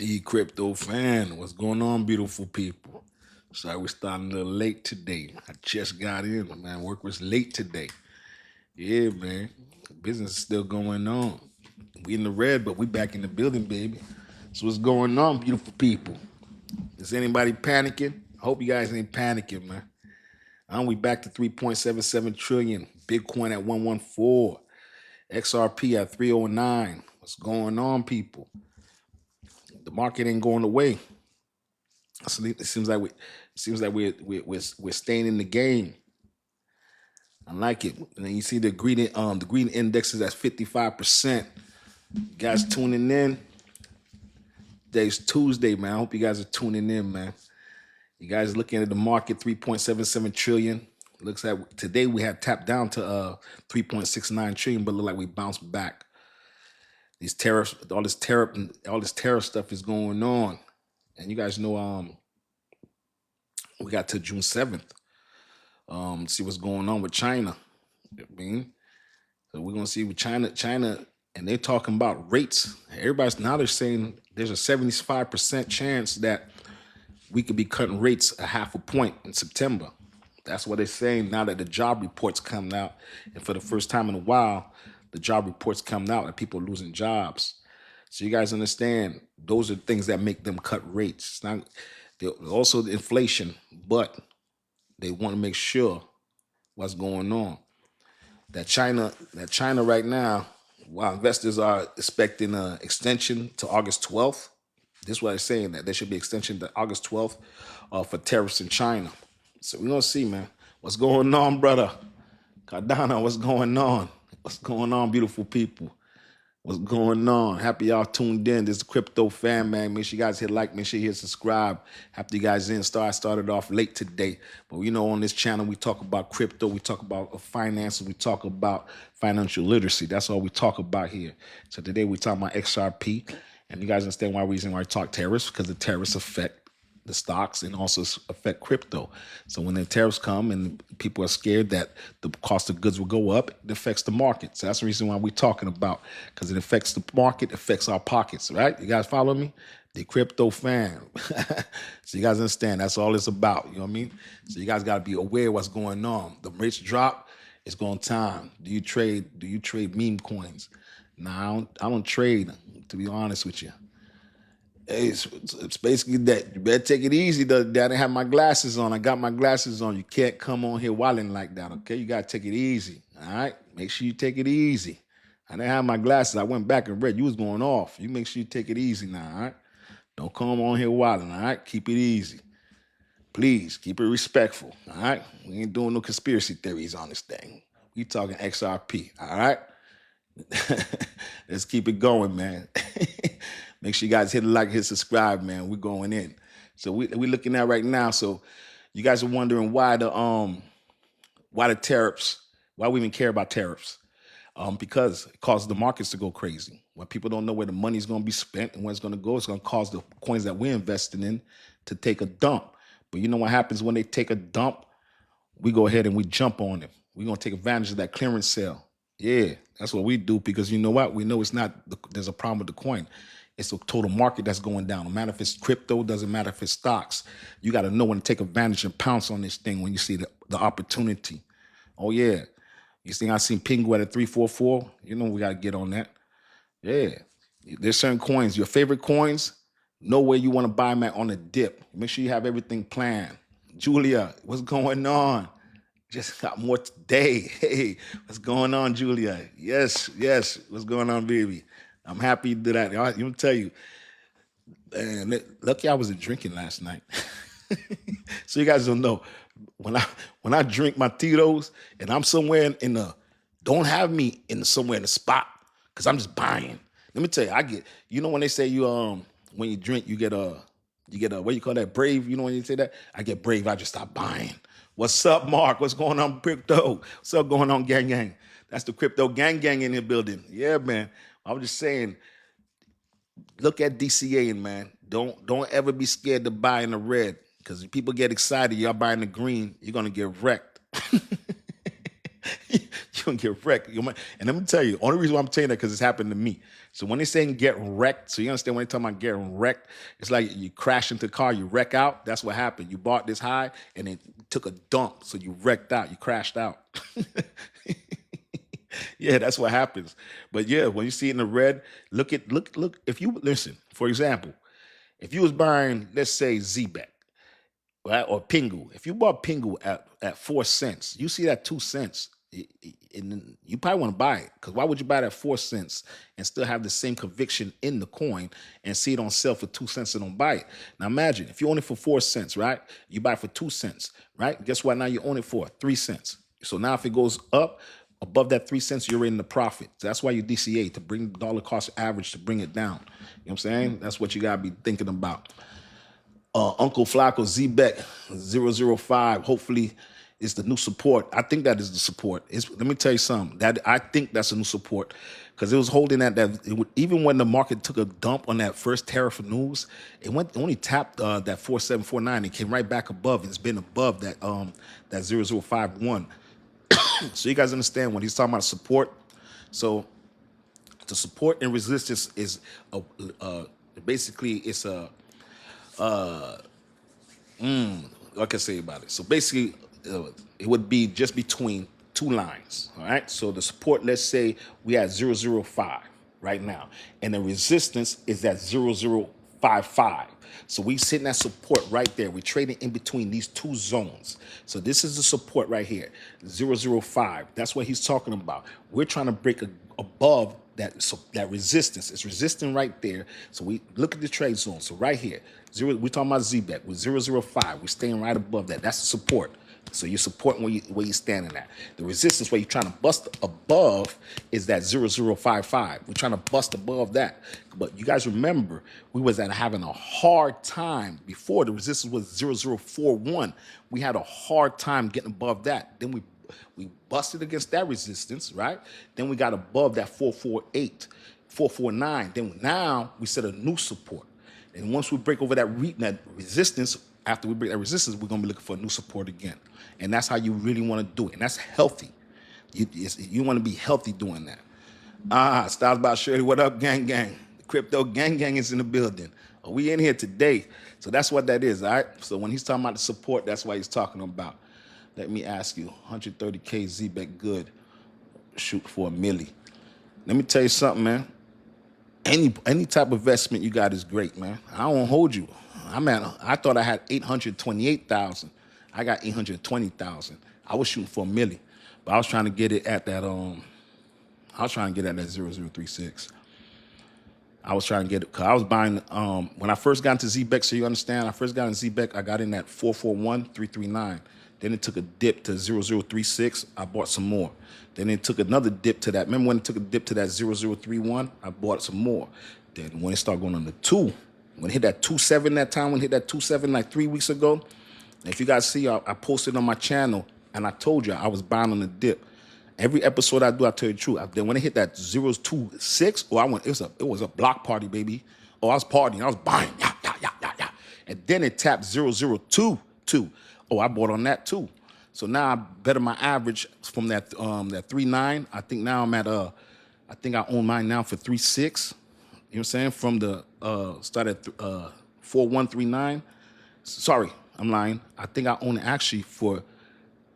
Dcryptofan, what's going on, beautiful people? Sorry we're starting a little late today. I just got in, man. Work was late today. Yeah, man. Business is still going on. We in the red, but we back in the building, baby. So what's going on, beautiful people? Is anybody panicking? I hope you guys ain't panicking, man. We back to 3.77 trillion. Bitcoin at 114. XRP at 309. What's going on, people? The market ain't going away. So it seems like we're staying in the game. I like it. And then you see the green index is at 55%. You guys tuning in. Today's Tuesday, man. I hope you guys are tuning in, man. You guys looking at the market, 3.77 trillion. Looks like today we had tapped down to 3.69 trillion, but look like we bounced back. These tariffs, all this tariff stuff is going on. And you guys know we got to June 7th. See what's going on with China. I mean, so we're gonna see with China, and they're talking about rates. They're saying there's a 75% chance that we could be cutting rates a half a point in September. That's what they're saying now that the job reports come out, and for the first time in a while, the job reports come out and people are losing jobs. So you guys understand those are things that make them cut rates. It's not also the inflation, but they want to make sure what's going on. That China right now, while investors are expecting an extension to August 12th, this is what I'm saying, that there should be extension to August 12th for tariffs in China. So we're going to see, man. What's going on, brother? Cardano, what's going on? What's going on, beautiful people? What's going on? Happy y'all tuned in. This is Cryptofan, man. Make sure you guys hit like, make sure you hit subscribe. Happy you guys in. I started off late today. But you know, on this channel, we talk about crypto, we talk about finance, we talk about financial literacy. That's all we talk about here. So today we talk about XRP. And you guys understand reason why I talk tariffs, because the tariffs affect the stocks and also affect crypto. So when the tariffs come and people are scared that the cost of goods will go up, it affects the market. So that's the reason why we're talking about, because it affects the market, affects our pockets, right? You guys follow me? The crypto fan. So you guys understand that's all it's about. You know what I mean? So you guys got to be aware of what's going on. The rates drop, it's going time. Do you trade meme coins? Nah, I don't trade, to be honest with you. It's basically that. You better take it easy. I didn't have my glasses on. I got my glasses on. You can't come on here wilding like that, okay? You got to take it easy, all right? Make sure you take it easy. I didn't have my glasses. I went back and read. You was going off. You make sure you take it easy now, all right? Don't come on here wilding, all right? Keep it easy. Please, keep it respectful, all right? We ain't doing no conspiracy theories on this thing. We talking XRP, all right? Let's keep it going, man. Make sure you guys hit like, hit subscribe, man. We're going in. So we're looking at right now. So you guys are wondering why the tariffs, why we even care about tariffs. Because it causes the markets to go crazy. When people don't know where the money's going to be spent and where it's going to go, it's going to cause the coins that we're investing in to take a dump. But you know what happens when they take a dump? We go ahead and we jump on them. We're going to take advantage of that clearance sale. Yeah, that's what we do, because you know what? We know it's not, there's a problem with the coin. It's the total market that's going down. No matter if it's crypto, doesn't matter if it's stocks. You got to know when to take advantage and pounce on this thing when you see the opportunity. Oh, yeah. You think I seen Pingu at a 344? You know we got to get on that. Yeah. There's certain coins, your favorite coins, know where you want to buy them at on the dip. Make sure you have everything planned. Julia, what's going on? Just got more today. Hey, what's going on, Julia? Yes. What's going on, baby? I'm happy to do that. Let me tell you, man, lucky I wasn't drinking last night. So you guys don't know, when I drink my Tito's and I'm somewhere in the, don't have me in somewhere in the spot, because I'm just buying. Let me tell you, you know when they say you when you drink you get a what you call that, brave? You know when you say that? I get brave. I just stop buying. What's up, Mark? What's going on, crypto? What's up going on, gang? That's the crypto gang in the building. Yeah, man. I was just saying, look at DCA, man. Don't ever be scared to buy in the red, because if people get excited, y'all buying the green, you're gonna get wrecked. You're gonna get wrecked. And let me tell you, only reason why I'm telling that because it's happened to me. So when they're saying get wrecked, so you understand when they talking about getting wrecked, it's like you crash into the car, you wreck out. That's what happened. You bought this high and it took a dump, so you wrecked out, you crashed out. Yeah, that's what happens. But yeah, when you see it in the red, look. If you listen, for example, if you was buying, let's say Zebec, right? Or Pingu. If you bought Pingu at 4 cents, you see that 2 cents, and then you probably want to buy it because why would you buy it at 4 cents and still have the same conviction in the coin and see it on sale for 2 cents and don't buy it? Now imagine if you own it for 4 cents, right? You buy it for 2 cents, right? Guess what? Now you own it for 3 cents. So now if it goes up above that 3 cents, you're in the profit. That's why you DCA to bring the dollar cost average to bring it down. You know what I'm saying? That's what you gotta be thinking about. Uncle Flacco Zebec 005. Hopefully, it's the new support. I think that is the support. Let me tell you something. That I think that's a new support because it was holding at that. Even when the market took a dump on that first tariff news, it only tapped that 4749. It came right back above. It's been above that 0051. So you guys understand when he's talking about support. So the support and resistance is basically it's a what can I say about it? So basically, it would be just between two lines. All right. So the support, let's say we at 005 right now, and the resistance is at 0055. So we sitting at support right there. We're trading in between these two zones. So this is the support right here, 005. That's what he's talking about. We're trying to break above that, so that resistance. It's resisting right there. So we look at the trade zone. So right here, we're talking about ZBET with 005. We're staying right above that. That's the support. So you're supporting where you're standing at. The resistance where you're trying to bust above is that 0055. We're trying to bust above that. But you guys remember, we was having a hard time before. The resistance was 0041. We had a hard time getting above that. Then we busted against that resistance, right? Then we got above that 448, 449. Then now we set a new support. And once we break over that resistance, after we break that resistance, we're going to be looking for a new support again. And that's how you really want to do it. And that's healthy. You want to be healthy doing that. Styles by Shirley, what up, gang? The crypto gang is in the building. We in here today. So that's what that is, all right? So when he's talking about the support, that's what he's talking about. Let me ask you, 130K Zebec good, shoot for a milli. Let me tell you something, man. Any type of investment you got is great, man. I won't hold you. I thought I had 828,000. I got 820,000. I was shooting for a milli, but I was trying to get it at that 0036. I was trying to get it because I was buying when I first got into Zebec, so you understand, I first got in Zebec, I got in at 441,339. Then it took a dip to 0036. I bought some more. Then it took another dip to that. Remember when it took a dip to that 0031? I bought some more. Then when it started going on the 2, when it hit that 27 that time, when it hit that 27 like 3 weeks ago, if you guys see, I posted on my channel and I told you I was buying on the dip. Every episode I do, I tell you the truth. Then when it hit that 026, it was a block party, baby. Oh, I was partying. I was buying. Yeah. And then it tapped 0022. Oh, I bought on that too. So now I better my average from that 3.9. I think now I'm at I think I own mine now for 3.6. You know what I'm saying? From the start at 4.139. Sorry, I'm lying. I think I own it actually for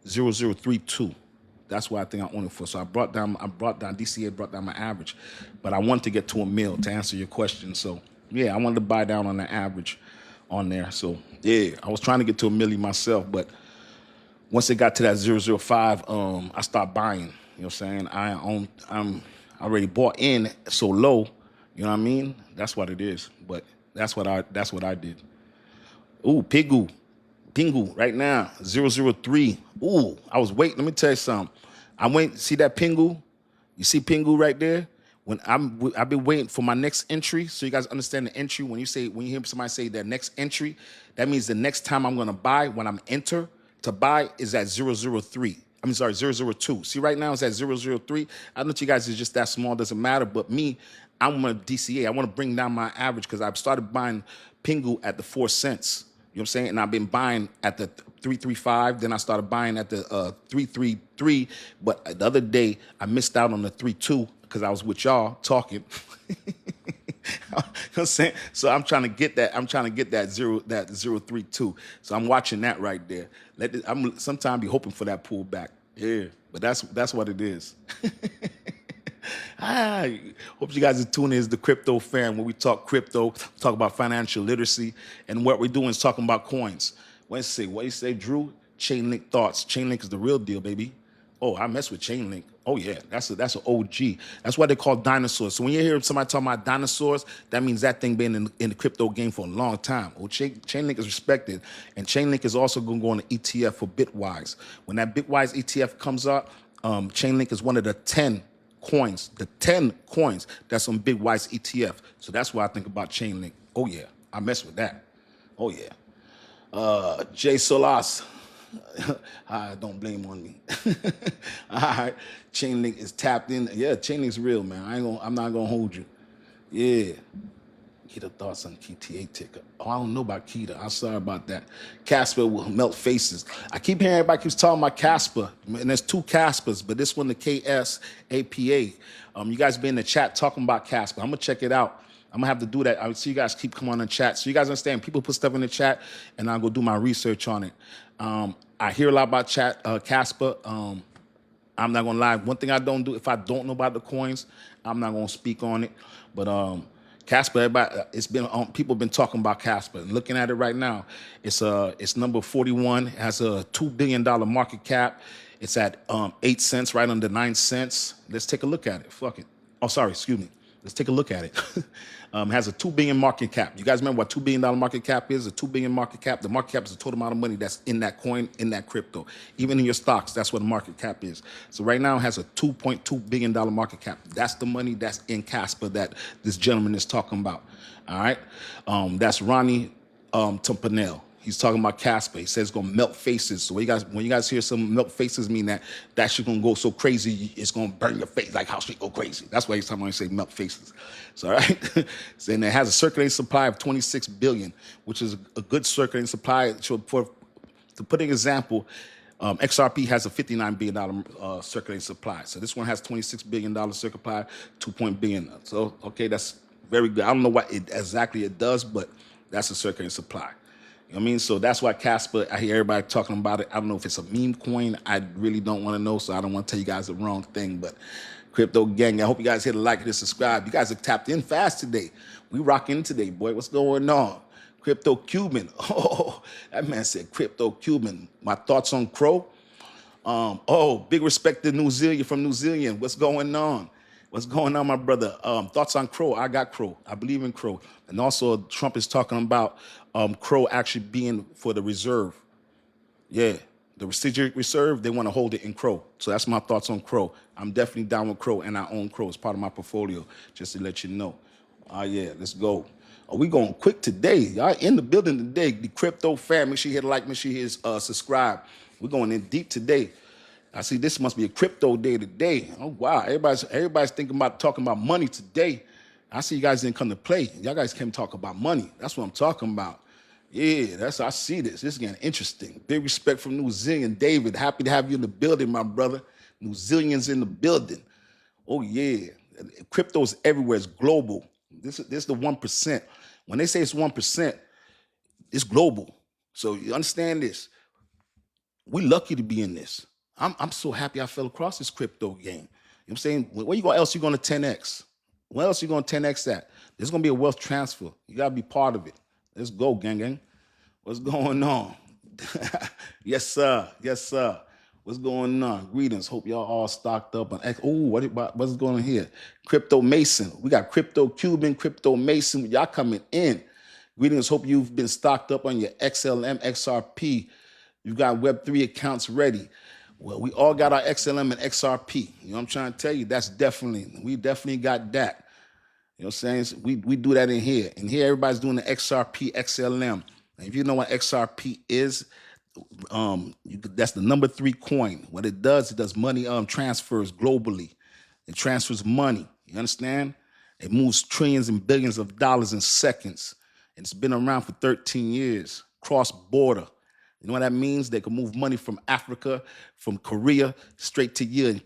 0.032. That's what I think I own it for. So I brought down DCA brought down my average, but I wanted to get to a mil to answer your question. So yeah, I wanted to buy down on the average on there. So yeah, I was trying to get to a milli myself, but once it got to that 005, I stopped buying. You know what I'm saying? I'm already bought in so low. You know what I mean? That's what it is. But that's what I did. Ooh, Pingu right now 003. Ooh, I was waiting. Let me tell you something. I went see that Pingu. You see Pingu right there? I've been waiting for my next entry, so you guys understand the entry. When you hear somebody say that next entry, that means the next time I'm gonna buy, when I'm enter to buy, is at 003. I mean, sorry, 002. See, right now it's at 003. I know you guys is just that small, doesn't matter. But me, I'm gonna DCA. I want to bring down my average because I've started buying Pingu at the 4 cents. You know what I'm saying? And I've been buying at the 335. Then I started buying at the 333. But the other day I missed out on the 32 because I was with y'all talking. You know what I'm saying? So I'm trying to get that. I'm trying to get that 032. So I'm watching that right there. I'm sometimes be hoping for that pullback. Yeah, but that's what it is. Hope you guys are tuning in. Is the Crypto Fan, where we talk crypto, talk about financial literacy, and what we're doing is talking about coins. What you say, Drew? Chainlink thoughts. Chainlink is the real deal, baby. Oh, I mess with Chainlink. Oh yeah, that's an OG. That's why they call dinosaurs. So when you hear somebody talking about dinosaurs, that means that thing been in the crypto game for a long time. Oh, Chainlink is respected, and Chainlink is also going to go on the ETF for Bitwise. When that Bitwise ETF comes up, Chainlink is one of the 10 coins, that's on Bitwise ETF. So that's why I think about Chainlink. Oh yeah, I mess with that. Oh yeah. Jay Solas. Don't blame on me. All right. Chainlink is tapped in. Yeah, Chainlink's real, man. I'm not gonna hold you. Yeah. Kita thoughts on KTA ticker. Oh, I don't know about Kita. I'm sorry about that. Casper will melt faces. I keep hearing everybody keeps talking about Casper, and there's two Caspers, but this one the KSAPA. You guys been in the chat talking about Casper. I'm gonna check it out. I'm gonna have to do that. I see you guys keep coming on the chat, so you guys understand. People put stuff in the chat, and I'll go do my research on it. I hear a lot about Casper. I'm not gonna lie. One thing I don't do, if I don't know about the coins, I'm not gonna speak on it. But Casper, everybody, it's been people have been talking about Casper. And looking at it right now, it's number 41. It has a $2 billion market cap. It's at 8 cents, right under 9 cents. Let's take a look at it. Fuck it. Oh, sorry, excuse me. Let's take a look at it. Has a $2 billion market cap. You guys remember what $2 billion market cap is? A $2 billion market cap. The market cap is the total amount of money that's in that coin, in that crypto. Even in your stocks, that's what the market cap is. So right now it has a $2.2 billion market cap. That's the money that's in Casper that this gentleman is talking about. All right. That's Ronnie Tumpanel. He's talking about Casper. He says it's gonna melt faces. So when you guys hear some melt faces, mean that shit gonna go so crazy, it's gonna burn your face, like how shit go crazy. That's why he's talking when he say melt faces. So all right. So, and it has a circulating supply of 26 billion, which is a good circulating supply. So to put an example, XRP has a $59 billion circulating supply. So this one has $26 billion circuit supply, 2 billion. So okay, that's very good. I don't know what exactly it does, but that's a circulating supply. You know what I mean? So that's why Casper, I hear everybody talking about it. I don't know if it's a meme coin. I really don't want to know, so I don't want to tell you guys the wrong thing. But Crypto Gang, I hope you guys hit a like and subscribe. You guys have tapped in fast today. We rocking today, boy. What's going on? Crypto Cuban. Oh, that man said Crypto Cuban. My thoughts on Crow. Big respect to New Zealand from New Zealand. What's going on? What's going on, my brother? Thoughts on Crow? I got Crow. I believe in Crow. And also, Trump is talking about Crow actually being for the reserve. Yeah, the strategic reserve, they want to hold it in Crow. So that's my thoughts on Crow. I'm definitely down with Crow, and I own Crow. It's part of my portfolio, just to let you know. Yeah, let's go. We going quick today. Y'all in the building today. The Crypto Fan, make sure you hit like, make sure you hit subscribe. We're going in deep today. I see this must be a crypto day today. Oh, wow. Everybody's thinking about talking about money today. I see you guys didn't come to play. Y'all guys came to talk about money. That's what I'm talking about. Yeah, I see this. This is getting interesting. Big respect from New Zealand. David, happy to have you in the building, my brother. New Zealand's in the building. Oh, yeah. Crypto's everywhere. It's global. This is the 1%. When they say it's 1%, it's global. So you understand this. We're lucky to be in this. I'm so happy I fell across this crypto game. You know what I'm saying? Where else you going to 10x? Where else you going to 10x that? There's going to be a wealth transfer. You got to be part of it. Let's go, gang. What's going on? Yes, sir. Yes, sir. What's going on? Greetings. Hope y'all all stocked up on X. Oh, what's going on here? Crypto Mason. We got Crypto Cuban, Crypto Mason. Y'all coming in. Greetings. Hope you've been stocked up on your XLM, XRP. You got Web3 accounts ready. Well, we all got our XLM and XRP. You know what I'm trying to tell you? We definitely got that. You know what I'm saying? We do that in here. And here everybody's doing the XRP, XLM. And if you know what XRP is, that's the number 3 coin. What it does money transfers globally. It transfers money. You understand? It moves trillions and billions of dollars in seconds. It's been around for 13 years. cross border. You know what that means? They can move money from Africa, from Korea, straight to you,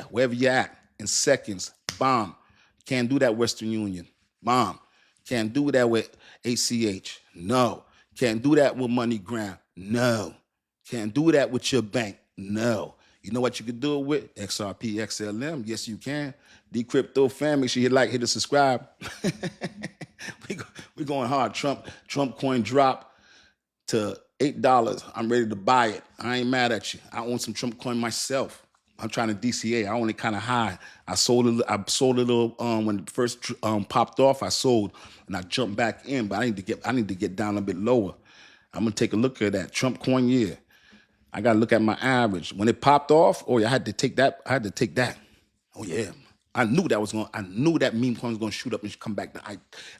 wherever you're at, in seconds. Bomb. Can't do that Western Union. Bomb. Can't do that with ACH. No. Can't do that with MoneyGram. No. Can't do that with your bank. No. You know what you can do it with? XRP, XLM. Yes, you can. Dcryptofan. Make sure you hit the subscribe. we going hard. Trump coin drop to $8. I'm ready to buy it. I ain't mad at you. I own some Trump coin myself. I'm trying to DCA. I only kind of high. I sold a little when it first popped off. I sold and I jumped back in, but I need to get down a bit lower. I'm gonna take a look at that Trump coin. Yeah, I gotta look at my average. When it popped off, oh yeah, I had to take that. Oh yeah, I knew that meme coin was gonna shoot up and come back.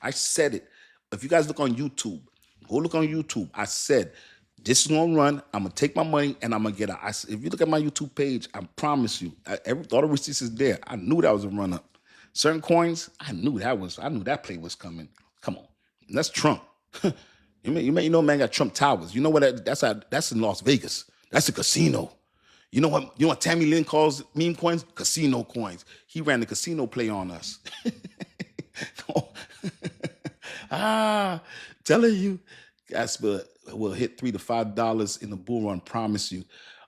I said it. If you guys look on YouTube, go look on YouTube. I said, this is gonna run. I'm gonna take my money and I'm gonna get out. If you look at my YouTube page, I promise you, all the receipts is there. I knew that was a run up. Certain coins, I knew that play was coming. Come on, and that's Trump. You know, man got Trump Towers. You know what? That's in Las Vegas. That's a casino. You know what Tammy Lynn calls meme coins? Casino coins. He ran the casino play on us. Telling you, Casper will hit $3 to $5 in the bull run. Promise you.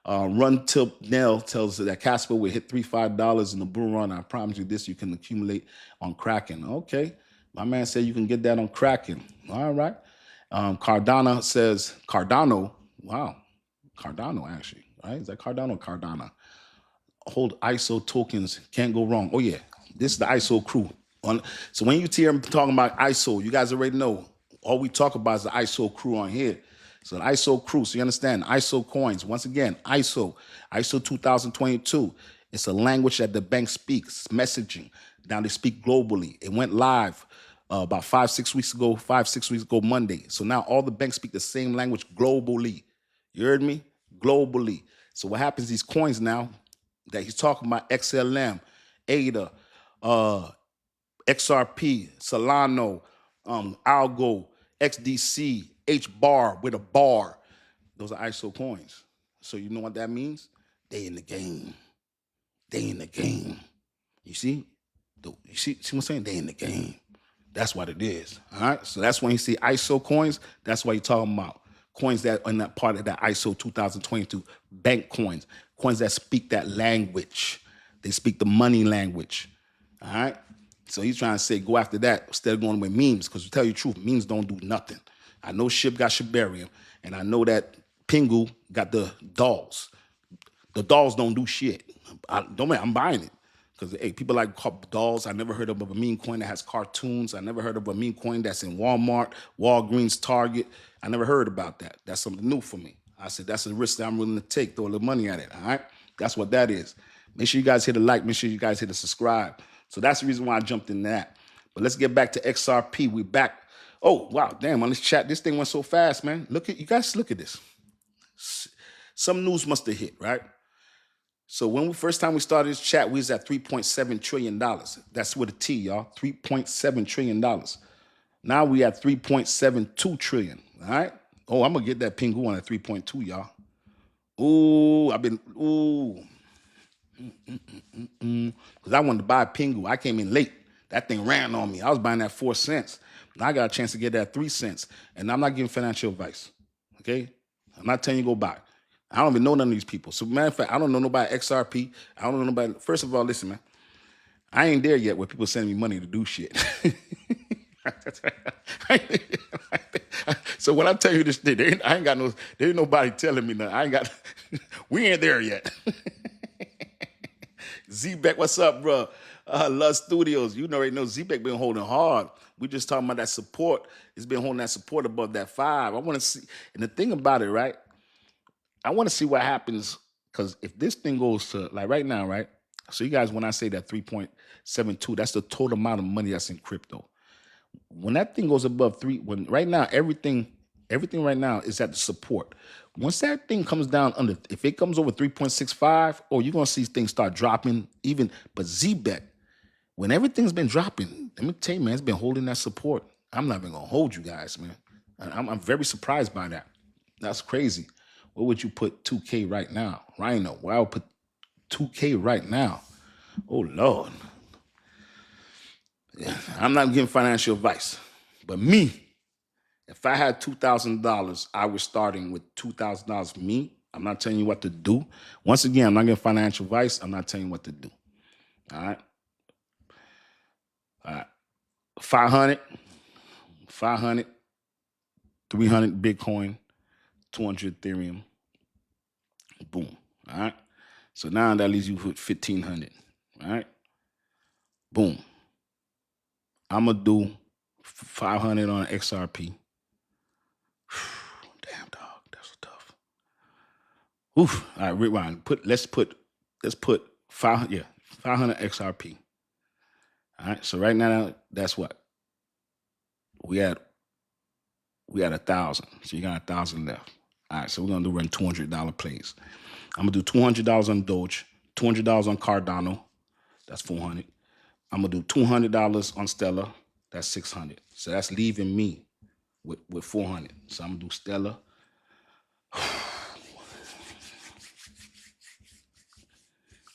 Run Till Nell tells that Casper will hit $3 to $5 in the bull run. I promise you this. You can accumulate on Kraken. Okay, my man said you can get that on Kraken. All right. Cardano says Cardano. Wow, Cardano actually. Right? Is that Cardano or Cardana? Hold ISO tokens. Can't go wrong. Oh yeah, this is the ISO crew. So when you hear him talking about ISO, you guys already know. All we talk about is the ISO crew on here. So the ISO crew, so you understand, ISO coins. Once again, ISO 2022. It's a language that the bank speaks, messaging. Now they speak globally. It went live about 5-6 weeks ago Monday. So now all the banks speak the same language globally. You heard me? Globally. So what happens, these coins now that he's talking about, XLM, ADA, XRP, Solano, Algo, XDC, HBAR with a bar. Those are ISO coins. So you know what that means? They in the game. They in the game. You see? You see what I'm saying? They in the game. That's what it is. All right. So that's when you see ISO coins. That's what you're talking about. Coins that are in that part of that ISO 2022 bank coins. Coins that speak that language. They speak the money language. All right. So he's trying to say go after that instead of going with memes. Because to tell you the truth, memes don't do nothing. I know Shib got Shibarium, and I know that Pingu got the dolls. The dolls don't do shit. I'm buying it. Because, hey, people like dolls. I never heard of a meme coin that has cartoons. I never heard of a meme coin that's in Walmart, Walgreens, Target. I never heard about that. That's something new for me. I said, that's a risk that I'm willing to take, throw a little money at it, all right? That's what that is. Make sure you guys hit a like. Make sure you guys hit a subscribe. So that's the reason why I jumped in that. But let's get back to XRP. We back. Oh, wow, damn, on this chat, this thing went so fast, man. You guys look at this. Some news must have hit, right? So when first time we started this chat, we was at $3.7 trillion. That's with a T, y'all. $3.7 trillion. Now we at 3.72 trillion. All right. Oh, I'm gonna get that Pingu on at 3.2, y'all. Because I wanted to buy Pingu. I came in late. That thing ran on me. I was buying that 4 cents. Now I got a chance to get that 3 cents. And I'm not giving financial advice. Okay? I'm not telling you go buy. I don't even know none of these people. So, matter of fact, I don't know nobody at XRP. I don't know nobody. First of all, listen, man. I ain't there yet where people sending me money to do shit. So when I tell you this thing, there ain't nobody telling me nothing. We ain't there yet. Zebec, what's up, bro? Love Studios. You already know Zebec been holding hard. We just talking about that support. It's been holding that support above that 5. I want to see. And the thing about it, right? I want to see what happens, because if this thing goes to, like right now, right? So you guys, when I say that 3.72, that's the total amount of money that's in crypto. When that thing goes above 3, when right now, everything right now is at the support. Once that thing comes down under, if it comes over 3.65, you're going to see things start dropping even. But Zebec, when everything's been dropping, let me tell you, man, it's been holding that support. I'm not even going to hold you guys, man. And I'm very surprised by that. That's crazy. Where would you put 2K right now? Rhino. Where I would put 2K right now? Oh Lord. I'm not giving financial advice. But me, if I had $2,000, I was starting with $2,000. Me, I'm not telling you what to do. Once again, I'm not giving financial advice. I'm not telling you what to do. All right. All right. 500, 500, 300 Bitcoin, 200 Ethereum. Boom. All right. So now that leaves you with 1,500. All right. Boom. I'm going to do 500 on XRP. Damn, dog. That's tough. Oof. All right, rewind. Let's put 500, 500 XRP. All right. So right now, that's what? We had 1,000. So you got 1,000 left. All right. So we're going to run $200 plays. I'm going to do $200 on Doge, $200 on Cardano. That's 400. I'm going to do $200 on Stellar. That's 600. So that's leaving me with 400. So I'm going to do Stellar.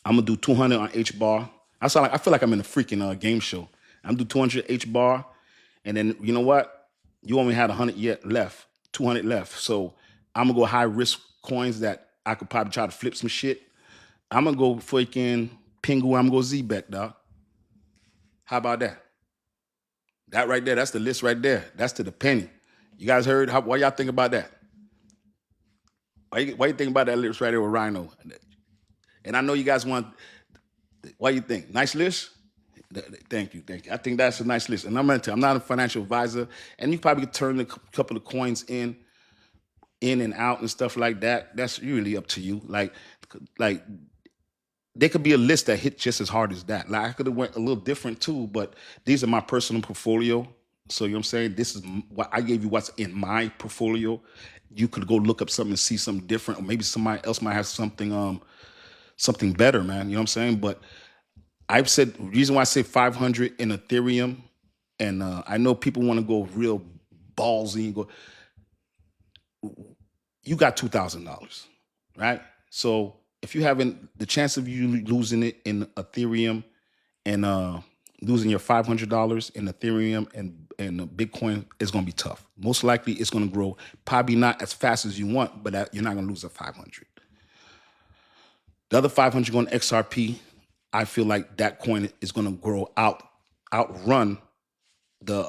I'm going to do 200 on H-bar. I feel like I'm in a freaking game show. I'm going to do 200 H-bar. And then, you know what? You only had 100 yet left, 200 left. So I'm going to go high risk coins that I could probably try to flip some shit. I'm going to go freaking Pingu. I'm going to go Zebec, dog. How about that? That right there, that's the list right there. That's to the penny. You guys heard? What y'all think about that? Why you think about that list right there with Rhino? And I know you guys want, what do you think? Nice list? Thank you. I think that's a nice list. And I'm going to tell you, I'm not a financial advisor. And you probably could turn a couple of coins in and out and stuff like that. That's really up to you. Like there could be a list that hit just as hard as that. Like I could have went a little different too, but these are my personal portfolio. So you know what I'm saying? This is what I gave you what's in my portfolio. You could go look up something and see something different, or maybe somebody else might have something better, man. You know what I'm saying? But I've said the reason why I say 500 in Ethereum, and I know people want to go real ballsy. You got $2,000, right? So if you haven't, the chance of you losing it in Ethereum and losing your $500 in Ethereum and Bitcoin is going to be tough. Most likely, it's going to grow, probably not as fast as you want, but you're not going to lose a 500. The other 500 going to XRP. I feel like that coin is going to outrun the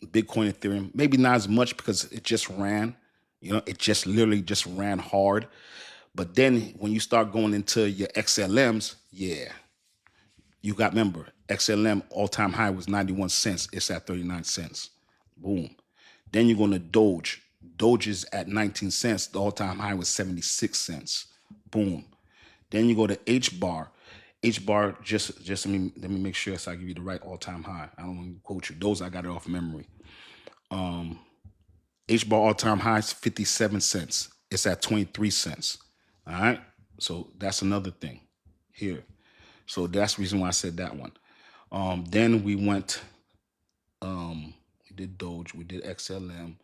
Bitcoin, Ethereum. Maybe not as much because it just ran. You know, it just literally just ran hard. But then when you start going into your XLMs, yeah, you got, remember, XLM all-time high was 91 cents. It's at 39 cents. Boom. Then you're going to Doge. Doge is at 19 cents. The all-time high was 76 cents. Boom. Then you go to H-bar. H-bar, just let me make sure so I give you the right all-time high. I don't want to quote you. Those I got it off memory. H-bar all-time high is 57 cents. It's at 23 cents. All right? So that's another thing here. So that's the reason why I said that one. Then we went, we did Doge, we did XLM,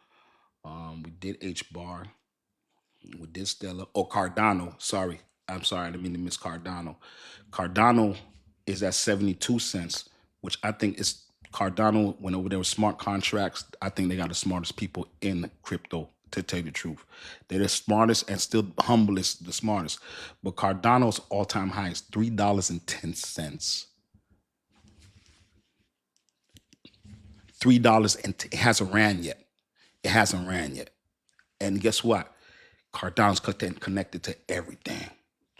we did H-bar, we did Stellar, Cardano, sorry. I'm sorry, I didn't mean to miss Cardano. Cardano is at 72 cents, which I think is, Cardano went over there with smart contracts. I think they got the smartest people in crypto, to tell you the truth. They're the smartest and still humblest, the smartest. But Cardano's all-time high is $3.10. $3 and it hasn't ran yet. It hasn't ran yet. And guess what? Cardano's connected to everything.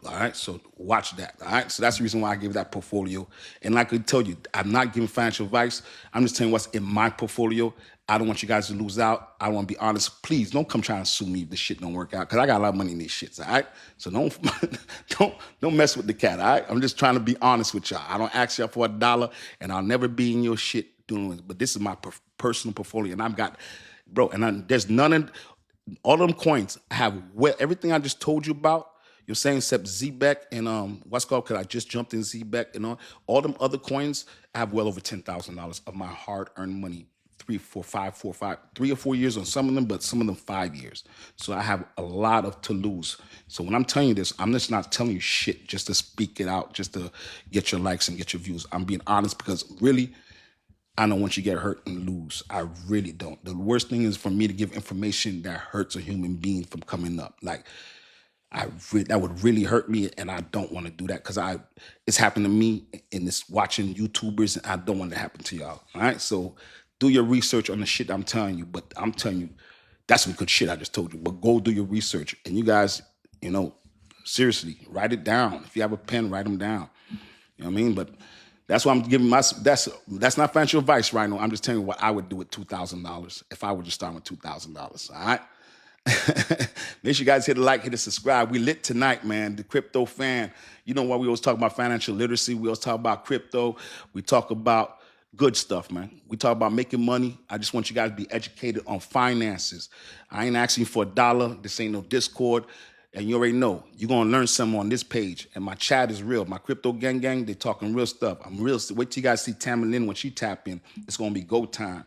All right, so watch that. All right, so that's the reason why I give that portfolio. And like I told you, I'm not giving financial advice. I'm just telling you what's in my portfolio. I don't want you guys to lose out. I want to be honest. Please don't come trying to sue me if this shit don't work out, because I got a lot of money in these shits. All right, so don't mess with the cat. All right, I'm just trying to be honest with y'all. I don't ask y'all for $1, and I'll never be in your shit doing it. But this is my personal portfolio, and I've got, bro, and there's none in all them coins. I have everything I just told you about. You're saying except Zebec and what's called, because I just jumped in Zebec and all them other coins, I have well over $10,000 of my hard-earned money three or 4 years on some of them, but some of them 5 years. So I have a lot of to lose. So when I'm telling you this, I'm just not telling you shit just to speak it out, just to get your likes and get your views. I'm being honest because really, I don't want you to get hurt and lose. I really don't. The worst thing is for me to give information that hurts a human being from coming up. Like that would really hurt me, and I don't want to do that because it's happened to me in this watching YouTubers, and I don't want it to happen to y'all. All right, so do your research on the shit I'm telling you. But I'm telling you, that's some good shit I just told you. But go do your research, and you guys, seriously, write it down. If you have a pen, write them down. You know what I mean? But that's why I'm giving that's not financial advice right now. I'm just telling you what I would do with $2,000 if I were just starting with $2,000. All right. Make sure you guys hit a like, hit a subscribe. We lit tonight, man. The Crypto Fan. You know why we always talk about financial literacy? We always talk about crypto. We talk about good stuff, man. We talk about making money. I just want you guys to be educated on finances. I ain't asking you for $1. This ain't no Discord. And you already know, you're going to learn something on this page. And my chat is real. My crypto gang, they talking real stuff. I'm real. Wait till you guys see Tamara Lynn when she tap in. It's going to be go time.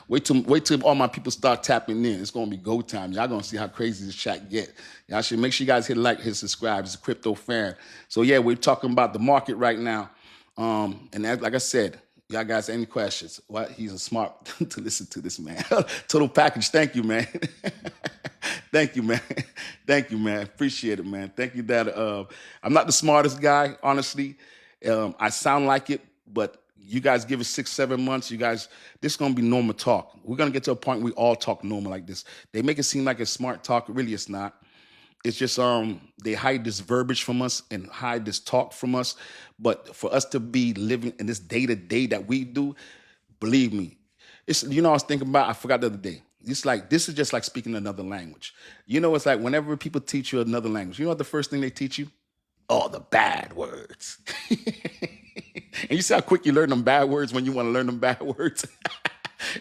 Wait till all my people start tapping in. It's going to be go time. Y'all going to see how crazy this chat get. Y'all should make sure you guys hit like, hit subscribe. It's a Crypto Fan. So, yeah, we're talking about the market right now. And like I said, y'all guys, any questions? What? He's a smart to listen to this, man. Total package. Thank you, man. Thank you, man. Thank you, man. Appreciate it, man. Thank you, Dad. I'm not the smartest guy, honestly. I sound like it, but you guys give it 6-7 months. You guys, this is going to be normal talk. We're going to get to a point we all talk normal like this. They make it seem like it's smart talk. Really, it's not. It's just they hide this verbiage from us and hide this talk from us. But for us to be living in this day-to-day that we do, believe me, it's, I was thinking about, I forgot the other day. It's like, this is just like speaking another language. It's like whenever people teach you another language, you know what the first thing they teach you? Oh, the bad words. And you see how quick you learn them bad words when you want to learn them bad words?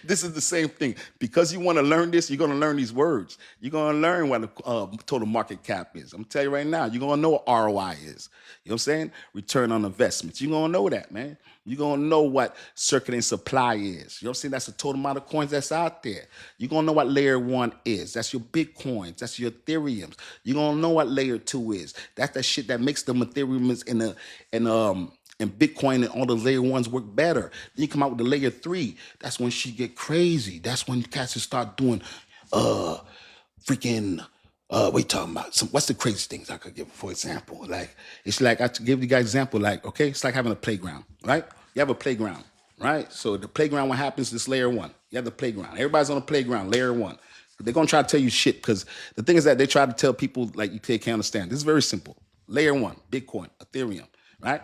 This is the same thing. Because you want to learn this, you're going to learn these words. You're going to learn what the total market cap is. I'm telling you right now, you're going to know what ROI is. You know what I'm saying? Return on investments. You're going to know that, man. You're going to know what circulating supply is. You know what I'm saying? That's the total amount of coins that's out there. You're going to know what layer 1 is. That's your Bitcoins. That's your Ethereums. You're going to know what layer 2 is. That's that shit that makes them Ethereums and Bitcoin and all the layer 1s work better. Then you come out with the layer 3. That's when shit get crazy. That's when cats start doing freaking what you talking about? What's the crazy things I could give, for example? Like, it's like, I give you guys example, like, okay, it's like having a playground, right? You have a playground, right? So the playground, what happens is layer 1. You have the playground. Everybody's on the playground, layer 1. They're going to try to tell you shit because the thing is that they try to tell people like they can't understand. This is very simple. Layer 1, Bitcoin, Ethereum, right?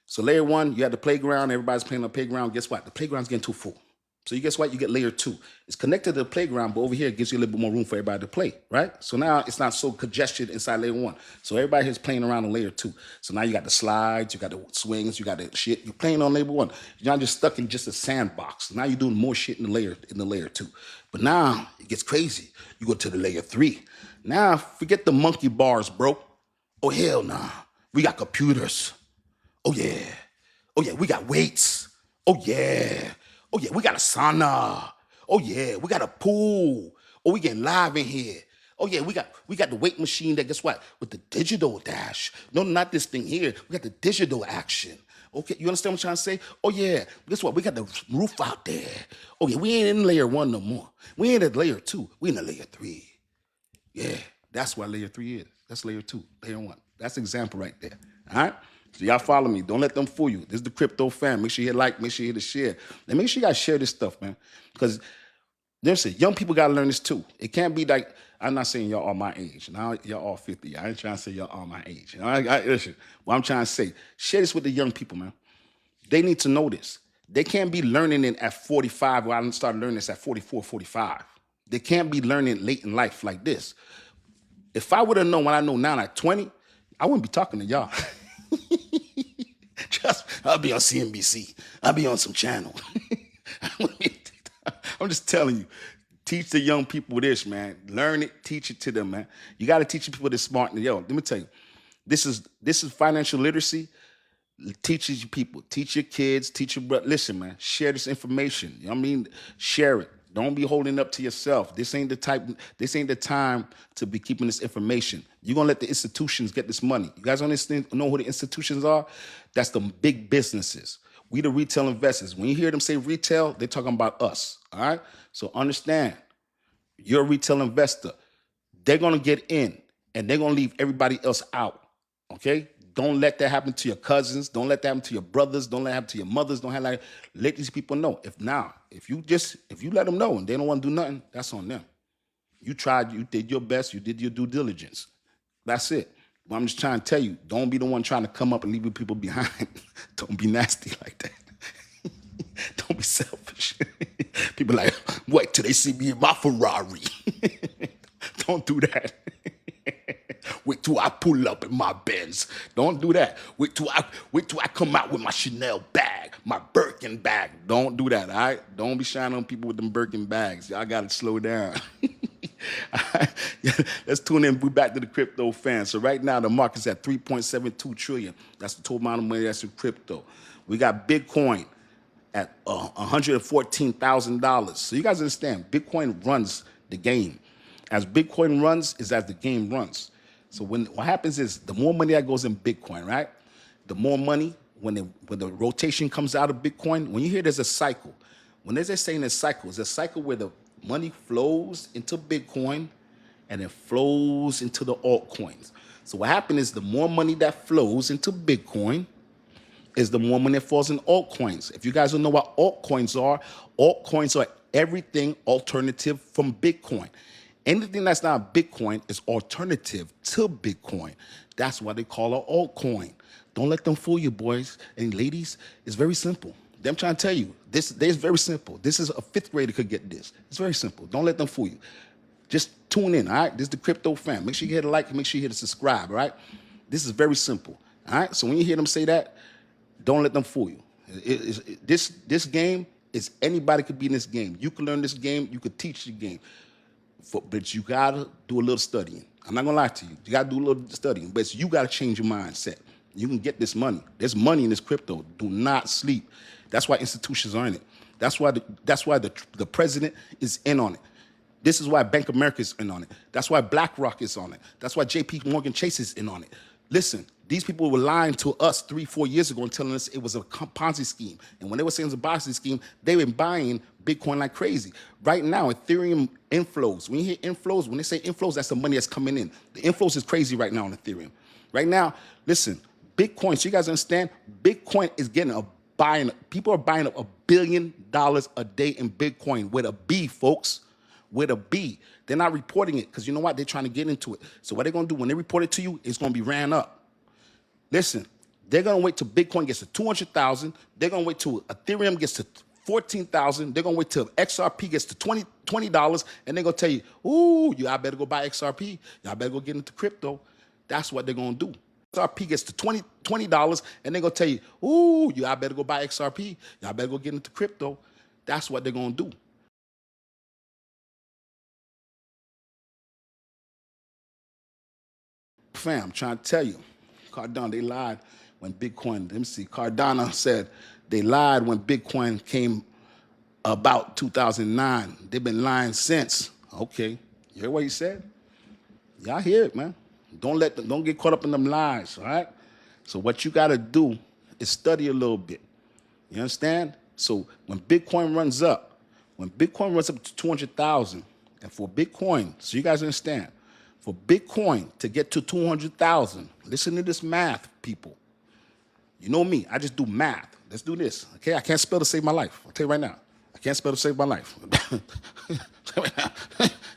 So layer 1, you have the playground. Everybody's playing on the playground. Guess what? The playground's getting too full. So you guess what? You get layer 2. It's connected to the playground, but over here it gives you a little bit more room for everybody to play, right? So now it's not so congested inside layer 1. So everybody here's playing around on layer 2. So now you got the slides, you got the swings, you got the shit. You're playing on layer 1. You're not just stuck in just a sandbox. Now you're doing more shit in the layer 2. But now it gets crazy. You go to the layer 3. Now forget the monkey bars, bro. Oh hell nah. We got computers. Oh yeah. Oh yeah, we got weights. Oh yeah. Oh yeah, we got a sauna. Oh yeah, we got a pool. Oh, we getting live in here. Oh yeah, we got the weight machine that, guess what? With the digital dash. No, not this thing here. We got the digital action. Okay, you understand what I'm trying to say? Oh yeah, guess what? We got the roof out there. Oh yeah, we ain't in layer 1 no more. We ain't at layer 2. We in the layer 3. Yeah, that's what layer 3 is. That's layer 2, layer 1. That's an example right there. All right? So y'all follow me. Don't let them fool you. This is the Crypto Fan. Make sure you hit like. Make sure you hit the share. And make sure you guys share this stuff, man. Because there's young people got to learn this too. It can't be like, I'm not saying y'all all my age. Now y'all all 50. I ain't trying to say y'all all my age. Listen, what I'm trying to say, share this with the young people, man. They need to know this. They can't be learning it at 45 where I started learning this at 44, 45. They can't be learning late in life like this. If I would have known what I know now at 20, I wouldn't be talking to y'all. I'll be on CNBC. I'll be on some channel. I'm just telling you, teach the young people this, man. Learn it, teach it to them, man. You got to teach people this smart. Yo, let me tell you, this is financial literacy. Teach your people, teach your kids, teach your brother. Listen, man, share this information. You know what I mean? Share it. Don't be holding up to yourself. This ain't the time to be keeping this information. You're gonna let the institutions get this money. You guys understand know who the institutions are? That's the big businesses. We the retail investors. When you hear them say retail, they're talking about us. All right. So understand, you're a retail investor. They're gonna get in and they're gonna leave everybody else out. Okay? Don't let that happen to your cousins. Don't let that happen to your brothers. Don't let it happen to your mothers. Don't have let these people know. If you let them know and they don't want to do nothing, that's on them. You tried, you did your best, you did your due diligence. That's it. But I'm just trying to tell you, don't be the one trying to come up and leave people behind. Don't be nasty like that. Don't be selfish. People like, wait till they see me in my Ferrari. Don't do that. Wait till I pull up in my Benz. Don't do that. Wait till I come out with my Chanel bag, my Birkin bag. Don't do that, all right? Don't be shining on people with them Birkin bags. Y'all got to slow down. Let's tune in. We're back to the crypto fans. So right now, the market's at 3.72 trillion. That's the total amount of money that's in crypto. We got Bitcoin at $114,000. So you guys understand, Bitcoin runs the game. As Bitcoin runs is as the game runs. So what happens is the more money that goes in Bitcoin, right? The more money when the rotation comes out of Bitcoin. When you hear there's a cycle, when they're saying a cycle, it's a cycle where the money flows into Bitcoin and it flows into the altcoins. So what happens is the more money that flows into Bitcoin is the more money that falls in altcoins. If you guys don't know what altcoins are everything alternative from Bitcoin. Anything that's not Bitcoin is alternative to Bitcoin. That's why they call it altcoin. Don't let them fool you, boys and ladies. It's very simple. I'm trying to tell you, this is very simple. This is a fifth grader could get this. It's very simple. Don't let them fool you. Just tune in, all right? This is the Crypto Fan. Make sure you hit a like, make sure you hit a subscribe, all right? This is very simple, all right? So when you hear them say that, don't let them fool you. This game is anybody could be in this game. You can learn this game. You could teach the game. But you gotta do a little studying. I'm not gonna lie to you. You gotta do a little studying, but you gotta change your mindset. You can get this money. There's money in this crypto. Do not sleep. That's why institutions are in it. That's why the president is in on it. This is why Bank of America is in on it. That's why BlackRock is on it. That's why JP Morgan Chase is in on it. Listen, these people were lying to us 3-4 years ago and telling us it was a Ponzi scheme. And when they were saying it was a Ponzi scheme, they were buying Bitcoin like crazy. Right now, Ethereum inflows. When you hear inflows, when they say inflows, that's the money that's coming in. The inflows is crazy right now on Ethereum. Right now, listen, Bitcoin, so you guys understand, Bitcoin is getting people are buying up $1 billion a day in Bitcoin with a B, folks. With a B. They're not reporting it because you know what? They're trying to get into it. So what they're going to do when they report it to you, it's going to be ran up. Listen, they're going to wait till Bitcoin gets to 200,000. They're going to wait till Ethereum gets to 14,000. They're going to wait till XRP gets to $20, and they're going to tell you, ooh, y'all better go buy XRP. Y'all better go get into crypto. That's what they're going to do. XRP gets to $20, and they're going to tell you, ooh, y'all better go buy XRP. Y'all better go get into crypto. That's what they're going to do. Fam, I'm trying to tell you, Cardano, they lied when Bitcoin, let me see, Cardano said they lied when Bitcoin came about 2009. They've been lying since. Okay, you hear what he said? Y'all hear it, man. Don't get caught up in them lies, all right? So what you got to do is study a little bit. You understand? So when Bitcoin runs up to 200,000, and for Bitcoin, so you guys understand, for Bitcoin to get to 200,000, listen to this math, people. You know me, I just do math. Let's do this, okay? I can't spell to save my life. I'll tell you right now. I can't spell to save my life.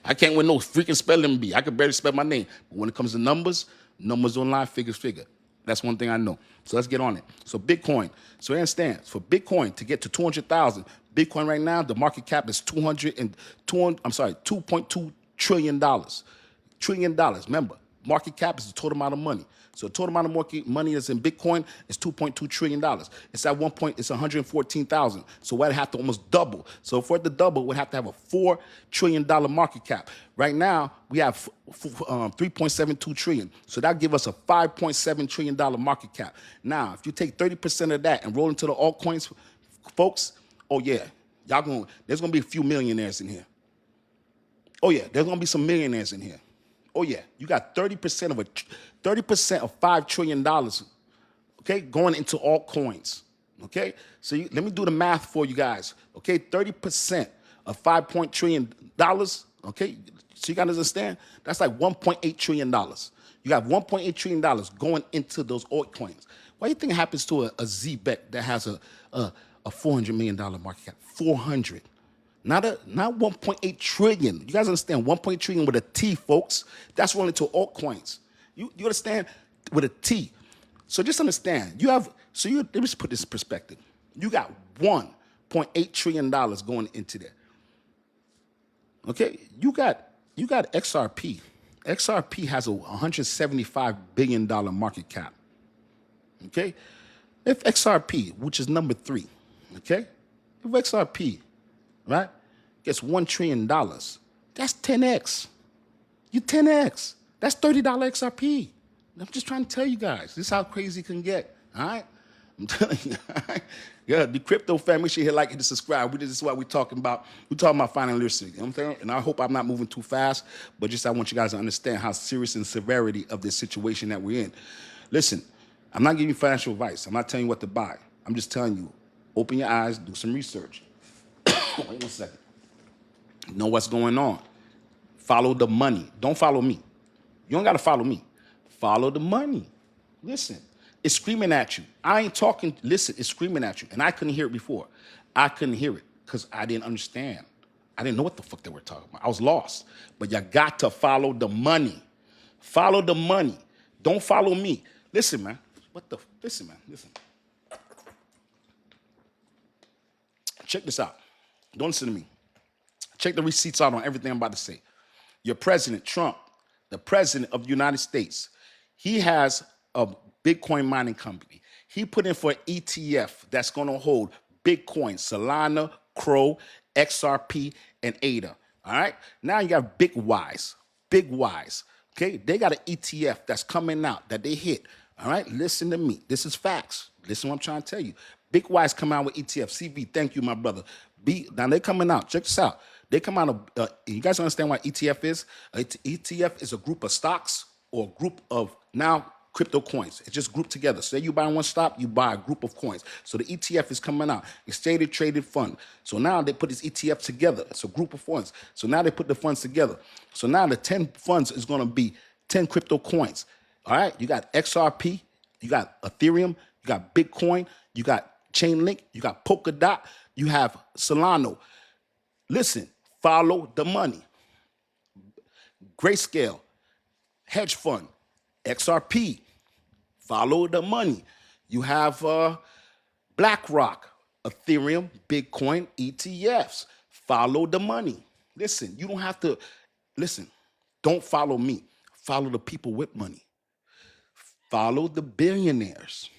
I can't win no freaking spelling bee. I can barely spell my name. But when it comes to numbers don't lie, figures figure. That's one thing I know. So let's get on it. So Bitcoin. So you understand, for Bitcoin to get to 200,000, Bitcoin right now, the market cap is $2.2 trillion. $1 trillion. Remember, market cap is the total amount of money. So the total amount of money that's in Bitcoin is $2.2 trillion. It's at one point, it's 114,000. So we'd have to almost double. So for it to double, we'd have to have a $4 trillion market cap. Right now, we have 3.72 trillion. So that give us a $5.7 trillion market cap. Now, if you take 30% of that and roll into the altcoins, folks, oh yeah, there's gonna be a few millionaires in here. Oh yeah, there's gonna be some millionaires in here. Oh yeah, you got 30% of $5 trillion, okay, going into altcoins. Okay, so let me do the math for you guys. Okay, 30% of $5 trillion. Okay, so you gotta understand that's like $1.8 trillion. You got $1.8 trillion going into those altcoins. What do you think happens to a Zebec that has a $400 million market cap? 400. Not 1.8 trillion. You guys understand 1.8 trillion with a T, folks. That's rolling to altcoins. You understand? With a T. So just understand. Let me just put this in perspective. You got $1.8 trillion going into there. Okay? You got XRP. XRP has a $175 billion market cap. Okay? If XRP, which is number 3, okay? If XRP, right, gets $1 trillion, that's 10x. You 10x. That's $30 XRP. I'm just trying to tell you guys. This is how crazy it can get. All right? I'm telling you. All right? Yeah, the crypto family, make sure you hit like and subscribe. This is what we're talking about. We're talking about financial literacy. You know what I'm saying? And I hope I'm not moving too fast, but just I want you guys to understand how serious and severity of this situation that we're in. Listen, I'm not giving you financial advice. I'm not telling you what to buy. I'm just telling you, open your eyes, do some research. Wait 1 second. Know what's going on. Follow the money. Don't follow me. You don't got to follow me. Follow the money. Listen, it's screaming at you. I ain't talking. Listen, it's screaming at you. And I couldn't hear it before. I couldn't hear it because I didn't understand. I didn't know what the fuck they were talking about. I was lost. But you got to follow the money. Follow the money. Don't follow me. Listen, man. Listen, man. Listen. Check this out. Don't listen to me. Check the receipts out on everything I'm about to say. Your president, Trump, the president of the United States, he has a Bitcoin mining company. He put in for an ETF that's going to hold Bitcoin, Solana, Crow, XRP, and ADA. All right? Now you got Big Wise. Okay? They got an ETF that's coming out that they hit. All right? Listen to me. This is facts. Listen to what I'm trying to tell you. Big Wise come out with ETF. CV, thank you, my brother. Now they're coming out. Check this out. They come out of, you guys understand what ETF is? ETF is a group of stocks or a group of now crypto coins. It's just grouped together. Say you buy one stock, you buy a group of coins. So the ETF is coming out. Exchange traded fund. So now they put this ETF together. It's a group of funds. So now they put the funds together. So now the 10 funds is going to be 10 crypto coins. All right? You got XRP, you got Ethereum, you got Bitcoin, you got Chainlink, you got Polkadot, you have Solana. Listen, follow the money. Grayscale, hedge fund, XRP, follow the money. You have BlackRock, Ethereum, Bitcoin, ETFs. Follow the money. Listen, you don't have to, listen, don't follow me. Follow the people with money. Follow the billionaires.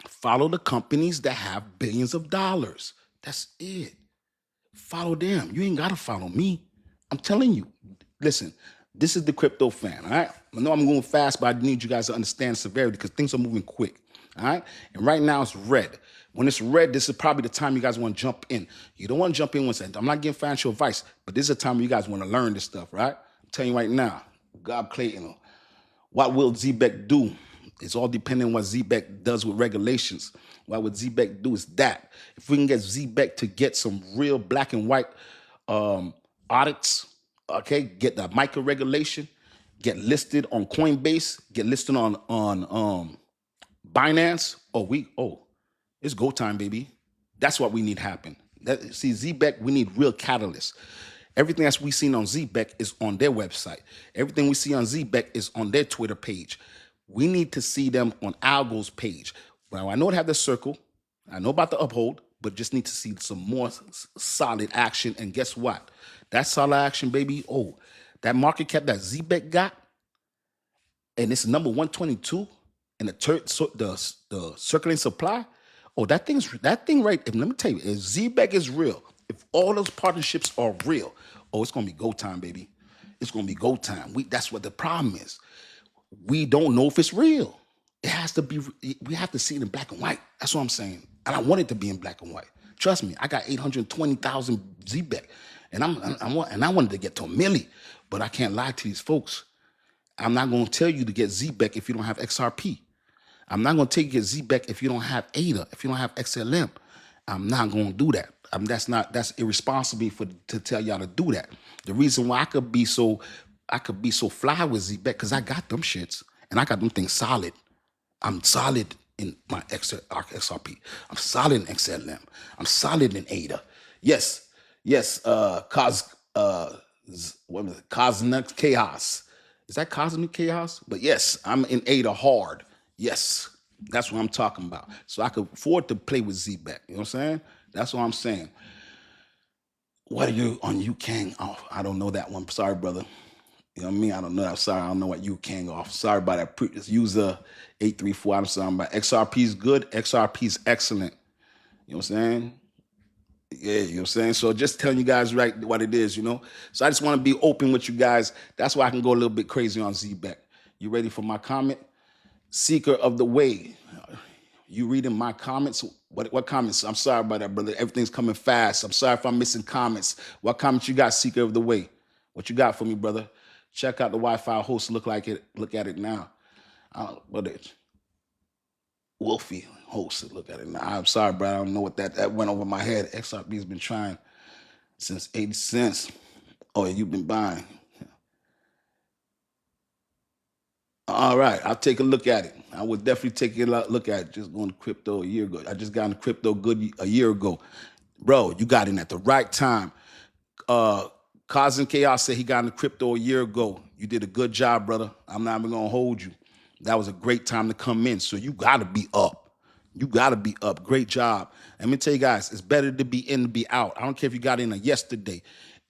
Follow the companies that have billions of dollars. That's it. Follow them. You ain't got to follow me. I'm telling you. Listen, this is the crypto fan, all right? I know I'm going fast, but I need you guys to understand severity because things are moving quick, all right? And right now it's red. When it's red, this is probably the time you guys want to jump in. You don't want to jump in once. I'm not giving financial advice, but this is a time where you guys want to learn this stuff, right? I'm telling you right now, God Clayton, what will Zebec do? It's all depending on what Zebec does with regulations. What would Zebec do is that. If we can get Zebec to get some real black and white audits, okay, get the micro regulation, get listed on Coinbase, get listed on Binance. It's go time, baby. That's what we need happen. See, Zebec, we need real catalysts. Everything that we seen on Zebec is on their website. Everything we see on Zebec is on their Twitter page. We need to see them on Algo's page. Now, I know they have the circle. I know about the uphold, but just need to see some more solid action. And guess what? That solid action, baby, that market cap that Zebec got, and it's number 122 in the circulating supply. Oh, that thing right. Let me tell you, if Zebec is real, if all those partnerships are real, oh, it's gonna be go time, baby. It's gonna be go time. That's what the problem is. We don't know if it's real. It has to be. We have to see it in black and white. That's what I'm saying. And I want it to be in black and white. Trust me, I got 820,000 Zebec, and I wanted to get to a milli, but I can't lie to these folks. I'm not going to tell you to get Zebec if you don't have XRP. I'm not going to tell you to get Zebec if you don't have ADA, if you don't have XLM. I'm not going to do that. That's irresponsible to tell y'all to do that. The reason why I could be so fly with Zebec because I got them shits and I got them things solid. I'm solid in my XRP. I'm solid in XLM. I'm solid in ADA. Yes, yes. What was it? Cosmic Chaos. Is that Cosmic Chaos? But yes, I'm in ADA hard. Yes, that's what I'm talking about. So I could afford to play with Zebec. You know what I'm saying? That's what I'm saying. What are you on UKang? Oh, I don't know that one. Sorry, brother. You know what I mean? I don't know. I'm sorry. I don't know what UKang off. Sorry about that. User 834. I'm sorry about XRP is good. XRP is excellent. You know what I'm saying? Yeah, you know what I'm saying? So just telling you guys right what it is, you know? So I just want to be open with you guys. That's why I can go a little bit crazy on Zebec. You ready for my comment? Seeker of the way. You reading my comments? What comments? I'm sorry about that, brother. Everything's coming fast. I'm sorry if I'm missing comments. What comments you got, Seeker of the way? What you got for me, brother? Check out the Wi-Fi host. Look at it now. What is Wolfie host? Look at it now. I'm sorry, bro. I don't know what that went over my head. XRP's been trying since 80 cents. Oh, you've been buying. All right, I'll take a look at it. I would definitely take a look at it. Just going to crypto a year ago. I just got into crypto a year ago. Bro, you got in at the right time. Cosmic Chaos said he got into crypto a year ago. You did a good job, brother. I'm not even gonna hold you. That was a great time to come in. So you gotta be up. You gotta be up. Great job. Let me tell you guys, it's better to be in than be out. I don't care if you got in yesterday.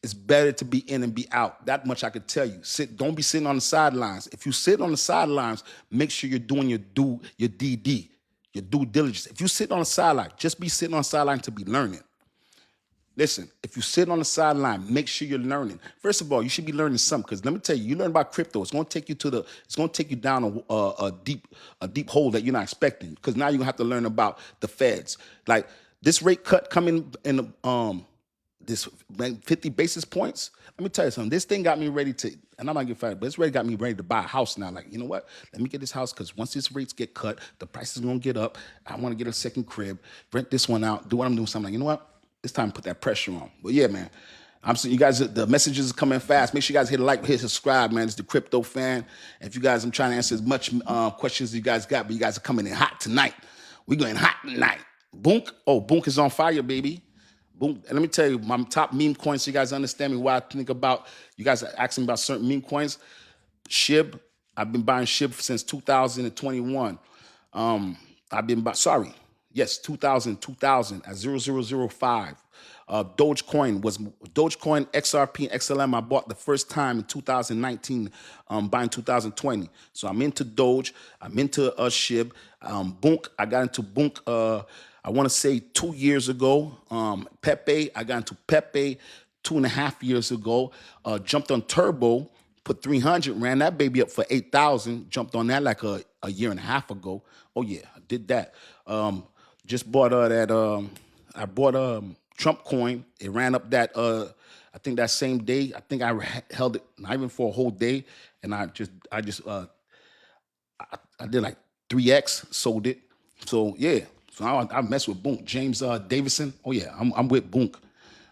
It's better to be in and be out. That much I could tell you. Don't be sitting on the sidelines. If you sit on the sidelines, make sure you're doing your DD, your due diligence. If you sit on the sideline, just be sitting on the sideline to be learning. Listen, if you sit on the sideline, make sure you're learning. First of all, you should be learning something because let me tell you, you learn about crypto. It's going to take you down a deep hole that you're not expecting because now you're gonna have to learn about the feds. Like this rate cut coming in this 50 basis points. Let me tell you something. This thing got me ready to, and I'm not getting fired, but it's got me ready to buy a house now. Like, you know what? Let me get this house because once these rates get cut, the price is gonna get up. I want to get a second crib, rent this one out, do what I'm doing. Something like, you know what? It's time to put that pressure on. But yeah, man, I'm seeing you guys. The messages are coming fast. Make sure you guys hit a like, hit subscribe, man. It's Dcryptofan. If you guys, I'm trying to answer as much questions as you guys got, but you guys are coming in hot tonight. We going hot tonight. Boonk. Oh, Boonk is on fire, baby. Boom. And let me tell you, my top meme coins, so you guys understand me why I think about, you guys are asking about certain meme coins. SHIB, I've been buying SHIB since 2021. I've been 2000 at 0005. Dogecoin, XRP, and XLM. I bought the first time in 2019, buying 2020. So I'm into Doge. I'm into SHIB. Boonk, I got into Boonk. I want to say 2 years ago. Pepe, I got into Pepe 2.5 years ago. Jumped on Turbo, put 300, ran that baby up for 8,000. Jumped on that like a year and a half ago. Oh yeah, I did that. Just bought I bought Trump coin. It ran up that I think that same day. I think I held it not even for a whole day, and I did like 3x, sold it. So yeah. So I mess with Boonk. James Davison. Oh yeah, I'm with Boonk.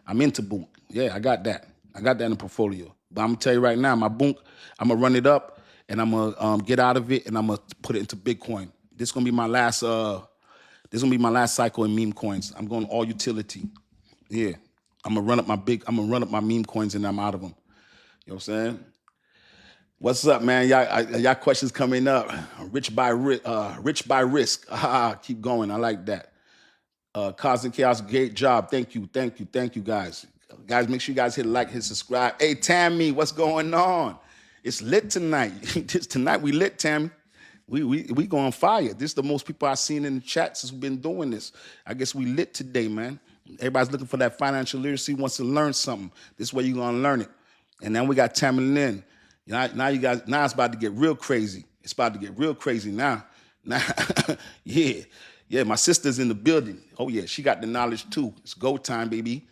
I'm into Boonk. Yeah, I got that. I got that in the portfolio. But I'm gonna tell you right now, my Boonk, I'm gonna run it up and I'm gonna get out of it and I'm gonna put it into Bitcoin. This is gonna be my last cycle in meme coins. I'm going all utility. Yeah. I'm gonna run up my meme coins and I'm out of them. You know what I'm saying? What's up, man? Y'all questions coming up. Rich by risk. Keep going. I like that. Cosmic Chaos, great job. Thank you, guys. Guys, make sure you guys hit like, hit subscribe. Hey, Tammy, what's going on? It's lit tonight. Tonight we lit, Tammy. We go on fire. This is the most people I've seen in the chat since we've been doing this. I guess we lit today, man. Everybody's looking for that financial literacy, wants to learn something. This is where you're gonna learn it. And then we got Tammy Lynn. Now you guys, now it's about to get real crazy. It's about to get real crazy now. Now, yeah. Yeah, my sister's in the building. Oh yeah, she got the knowledge too. It's go time, baby.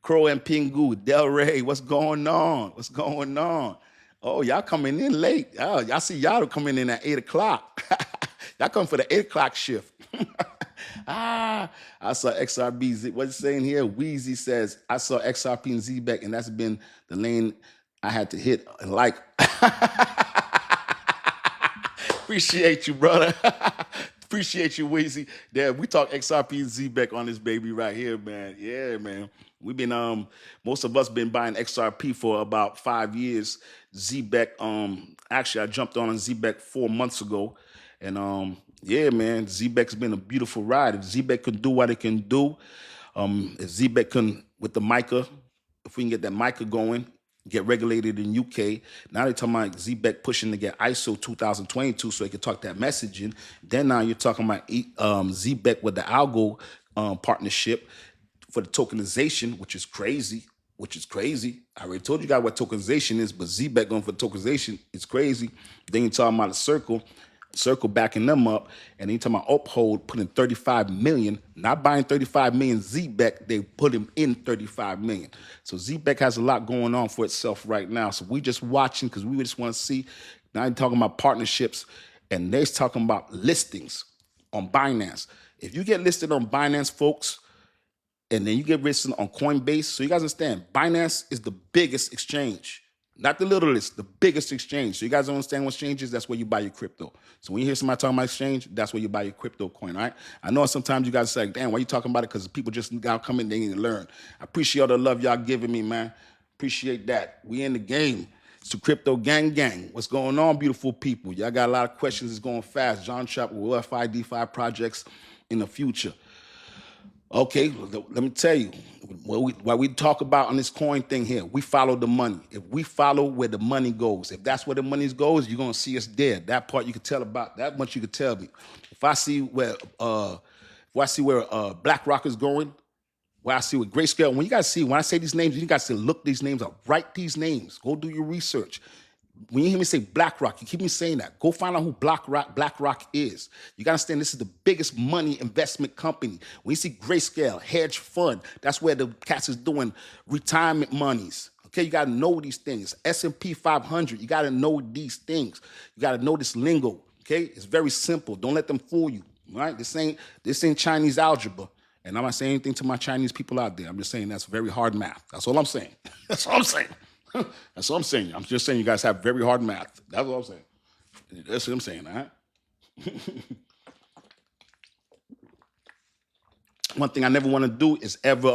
Crow and Pingu, Del Rey, what's going on? What's going on? Oh, y'all coming in late. Oh, y'all see y'all coming in at 8 o'clock. Y'all come for the 8 o'clock shift. I saw XRB. What's it saying here? Wheezy says, I saw XRP and Zebec, and that's been the lane I had to hit and like. Appreciate you, brother. Appreciate you, Weezy. Yeah, we talk XRP and Zebec on this baby right here, man. Yeah, man. We've been most of us been buying XRP for about 5 years. Zebec, actually I jumped on Zebec 4 months ago. And yeah, man, Zebec's been a beautiful ride. If Zebec can do what it can do, if Zebec can with the mica, if we can get that mica going, get regulated in UK. Now they're talking about Zebec pushing to get ISO 2022 so they can talk that messaging. Then now you're talking about Zebec with the Algo partnership for the tokenization, which is crazy. I already told you guys what tokenization is, but Zebec going for tokenization is crazy. Then you're talking about the Circle backing them up, and then talking about Uphold putting 35 million, not buying 35 million Zebec, they put him in 35 million. So Zebec has a lot going on for itself right now. So we just watching because we just want to see. Now I'm talking about partnerships, and they're talking about listings on Binance. If you get listed on Binance, folks, and then you get listed on Coinbase, so you guys understand, Binance is the biggest exchange. Not the littlest, the biggest exchange. So you guys don't understand what exchange is? That's where you buy your crypto. So when you hear somebody talking about exchange, that's where you buy your crypto coin, all right? I know sometimes you guys say, damn, why you talking about it? Because people just got to come in, they need to learn. I appreciate all the love y'all giving me, man. Appreciate that. We in the game. It's the crypto gang. What's going on, beautiful people? Y'all got a lot of questions. It's going fast. John Chop will FI, DeFi projects in the future. Okay, let me tell you, what we talk about on this coin thing here, we follow the money. If we follow where the money goes, if that's where the money goes, you're going to see us there. That part you can tell about, that much you can tell me. If I see where BlackRock is going, where I see with Grayscale, when I say these names, you guys to look these names up, write these names, go do your research. When you hear me say BlackRock, you keep me saying that. Go find out who BlackRock is. You got to understand this is the biggest money investment company. When you see Grayscale, hedge fund, that's where the cats is doing retirement monies. Okay, you got to know these things. S&P 500, you got to know these things. You got to know this lingo. Okay, it's very simple. Don't let them fool you. Right? This ain't Chinese algebra. And I'm not saying anything to my Chinese people out there. I'm just saying that's very hard math. That's all I'm saying. That's all I'm saying. That's what I'm saying. I'm just saying you guys have very hard math. That's what I'm saying. That's what I'm saying, all right? One thing I never want to do is ever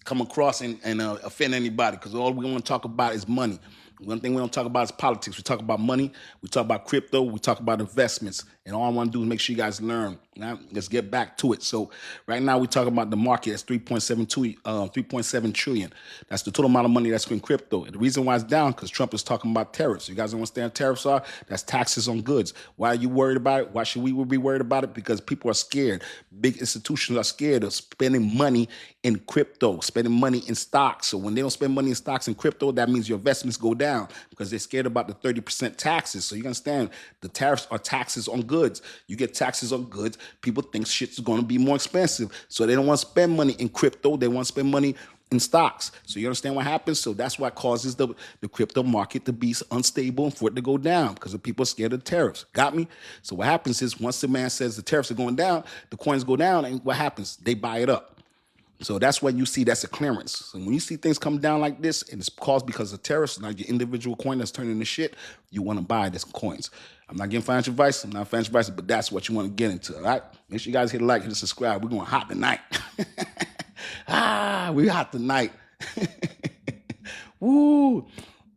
come across and offend anybody, because all we want to talk about is money. One thing we don't talk about is politics. We talk about money. We talk about crypto. We talk about investments. And all I want to do is make sure you guys learn. Now, let's get back to it. So right now we're talking about the market. That's 3.7 trillion. That's the total amount of money that's in crypto. And the reason why it's down because Trump is talking about tariffs. You guys understand what tariffs are? That's taxes on goods. Why are you worried about it? Why should we be worried about it? Because people are scared. Big institutions are scared of spending money in crypto, spending money in stocks. So when they don't spend money in stocks and crypto, that means your investments go down because they're scared about the 30% taxes. So you understand the tariffs are taxes on goods. You get taxes on goods, people think shit's going to be more expensive. So they don't want to spend money in crypto. They want to spend money in stocks. So you understand what happens? So that's what causes the crypto market to be unstable and for it to go down because the people are scared of tariffs. Got me? So what happens is once the man says the tariffs are going down, the coins go down, and what happens? They buy it up. So that's when you see that's a clearance. So when you see things come down like this, and it's caused because of tariffs, not your individual coin that's turning to shit, you want to buy these coins. I'm not giving financial advice. I'm not financial advice, but that's what you want to get into, all right? Make sure you guys hit a like, hit a subscribe. We're going hot tonight. We hot tonight. Woo.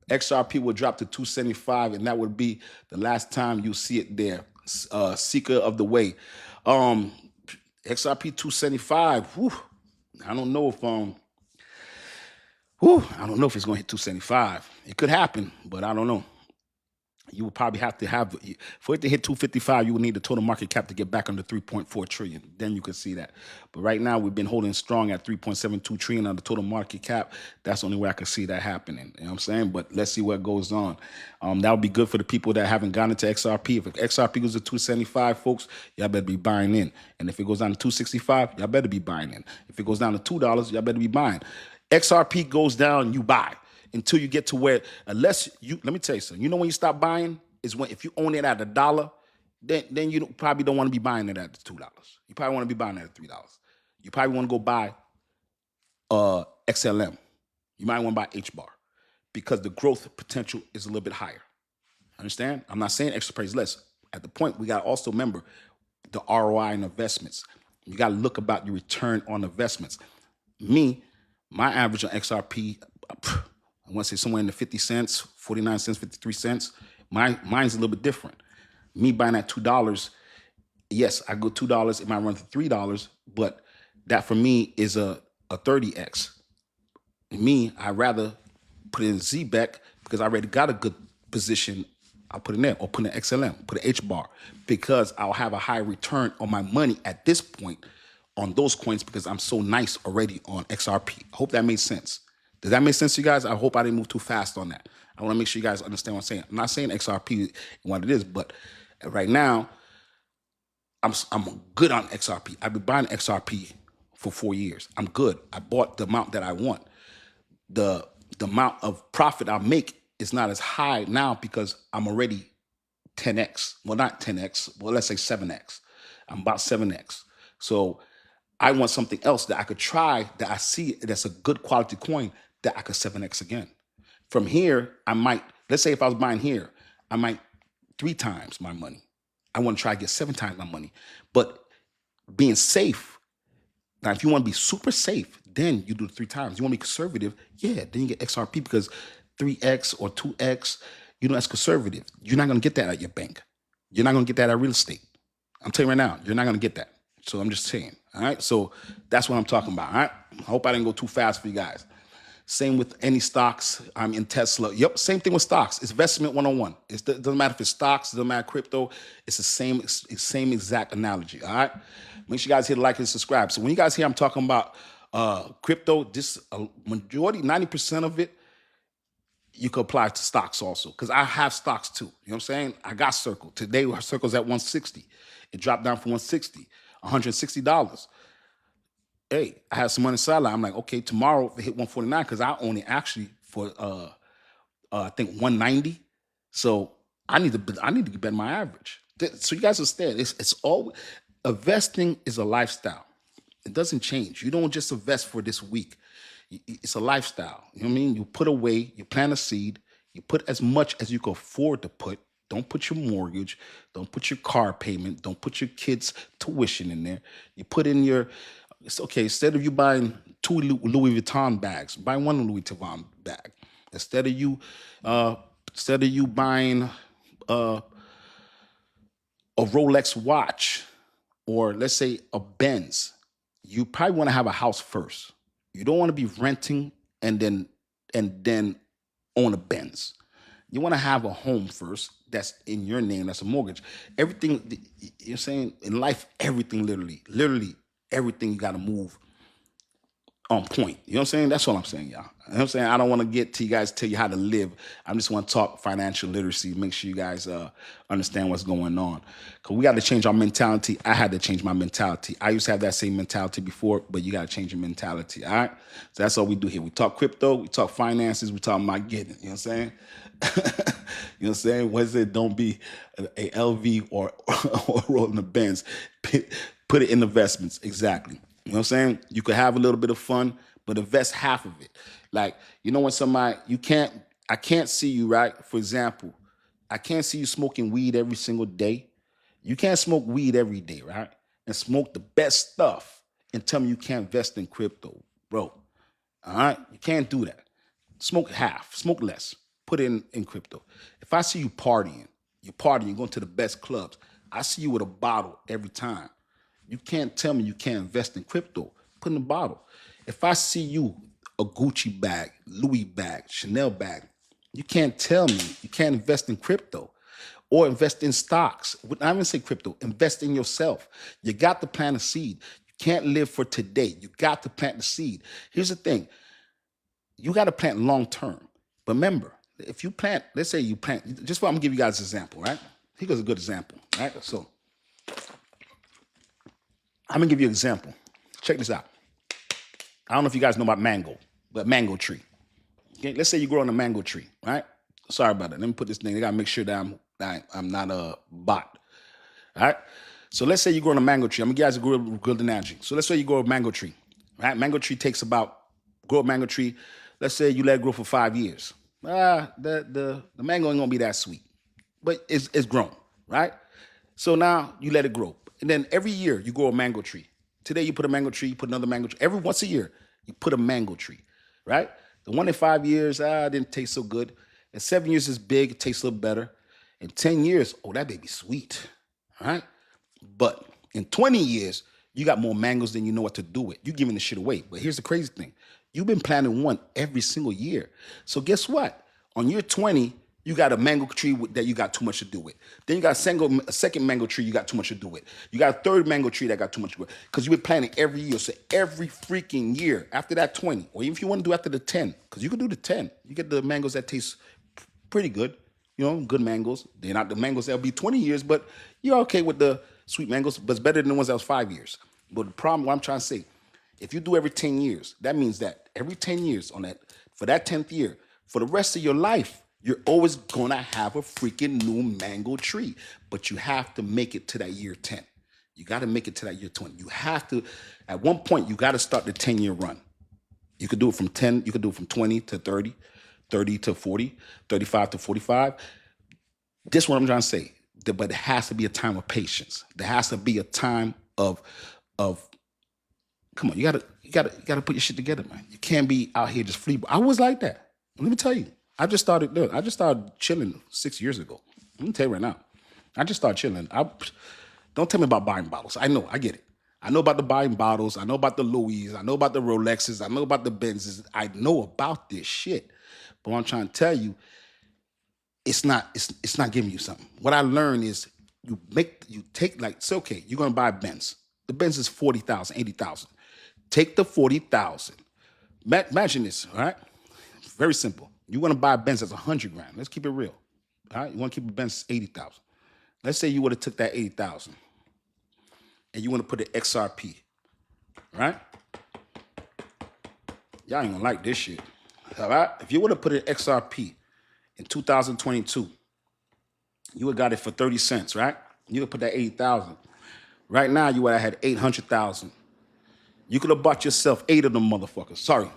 XRP will drop to 275, and that would be the last time you see it there. Seeker of the way. XRP 275. Whew. I don't know if Whew, I don't know if it's going to hit 275. It could happen, but I don't know. You would probably have to have for it to hit 255. You would need the total market cap to get back under 3.4 trillion. Then you could see that. But right now, we've been holding strong at 3.72 trillion on the total market cap. That's the only way I could see that happening. You know what I'm saying? But let's see what goes on. That would be good for the people that haven't gone into XRP. If XRP goes to 275, folks, y'all better be buying in. And if it goes down to 265, y'all better be buying in. If it goes down to $2, y'all better be buying. XRP goes down, you buy until you get to where, unless you, let me tell you something. You know when you stop buying is when if you own it at $1, then you probably don't want to be buying it at $2. You probably want to be buying it at $3. You probably want to go buy XLM. You might want to buy HBAR because the growth potential is a little bit higher. Understand? I'm not saying extra praise less. At the point, we got to also remember the ROI in investments. You got to look about your return on investments. Me, my average on XRP, I want to say somewhere in the 50 cents, 49 cents, 53 cents. Mine's a little bit different. Me buying at $2, yes, I go $2. It might run to $3, but that for me is a 30x. Me, I'd rather put in Zebec because I already got a good position. I'll put in there or put in XLM, put an H bar because I'll have a high return on my money at this point on those coins because I'm so nice already on XRP. I hope that made sense. Does that make sense to you guys? I hope I didn't move too fast on that. I want to make sure you guys understand what I'm saying. I'm not saying XRP and what it is, but right now I'm good on XRP. I've been buying XRP for 4 years. I'm good. I bought the amount that I want. The amount of profit I make is not as high now because I'm already 10x. Well, not 10x. Well, let's say 7x. I'm about 7x. So I want something else that I could try that I see that's a good quality coin that I could 7x again. From here, I might, let's say if I was buying here, I might 3 times my money. I want to try to get 7 times my money. But being safe, now if you want to be super safe, then you do it 3 times. You want to be conservative, yeah, then you get XRP because 3x or 2x, you know, that's conservative. You're not going to get that at your bank. You're not going to get that at real estate. I'm telling you right now, you're not going to get that. So I'm just saying, all right? So that's what I'm talking about, all right? I hope I didn't go too fast for you guys. Same with any stocks. I'm in Tesla. Yep, same thing with stocks. It's investment 101. It doesn't matter if it's stocks, it doesn't matter crypto. It's the same exact analogy, all right? Make sure you guys hit like and subscribe. So when you guys hear I'm talking about crypto, this majority, 90% of it, you could apply to stocks also because I have stocks too. You know what I'm saying? I got Circle. Today, Circle's at 160. It dropped down from 160, $160. Hey, I had some money sideline. I'm like, okay, tomorrow if it hit 149 because I own it actually for I think 190. So I need to get better my average. So you guys understand, it's all investing is a lifestyle. It doesn't change. You don't just invest for this week. It's a lifestyle. You know what I mean? You put away, you plant a seed, you put as much as you can afford to put. Don't put your mortgage, don't put your car payment, don't put your kids' tuition in there. You put in your, it's okay, instead of you buying 2 Louis Vuitton bags, buy 1 Louis Vuitton bag. Instead of you buying a Rolex watch or let's say a Benz, you probably want to have a house first. You don't want to be renting and then own a Benz. You want to have a home first that's in your name, that's a mortgage. Everything you're saying in life, everything literally everything you got to move on point. You know what I'm saying? That's what I'm saying, y'all. You know what I'm saying? I don't want to get to you guys tell you how to live. I just want to talk financial literacy, make sure you guys understand what's going on. Because we got to change our mentality. I had to change my mentality. I used to have that same mentality before, but you got to change your mentality, all right? So that's all we do here. We talk crypto, we talk finances, we talk about getting, you know what I'm saying? You know what I'm saying? What is it? Don't be a LV or rolling the Benz. Put it in investments. Exactly. You know what I'm saying? You could have a little bit of fun, but invest half of it. Like, you know, when somebody, I can't see you, right? For example, I can't see you smoking weed every single day. You can't smoke weed every day, right? And smoke the best stuff and tell me you can't invest in crypto, bro. All right? You can't do that. Smoke half, smoke less. Put it in crypto. If I see you partying, you're going to the best clubs. I see you with a bottle every time. You can't tell me you can't invest in crypto. Put in a bottle. If I see you a Gucci bag, Louis bag, Chanel bag. You can't tell me you can't invest in crypto or invest in stocks. I even say crypto, invest in yourself. You got to plant a seed. You can't live for today. You got to plant the seed. Here's the thing. You got to plant long term. But remember, if you plant, let's say you plant, just for I'm gonna give you guys an example, right? Here's a good example, right? So I'm gonna give you an example. Check this out. I don't know if you guys know about mango, but mango tree. Okay, let's say you grow on a mango tree, right? Sorry about that. Let me put this thing. I gotta make sure that I'm not a bot. All right. So let's say you grow on a mango tree. I'm gonna give you guys a good analogy. So let's say you grow a mango tree, right? Mango tree takes about grow a mango tree. Let's say you let it grow for 5 years. The mango ain't gonna be that sweet, but it's grown, right? So now you let it grow, and then every year you grow a mango tree. Today you put a mango tree, you put another mango tree. Every once a year you put a mango tree, right? The one in 5 years, didn't taste so good. In 7 years is big, it tastes a little better. In 10 years, oh, that baby's sweet, all right? But in 20 years, you got more mangoes than you know what to do with. You're giving the shit away. But here's the crazy thing. You've been planting one every single year. So guess what? On year 20, you got a mango tree that you got too much to do with. Then you got a second mango tree you got too much to do with. You got a third mango tree that got too much to do with. Because you've been planting every year. So every freaking year after that 20, or even if you want to do after the 10, because you can do the 10, you get the mangoes that taste pretty good. You know, good mangoes. They're not the mangoes that'll be 20 years, but you're okay with the sweet mangoes, but it's better than the ones that was 5 years. But the problem, what I'm trying to say, if you do every 10 years, that means that every 10 years on that, for that 10th year, for the rest of your life, you're always gonna have a freaking new mango tree. But you have to make it to that year 10. You gotta make it to that year 20. You have to, at one point, you gotta start the 10-year run. You could do it from 10, you could do it from 20 to 30, 30 to 40, 35 to 45. This is what I'm trying to say. But there has to be a time of patience. There has to be a time of come on, you gotta put your shit together, man. You can't be out here just free. I was like that. Let me tell you. I just started chilling 6 years ago. Let me tell you right now. I just started chilling. Don't tell me about buying bottles. I know, I get it. I know about the buying bottles. I know about the Louis. I know about the Rolexes. I know about the Benzes. I know about this shit. But what I'm trying to tell you, it's not giving you something. What I learned is you take like, it's okay, you're gonna buy a Benz. The Benz is 40,000, 80,000. Take the 40,000. Imagine this, all right? Very simple. You want to buy a Benz that's 100 grand. Let's keep it real. All right? You want to keep a Benz 80,000. Let's say you would have took that 80,000 and you want to put an XRP, right? Y'all ain't gonna like this shit. All right? If you would have put an XRP in 2022, you would have got it for 30 cents, right? You would put that 80,000. Right now, you would have had 800,000. You could have bought yourself 8 of them motherfuckers. Sorry.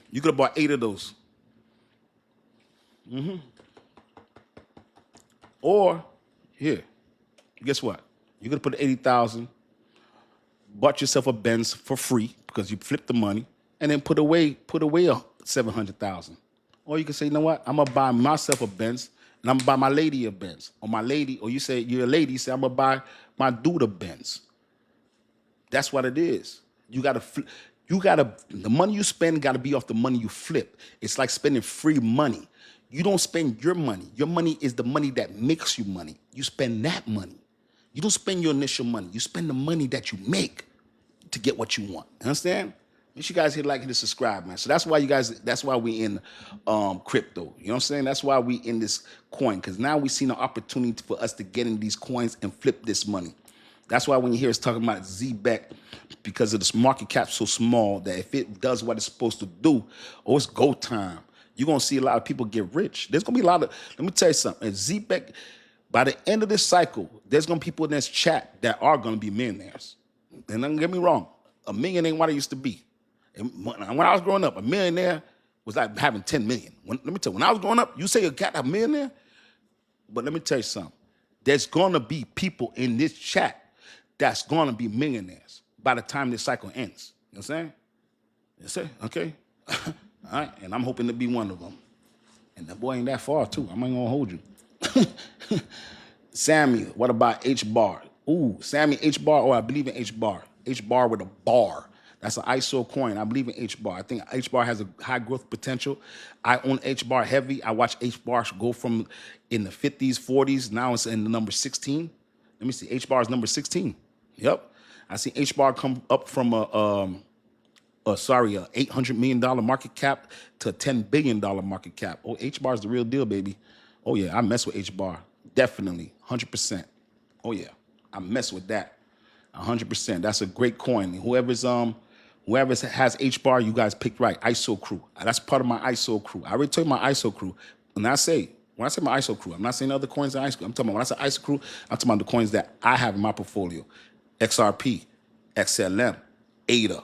You could have bought 8 of those. Or, here, guess what? You could have put 80,000, bought yourself a Benz for free because you flipped the money, and then put away a 700,000. Or you can say, you know what? I'm gonna buy myself a Benz, and I'm gonna buy my lady a Benz. Or you say you're a lady, you say I'm gonna buy my dude a Benz. That's what it is. The money you spend gotta be off the money you flip. It's like spending free money. You don't spend your money. Your money is the money that makes you money. You spend that money. You don't spend your initial money. You spend the money that you make to get what you want. Understand? Make sure you guys hit like and subscribe, man. So that's why we in crypto. You know what I'm saying? That's why we in this coin. Because now we see an opportunity for us to get in these coins and flip this money. That's why when you hear us talking about Zebec, because of this market cap so small that if it does what it's supposed to do, oh, it's go time. You're going to see a lot of people get rich. There's going to be a lot of, let me tell you something. At Zebec, by the end of this cycle, there's going to be people in this chat that are going to be millionaires. And don't get me wrong, a million ain't what it used to be. And when I was growing up, a millionaire was like having 10 million. Let me tell you, when I was growing up, you say you got a millionaire? But let me tell you something. There's going to be people in this chat that's going to be millionaires by the time this cycle ends. You know what I'm saying? Yes, sir. Okay. All right. And I'm hoping to be one of them. And the boy ain't that far, too. I'm not going to hold you. Sammy, what about H-bar? Ooh, Sammy H-bar, or I believe in H-bar. H-bar with a bar. That's an ISO coin. I believe in H bar. I think H bar has a high growth potential. I own H bar heavy. I watch H bar go from in the 50s, 40s. Now it's in the number 16. Let me see. H bar is number 16. Yep. I see H bar come up from a $800 million market cap to a $10 billion market cap. Oh, H bar is the real deal, baby. Oh yeah, I mess with H bar. Definitely. 100%. Oh yeah. I mess with that. 100%. That's a great coin. Whoever has H bar, you guys picked right. ISO crew. That's part of my ISO crew. I already told you my ISO crew. When I say my ISO crew, I'm not saying other coins in ISO crew. I'm talking about when I say ISO crew, I'm talking about the coins that I have in my portfolio. XRP, XLM, ADA.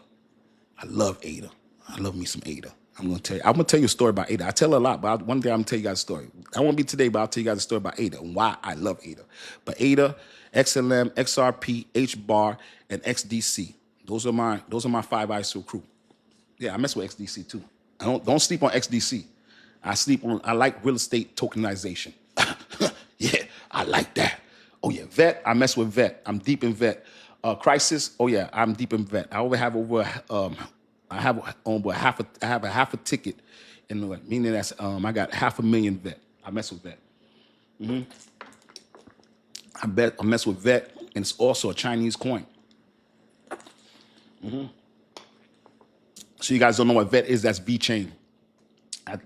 I love ADA. I love me some ADA. I'm gonna tell you a story about ADA. I tell a lot, but one day I'm gonna tell you guys a story. I won't be today, but I'll tell you guys a story about ADA and why I love ADA. But ADA, XLM, XRP, HBAR, and XDC. Those are my five ISO crew. Yeah, I mess with XDC too. I don't sleep on XDC. I like real estate tokenization. Yeah, I like that. Oh yeah, vet. I mess with vet. I'm deep in vet. Crisis. Oh yeah, I'm deep in vet. I have over half a I have a half a ticket in the meaning that's I got 500,000 vet. I mess with vet. I mess with vet, and it's also a Chinese coin. So you guys don't know what vet is? That's V chain.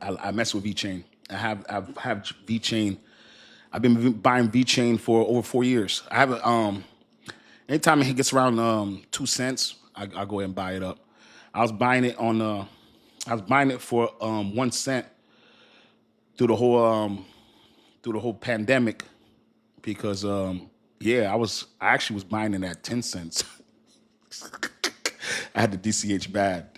I mess with V chain. I have V chain. I've been buying V chain for over 4 years. I haven't anytime it gets around 2 cents, I go ahead and buy it up. I was buying it on I was buying it for 1 cent through the whole pandemic because yeah, I actually was buying it at 10 cents. I had the DCH bad,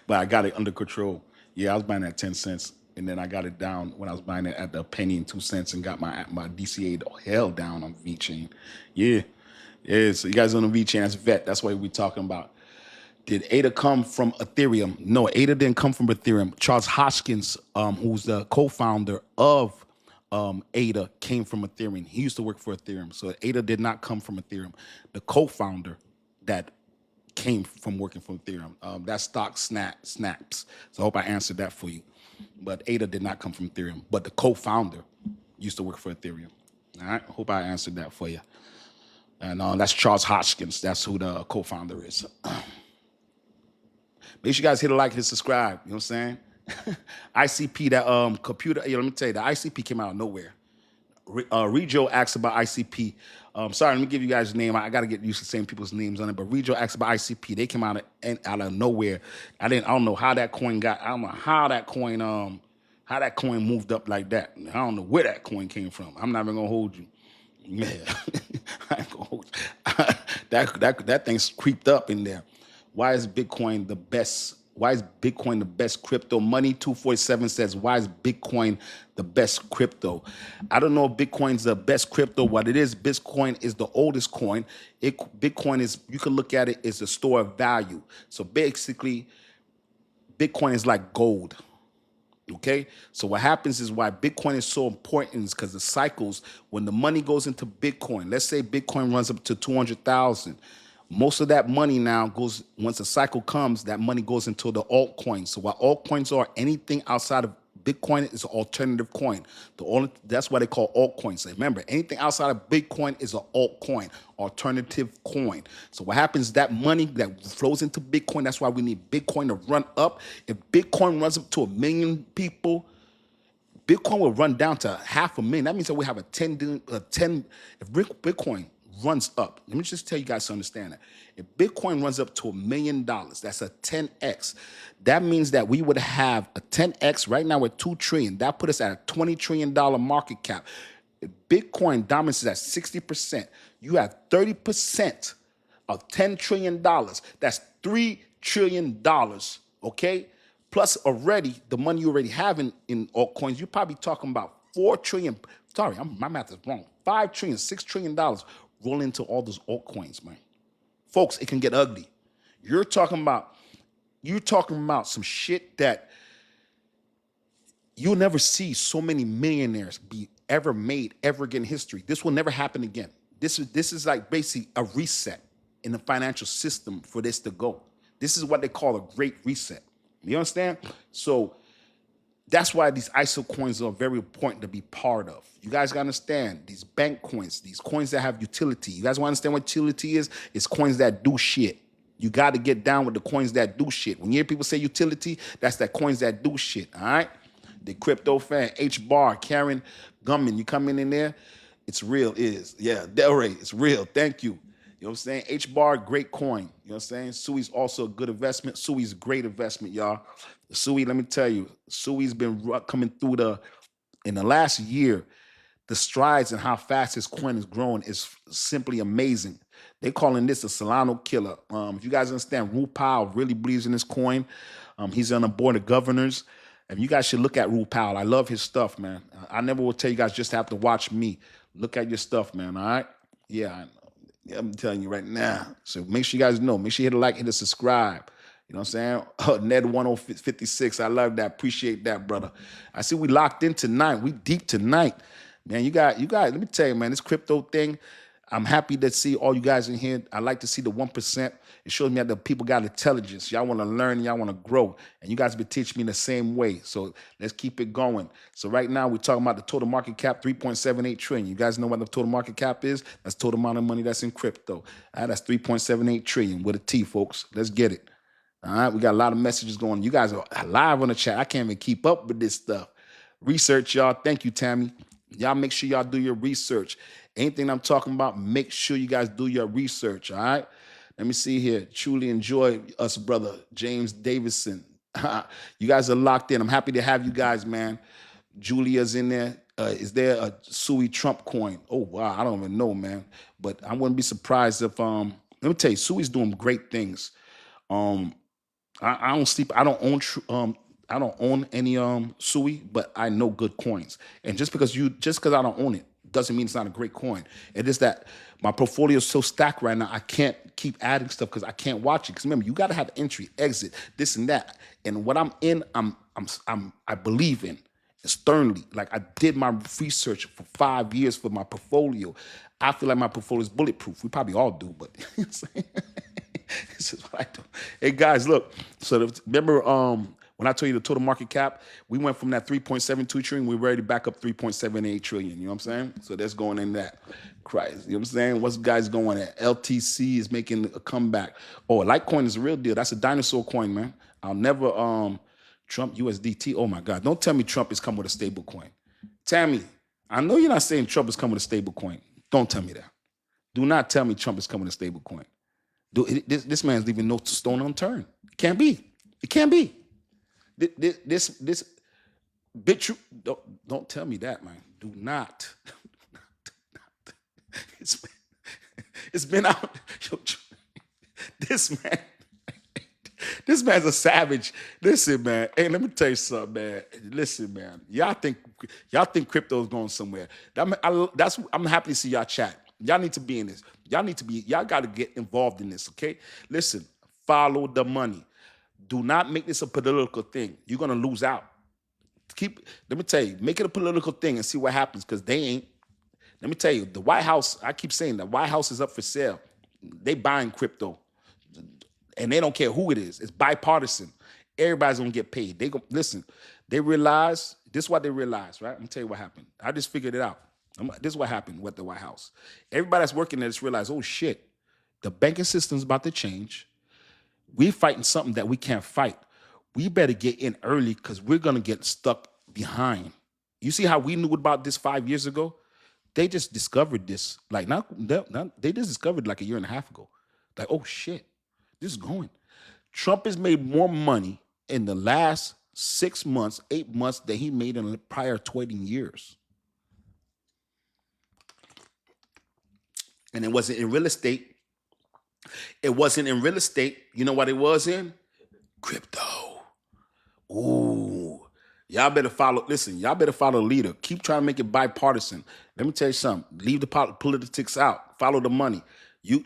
but I got it under control. Yeah, I was buying it at 10 cents. And then I got it down when I was buying it at the penny and 2 cents and got my DCA hell down on V Chain. Yeah. Yeah. So you guys on the V Chain, that's vet. That's what we're talking about. Did ADA come from Ethereum? No, ADA didn't come from Ethereum. Charles Hoskins, who's the co-founder of ADA, came from Ethereum. He used to work for Ethereum. So ADA did not come from Ethereum. The co-founder that came from working for Ethereum. That stock snaps. So I hope I answered that for you. But ADA did not come from Ethereum. But the co-founder used to work for Ethereum. All right. I hope I answered that for you. And that's Charles Hoskins. That's who the co-founder is. Make sure you guys hit a like and subscribe. You know what I'm saying? ICP, that computer. Let me tell you, the ICP came out of nowhere. Rejo asked about ICP. Sorry, let me give you guys a name. I got to get used to saying people's names on it. But Rejo asked about ICP. They came out of nowhere. I don't know how that coin got. I don't know how that coin moved up like that. I don't know where that coin came from. I'm not even gonna hold you. Yeah, I ain't gonna hold you. that thing's creeped up in there. Why is Bitcoin the best? Why is Bitcoin the best crypto? Money 247 says, why is Bitcoin the best crypto? I don't know if Bitcoin's the best crypto. What it is, Bitcoin is the oldest coin. Bitcoin is, you can look at it as a store of value. So basically, Bitcoin is like gold. Okay, so what happens is why Bitcoin is so important is because the cycles, when the money goes into Bitcoin, let's say Bitcoin runs up to 200,000. Most of that money now goes, once the cycle comes, that money goes into the altcoins. So what altcoins are, anything outside of Bitcoin is an alternative coin. That's why they call altcoins. So remember, anything outside of Bitcoin is an altcoin, alternative coin. So what happens, that money that flows into Bitcoin, that's why we need Bitcoin to run up. If Bitcoin runs up to 1 million people, Bitcoin will run down to 500,000. That means that we have if Bitcoin runs up, let me just tell you guys to understand that. If Bitcoin runs up to $1 million, that's a 10x. That means that we would have a 10x right now with 2 trillion. That put us at a $20 trillion market cap. If Bitcoin dominance is at 60%, you have 30% of $10 trillion. That's $3 trillion, okay? Plus already, the money you already have in altcoins, you're probably talking about 4 trillion. Sorry, my math is wrong. 5 trillion, $6 trillion roll into all those altcoins, man. Folks, it can get ugly. You're talking about some shit that you'll never see so many millionaires be ever made ever again in history. This will never happen again. This is like basically a reset in the financial system for this to go. This is what they call a great reset. You understand? So that's why these ISO coins are very important to be part of. You guys gotta understand these bank coins, these coins that have utility. You guys wanna understand what utility is? It's coins that do shit. You got to get down with the coins that do shit. When you hear people say utility, that's that coins that do shit. All right. The Dcryptofan, H Bar, Karen Gumman, you coming in there? It's real, is. Yeah, Delray, it's real. Thank you. You know what I'm saying? H Bar, great coin. You know what I'm saying? Sui's also a good investment. Sui's a great investment, y'all. Sui, let me tell you, Sui's been coming through in the last year, the strides and how fast this coin is growing is simply amazing. They're calling this a Solano killer. If you guys understand, RuPaul really believes in this coin. He's on the board of governors. And you guys should look at RuPaul. I love his stuff, man. I never will tell you guys just have to watch me. Look at your stuff, man, all right? Yeah, I'm telling you right now. So make sure you guys know. Make sure you hit a like, hit a subscribe. You know what I'm saying? Ned 1056. I love that. Appreciate that, brother. I see we locked in tonight. We deep tonight. Man, you got, let me tell you, man, this crypto thing, I'm happy to see all you guys in here. I like to see the 1%. It shows me that the people got intelligence. Y'all want to learn, y'all want to grow. And you guys been teaching me the same way. So let's keep it going. So right now we're talking about the total market cap, 3.78 trillion. You guys know what the total market cap is? That's the total amount of money that's in crypto. That's 3.78 trillion with a T, folks. Let's get it. All right, we got a lot of messages going. You guys are live on the chat. I can't even keep up with this stuff. Research, y'all. Thank you, Tammy. Y'all make sure y'all do your research. Anything I'm talking about, make sure you guys do your research, all right? Let me see here. Truly enjoy us, brother. James Davison. You guys are locked in. I'm happy to have you guys, man. Julia's in there. Is there a Sui Trump coin? Oh, wow. I don't even know, man. But I wouldn't be surprised if, let me tell you, Sui's doing great things. I don't sleep. I don't own any Sui, but I know good coins. And just because I don't own it doesn't mean it's not a great coin. It is that my portfolio is so stacked right now. I can't keep adding stuff because I can't watch it. Because remember, you got to have entry, exit, this and that. And what I'm in, I believe in sternly. Like I did my research for 5 years for my portfolio. I feel like my portfolio is bulletproof. We probably all do, but you know what I'm saying? This is what I do. Hey guys, look. So remember when I told you the total market cap, we went from that 3.72 trillion, we're ready to back up 3.78 trillion. You know what I'm saying? So that's going in that. Christ. You know what I'm saying? What's guys going at? LTC is making a comeback. Oh, Litecoin is a real deal. That's a dinosaur coin, man. I'll never Trump USDT. Oh my God. Don't tell me Trump is coming with a stable coin. Tammy, I know you're not saying Trump is coming with a stable coin. Don't tell me that. Do not tell me Trump is coming with a stable coin. This man's leaving no stone unturned. It can't be. It can't be. This bit true. Don't tell me that, man. Do not. It's been out. This man's a savage. Listen, man. Hey, let me tell you something, man. Listen, man. Y'all think crypto is going somewhere. I'm happy to see y'all chat. Y'all need to be in this. Y'all got to get involved in this, okay? Listen, follow the money. Do not make this a political thing. You're going to lose out. Let me tell you, make it a political thing and see what happens, because they ain't. Let me tell you, the White House, I keep saying the White House is up for sale. They buying crypto, and they don't care who it is. It's bipartisan. Everybody's going to get paid. Listen, they realize, this is what they realize, right? I'm going to tell you what happened. I just figured it out. This is what happened with the White House. Everybody that's working there just realized, oh shit, the banking system's about to change. We're fighting something that we can't fight. We better get in early because we're going to get stuck behind. You see how we knew about this 5 years ago? They just discovered this. Like, they just discovered like a year and a half ago. Like, oh shit, this is going. Trump has made more money in the last 6 months, 8 months than he made in the prior 20 years. And it wasn't in real estate. It wasn't in real estate. You know what it was in? Crypto. Ooh. Y'all better follow. Listen, y'all better follow the leader. Keep trying to make it bipartisan. Let me tell you something. Leave the politics out. Follow the money.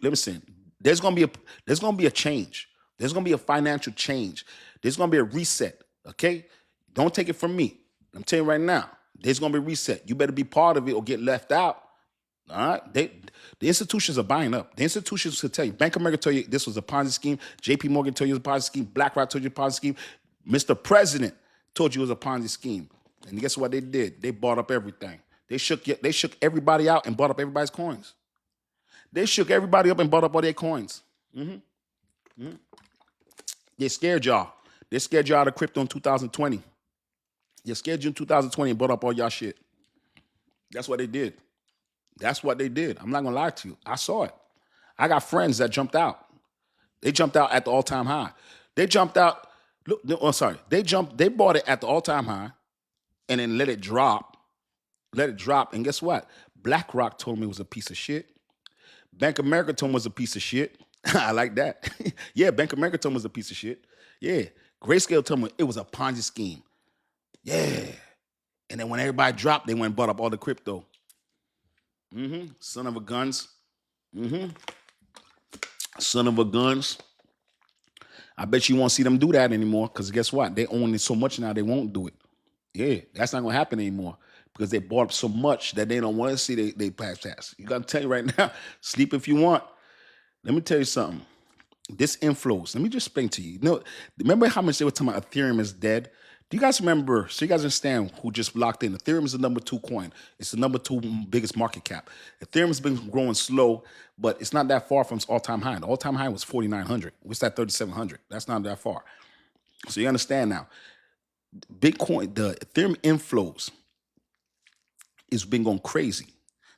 Listen. There's gonna be a change. There's gonna be a financial change. There's gonna be a reset. Okay? Don't take it from me. I'm telling you right now. There's gonna be a reset. You better be part of it or get left out. All right, the institutions are buying up. The institutions will tell you. Bank of America tell you this was a Ponzi scheme. J.P. Morgan told you it was a Ponzi scheme. BlackRock told you it was a Ponzi scheme. Mr. President told you it was a Ponzi scheme. And guess what they did? They bought up everything. They shook everybody out and bought up everybody's coins. They shook everybody up and bought up all their coins. They scared y'all. They scared y'all out of crypto in 2020. They scared you in 2020 and bought up all y'all shit. That's what they did. That's what they did. I'm not gonna lie to you. I saw it. I got friends that jumped out. They jumped out at the all-time high. They jumped out. Look, no, sorry. They bought it at the all-time high and then let it drop. Let it drop. And guess what? BlackRock told me it was a piece of shit. Bank of America told me it was a piece of shit. I like that. Yeah, Bank of America told me it was a piece of shit. Yeah. Grayscale told me it was a Ponzi scheme. Yeah. And then when everybody dropped, they went and bought up all the crypto. Son of a guns. Son of a guns. I bet you won't see them do that anymore because guess what? They own it so much now they won't do it. Yeah, that's not going to happen anymore because they bought up so much that they don't want to see they pass. You got to tell you right now, sleep if you want. Let me tell you something. This inflows. Let me just explain to you. Remember how much they were talking about Ethereum is dead? Do you guys remember? So you guys understand who just locked in? Ethereum is the number 2 coin. It's the number 2 biggest market cap. Ethereum has been growing slow, but it's not that far from its all-time high. The all-time high was 4,900. What's that 3,700? That's not that far. So you understand now. Bitcoin, the Ethereum inflows is been going crazy.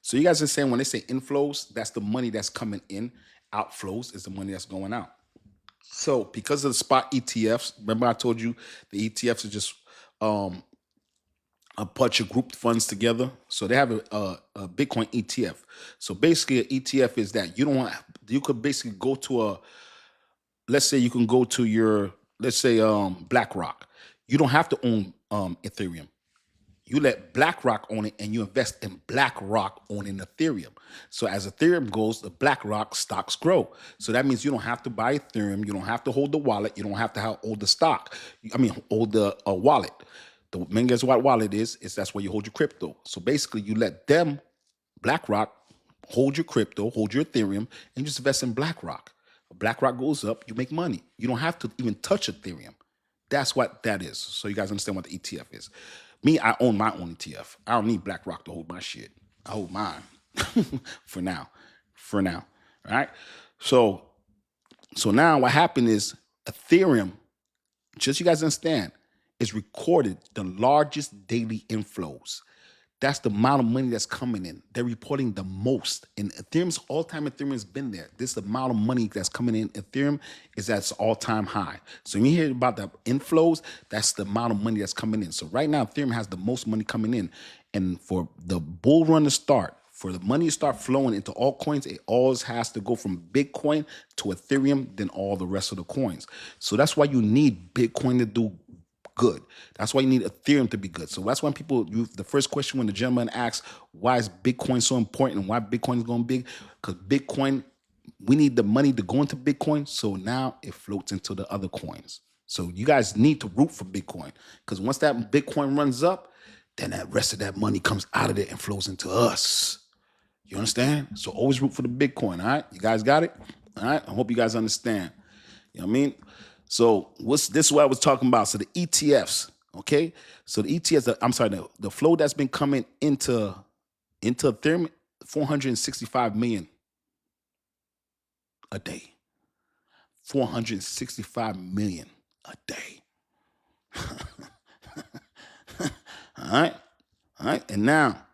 So you guys are saying when they say inflows, that's the money that's coming in. Outflows is the money that's going out. So because of the spot ETFs, remember I told you the ETFs are just a bunch of grouped funds together. So they have a Bitcoin ETF. So basically an ETF is that you could basically go to let's say you can go to your, let's say BlackRock. You don't have to own Ethereum. You let BlackRock own it and you invest in BlackRock owning Ethereum. So as Ethereum goes, the BlackRock stocks grow. So that means you don't have to buy Ethereum. You don't have to hold the wallet. You don't have to hold the stock. Hold the wallet. The main guess what wallet is that's where you hold your crypto. So basically you let them, BlackRock, hold your crypto, hold your Ethereum, and just invest in BlackRock. BlackRock goes up, you make money. You don't have to even touch Ethereum. That's what that is. So you guys understand what the ETF is. Me, I own my own ETF. I don't need BlackRock to hold my shit. I hold mine for now. All right. So now what happened is Ethereum, just so you guys understand, is recorded the largest daily inflows. That's the amount of money that's coming in. They're reporting the most. And Ethereum's all-time Ethereum has been there. This amount of money that's coming in Ethereum is at its all-time high. So when you hear about the inflows, that's the amount of money that's coming in. So right now, Ethereum has the most money coming in. And for the bull run to start, for the money to start flowing into all coins, it always has to go from Bitcoin to Ethereum, then all the rest of the coins. So that's why you need Bitcoin to do good. That's why you need Ethereum to be good. So that's when the first question when the gentleman asks, why is Bitcoin so important and why Bitcoin is going big? Because Bitcoin, we need the money to go into Bitcoin. So now it floats into the other coins. So you guys need to root for Bitcoin because once that Bitcoin runs up, then that rest of that money comes out of it and flows into us. You understand? So always root for the Bitcoin. All right. You guys got it? All right. I hope you guys understand. You know what I mean? So this is what I was talking about. So the ETFs, okay? So the ETFs, the flow that's been coming into Ethereum, 465 million a day. 465 million a day. All right. And now,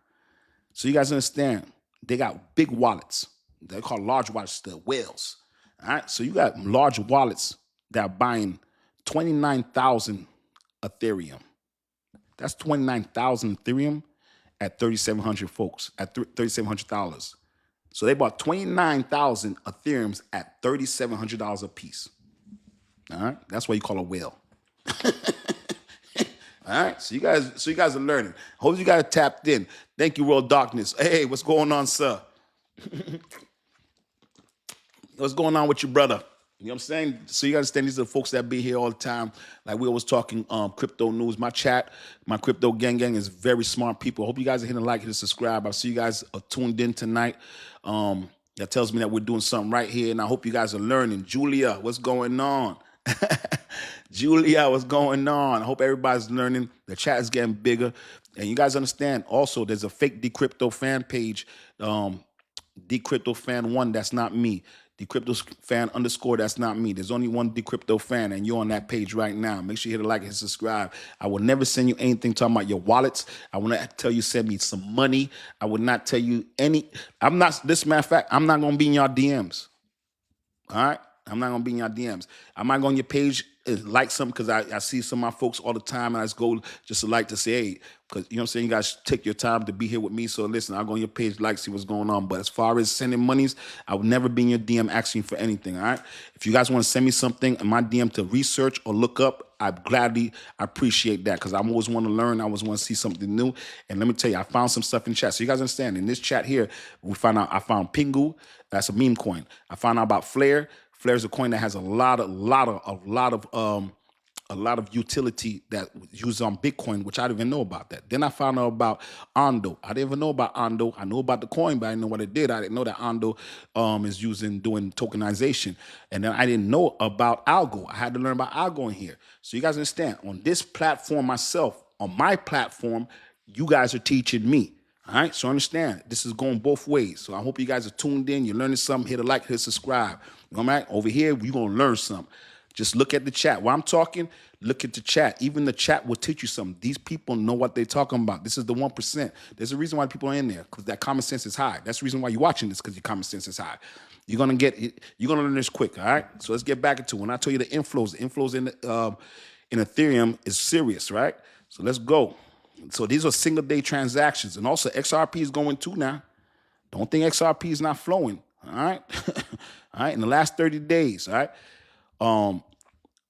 so you guys understand, they got big wallets. They're called large wallets, the whales. All right. So you got large wallets that are buying 29,000 Ethereum. That's 29,000 Ethereum at 3,700 folks, at $3,700. So they bought 29,000 Ethereums at $3,700 a piece. All right, that's why you call a whale. All right, so you guys are learning. Hope you guys tapped in. Thank you, World Darkness. Hey, what's going on, sir? What's going on with your brother? You know what I'm saying? So you understand these are the folks that be here all the time. Like we always talking crypto news. My chat, my crypto gang is very smart people. I hope you guys are hitting like, hitting subscribe. I see you guys are tuned in tonight. That tells me that we're doing something right here, and I hope you guys are learning. Julia, what's going on? Julia, what's going on? I hope everybody's learning. The chat is getting bigger. And you guys understand also there's a fake Dcryptofan page. Dcryptofan1, that's not me. Dcryptofan underscore, that's not me. There's only one Dcryptofan, and you're on that page right now. Make sure you hit a like and subscribe. I will never send you anything talking about your wallets. I will not tell you send me some money. I would not tell you any. I'm not, this matter of fact, I'm not going to be in your DMs. All right? I'm not gonna be in your DMs. I might go on your page and like something because I see some of my folks all the time, and I just go just to like to say, hey, because you know what I'm saying, you guys take your time to be here with me. So listen, I'll go on your page, like, see what's going on. But as far as sending monies, I would never be in your DM asking for anything. All right. If you guys want to send me something in my DM to research or look up, I gladly appreciate that because I always want to learn. I always want to see something new. And let me tell you, I found some stuff in chat. So you guys understand, in this chat here, I found Pingu. That's a meme coin. I found out about Flare. Flare is a coin that has a lot of utility that used on Bitcoin, which I didn't even know about that. Then I found out about Ondo. I didn't even know about Ondo. I knew about the coin, but I didn't know what it did. I didn't know that Ondo is doing tokenization. And then I didn't know about Algo. I had to learn about Algo in here. So you guys understand, on this platform myself, on my platform, you guys are teaching me. All right, so understand, this is going both ways. So I hope you guys are tuned in. You're learning something. Hit a like, hit subscribe. All right, over here, you're going to learn something. Just look at the chat. While I'm talking, look at the chat. Even the chat will teach you something. These people know what they're talking about. This is the 1%. There's a reason why people are in there, because that common sense is high. That's the reason why you're watching this, because your common sense is high. You're gonna learn this quick. All right. So let's get back into it. When I tell you the inflows in Ethereum is serious, right? So let's go. So these are single day transactions, and also XRP is going too now. Don't think XRP is not flowing. All right. All right. In the last 30 days, all right.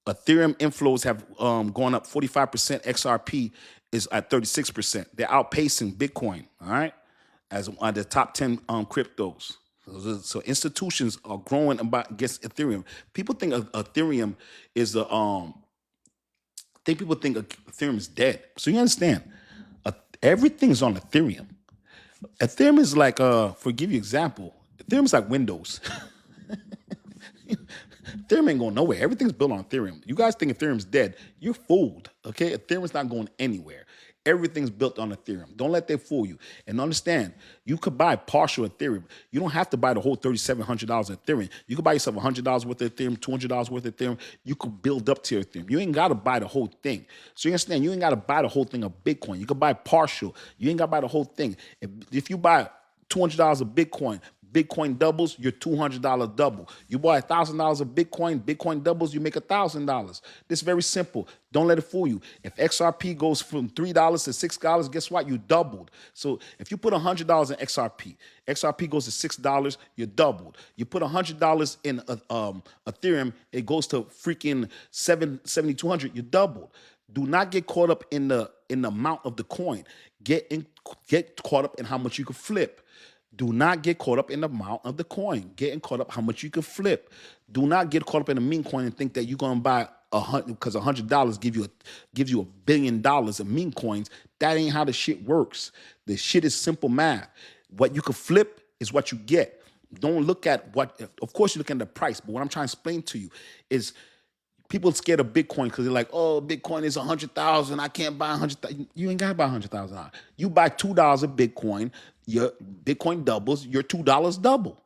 Ethereum inflows have gone up 45%. XRP is at 36%. They're outpacing Bitcoin, all right, as the top 10 cryptos. So institutions are growing against Ethereum. People think Ethereum is people think Ethereum is dead. So you understand, everything's on Ethereum. Ethereum is like, for give you example, Ethereum is like Windows. Ethereum ain't going nowhere. Everything's built on Ethereum. You guys think Ethereum's dead. You're fooled, okay? Ethereum's not going anywhere. Everything's built on Ethereum. Don't let that fool you. And understand, you could buy partial Ethereum. You don't have to buy the whole $3,700 of Ethereum. You could buy yourself $100 worth of Ethereum, $200 worth of Ethereum. You could build up to your Ethereum. You ain't got to buy the whole thing. So you understand, you ain't got to buy the whole thing of Bitcoin. You could buy partial. You ain't got to buy the whole thing. If you buy $200 of Bitcoin, Bitcoin doubles, your $200 double. You buy $1,000 of Bitcoin, Bitcoin doubles, you make $1,000. This is very simple. Don't let it fool you. If XRP goes from $3 to $6, guess what? You doubled. So if you put $100 in XRP, XRP goes to $6, you doubled. You put $100 in Ethereum, it goes to freaking $7,200, you doubled. Do not get caught up in the amount of the coin. Get caught up in how much you can flip. Do not get caught up in the amount of the coin. Getting caught up how much you can flip. Do not get caught up in a meme coin and think that you're gonna buy because $100 gives you $1 billion of meme coins. That ain't how the shit works. The shit is simple math. What you can flip is what you get. Don't look at what. Of course, you look at the price, but what I'm trying to explain to you is, people are scared of Bitcoin because they're like, oh, Bitcoin is 100,000. I can't buy 100,000. You ain't got to buy $100,000. You buy $2 of Bitcoin, your Bitcoin doubles, your $2 double.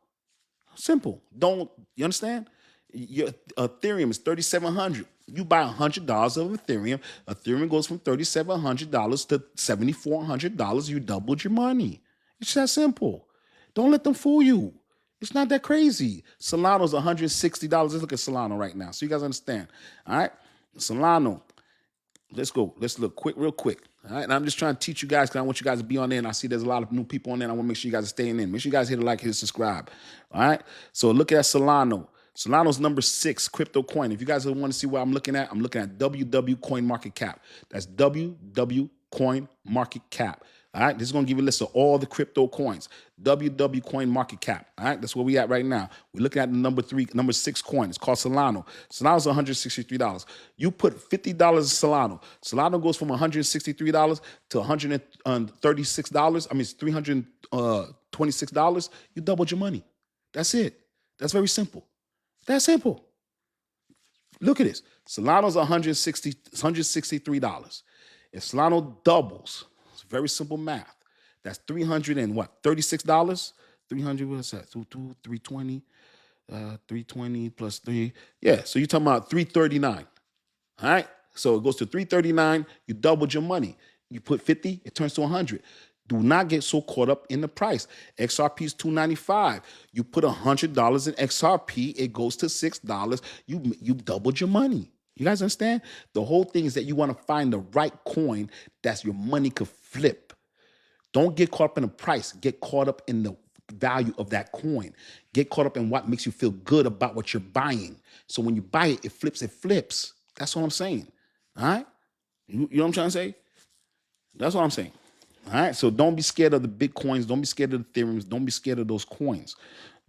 Simple. You understand? Your Ethereum is $3,700. You buy $100 of Ethereum. Ethereum goes from $3,700 to $7,400. You doubled your money. It's that simple. Don't let them fool you. It's not that crazy. Solano's $160. Let's look at Solano right now, so you guys understand. All right, Solano. Let's go. Let's look real quick. All right, and I'm just trying to teach you guys because I want you guys to be on there. And I see there's a lot of new people on there. And I want to make sure you guys are staying in. Make sure you guys hit a like, hit a subscribe. All right. So look at Solano. Solano's number 6 crypto coin. If you guys want to see what I'm looking at WW Coin Market Cap. That's WW Coin Market Cap. All right, this is gonna give you a list of all the crypto coins. WW coin market cap. All right, that's where we at right now. We're looking at the number 6 coin. It's called Solano. Solano's $163. You put $50 in Solano. Solano goes from $163 to $136. I mean, it's $326. You doubled your money. That's it. That's very simple. That's simple. Look at this. Solano's $163. If Solano doubles, it's very simple math. That's 300 and what? $36? 300, what's that? 320, 320 plus 3. Yeah, so you're talking about 339. All right. So it goes to 339. You doubled your money. You put 50, it turns to 100. Do not get so caught up in the price. XRP is $2.95. You put $100 in XRP, it goes to $6. You doubled your money. You guys understand? The whole thing is that you want to find the right coin that's your money could flip. Don't get caught up in the price. Get caught up in the value of that coin. Get caught up in what makes you feel good about what you're buying. So when you buy it, it flips, it flips. That's what I'm saying. All right? You know what I'm trying to say? That's what I'm saying. All right? So don't be scared of the Bitcoins. Don't be scared of the Ethereums. Don't be scared of those coins.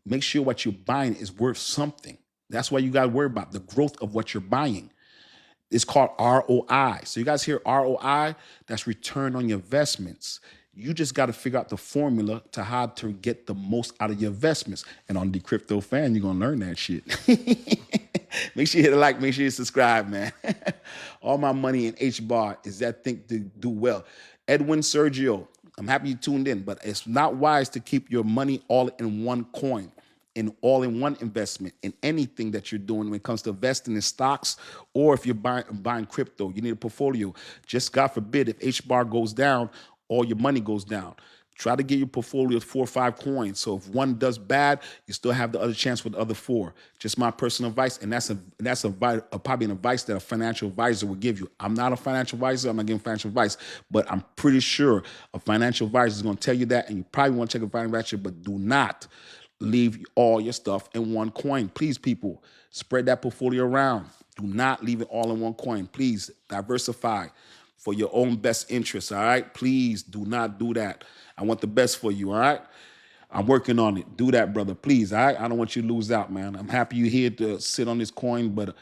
Make sure what you're buying is worth something. That's why you got to worry about the growth of what you're buying. It's called ROI. So you guys hear ROI? That's return on your investments. You just got to figure out the formula to how to get the most out of your investments. And on Dcryptofan, you're going to learn that shit. Make sure you hit a like. Make sure you subscribe, man. All my money in H-bar is that think to do well. Edwin Sergio, I'm happy you tuned in, but it's not wise to keep your money all in one coin, in all in one investment, in anything that you're doing when it comes to investing in stocks, or if you're buying crypto, you need a portfolio. Just God forbid, if H-bar goes down, all your money goes down. Try to get your portfolio of 4 or 5 coins. So if one does bad, you still have the other chance with the other 4. Just my personal advice, and that's probably an advice that a financial advisor would give you. I'm not a financial advisor. I'm not giving financial advice, but I'm pretty sure a financial advisor is going to tell you that, and you probably want to check a financial advisor, but do not leave all your stuff in one coin. Please, people, spread that portfolio around. Do not leave it all in one coin. Please diversify for your own best interests, all right? Please do not do that. I want the best for you, all right? I'm working on it. Do that, brother, please, all right? I don't want you to lose out, man. I'm happy you're here to sit on this coin, but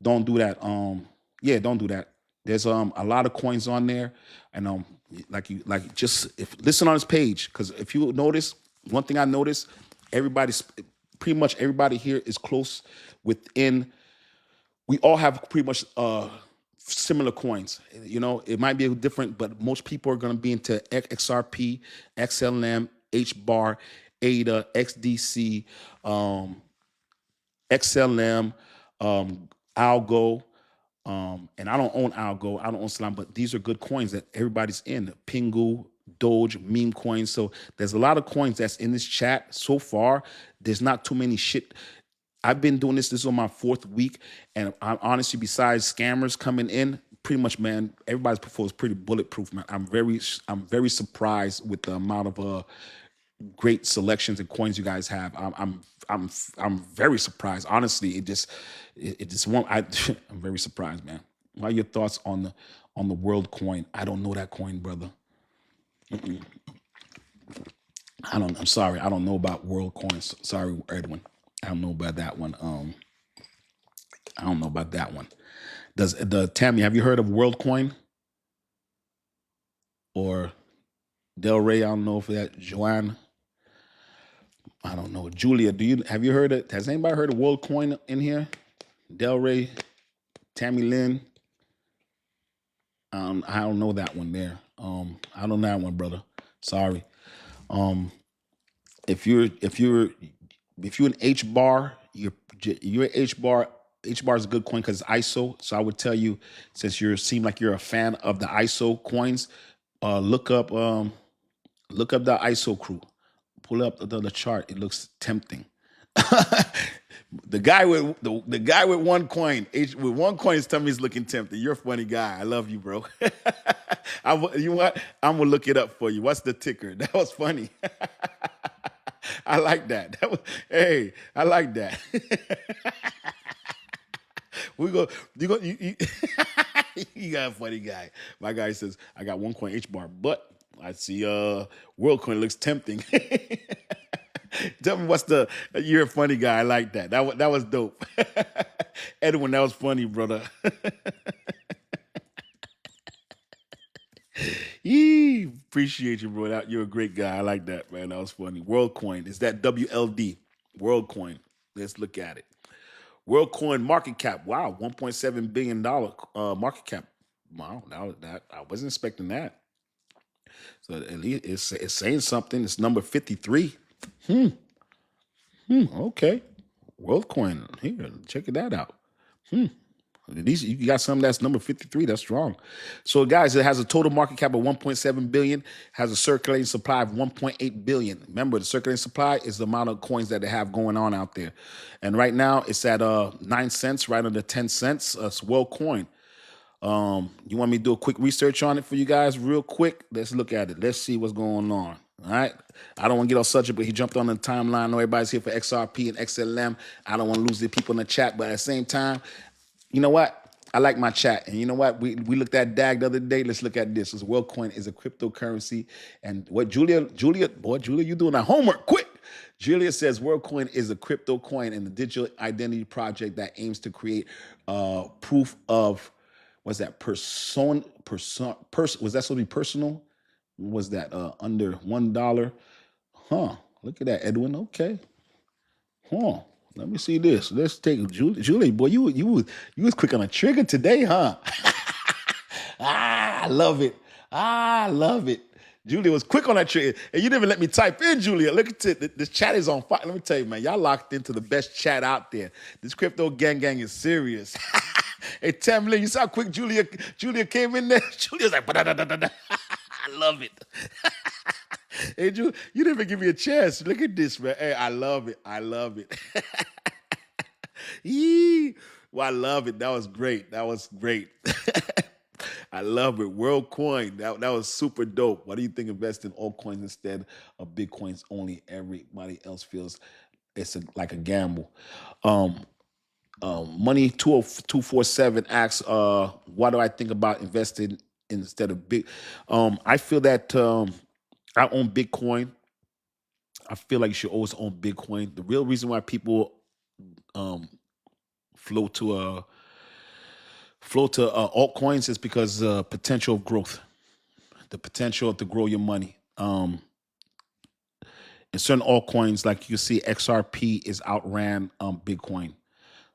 don't do that. Yeah, don't do that. There's a lot of coins on there, and listen on this page, because if you notice, one thing I noticed, pretty much everybody here is close within. We all have pretty much similar coins. You know, it might be different, but most people are going to be into XRP, XLM, HBAR, ADA, XDC, XLM, Algo. And I don't own Algo, I don't own Solana, but these are good coins that everybody's in. Pingu, Doge, meme coins. So there's a lot of coins that's in this chat so far. There's not too many shit. I've been doing this. This is on my 4th week, and I'm honestly, besides scammers coming in, pretty much, man, everybody's portfolio is pretty bulletproof, man. I'm very surprised with the amount of great selections and coins you guys have. I'm very surprised. Honestly, it just I'm very surprised, man. What are your thoughts on the world coin? I don't know that coin, brother. I'm sorry. I don't know about world coins. Sorry, Edwin. I don't know about that one. I don't know about that one. Tammy, have you heard of WorldCoin? Or Del Rey? I don't know if that Joanne. I don't know. Julia, have you heard it? Has anybody heard of WorldCoin in here? Del Rey, Tammy Lynn. I don't know that one there. I don't know that one, brother. Sorry. If you're an H bar, you're H bar. H bar is a good coin because it's ISO. So I would tell you, since seem like you're a fan of the ISO coins, look up the ISO crew. Pull up the chart. It looks tempting. The guy with one coin, with one coin is telling me he's looking tempting. You're a funny guy. I love you, bro. You know what? I'm gonna look it up for you. What's the ticker? That was funny. I like that. Hey, I like that. You got a funny guy. My guy says, I got one coin H bar, but I see WorldCoin looks tempting. Tell me what's the you're a funny guy. I like that. That was dope. Edwin, that was funny, brother. Yee, appreciate you, bro. You're a great guy. I like that, man. That was funny. WorldCoin. Is that WLD? WorldCoin. Let's look at it. WorldCoin market cap. Wow, $1.7 billion market cap. Wow, that I wasn't expecting that. So at least it's saying something. It's number 53. Okay. WorldCoin. Here, check that out. At least you got something that's number 53. That's strong. So, guys, it has a total market cap of 1.7 billion, has a circulating supply of 1.8 billion. Remember, the circulating supply is the amount of coins that they have going on out there. And right now, it's at 9 cents, right under 10 cents. It's WorldCoin. You want me to do a quick research on it for you guys real quick? Let's look at it. Let's see what's going on. All right. I don't want to get off subject, but he jumped on the timeline. I know everybody's here for XRP and XLM. I don't want to lose the people in the chat, but at the same time, you know what? I like my chat. And you know what? We looked at DAG the other day. Let's look at this. This WorldCoin is a cryptocurrency. And what Julia, you doing that homework quick. Julia says WorldCoin is a crypto coin and a digital identity project that aims to create proof of, what's that, was that supposed to be personal? Was that under $1? Huh. Look at that, Edwin. Okay. Huh. Let me see this. Let's take Julie. Boy, you was quick on a trigger today, huh? I love it. I love it. Julia was quick on that trigger, and you didn't even let me type in, Julia. Look at it. This chat is on fire. Let me tell you, man, y'all locked into the best chat out there. This crypto gang is serious. Hey, Tamlin, you saw how quick Julia came in there? Julia's like, "Ba-da-da-da-da-da." I love it. Hey, you didn't even give me a chance. Look at this, man. Hey, I love it. I love it. Yee. Well, I love it. That was great. That was great. I love it. WorldCoin. That was super dope. Why do you think invest in altcoins instead of Bitcoins only? Everybody else feels it's like a gamble. Money 20247 asks, what do I think about investing instead of big? I feel that I own Bitcoin. I feel like you should always own Bitcoin. The real reason why people flow to altcoins is because potential of growth, the potential to grow your money. In certain altcoins, like you see, XRP is outran Bitcoin.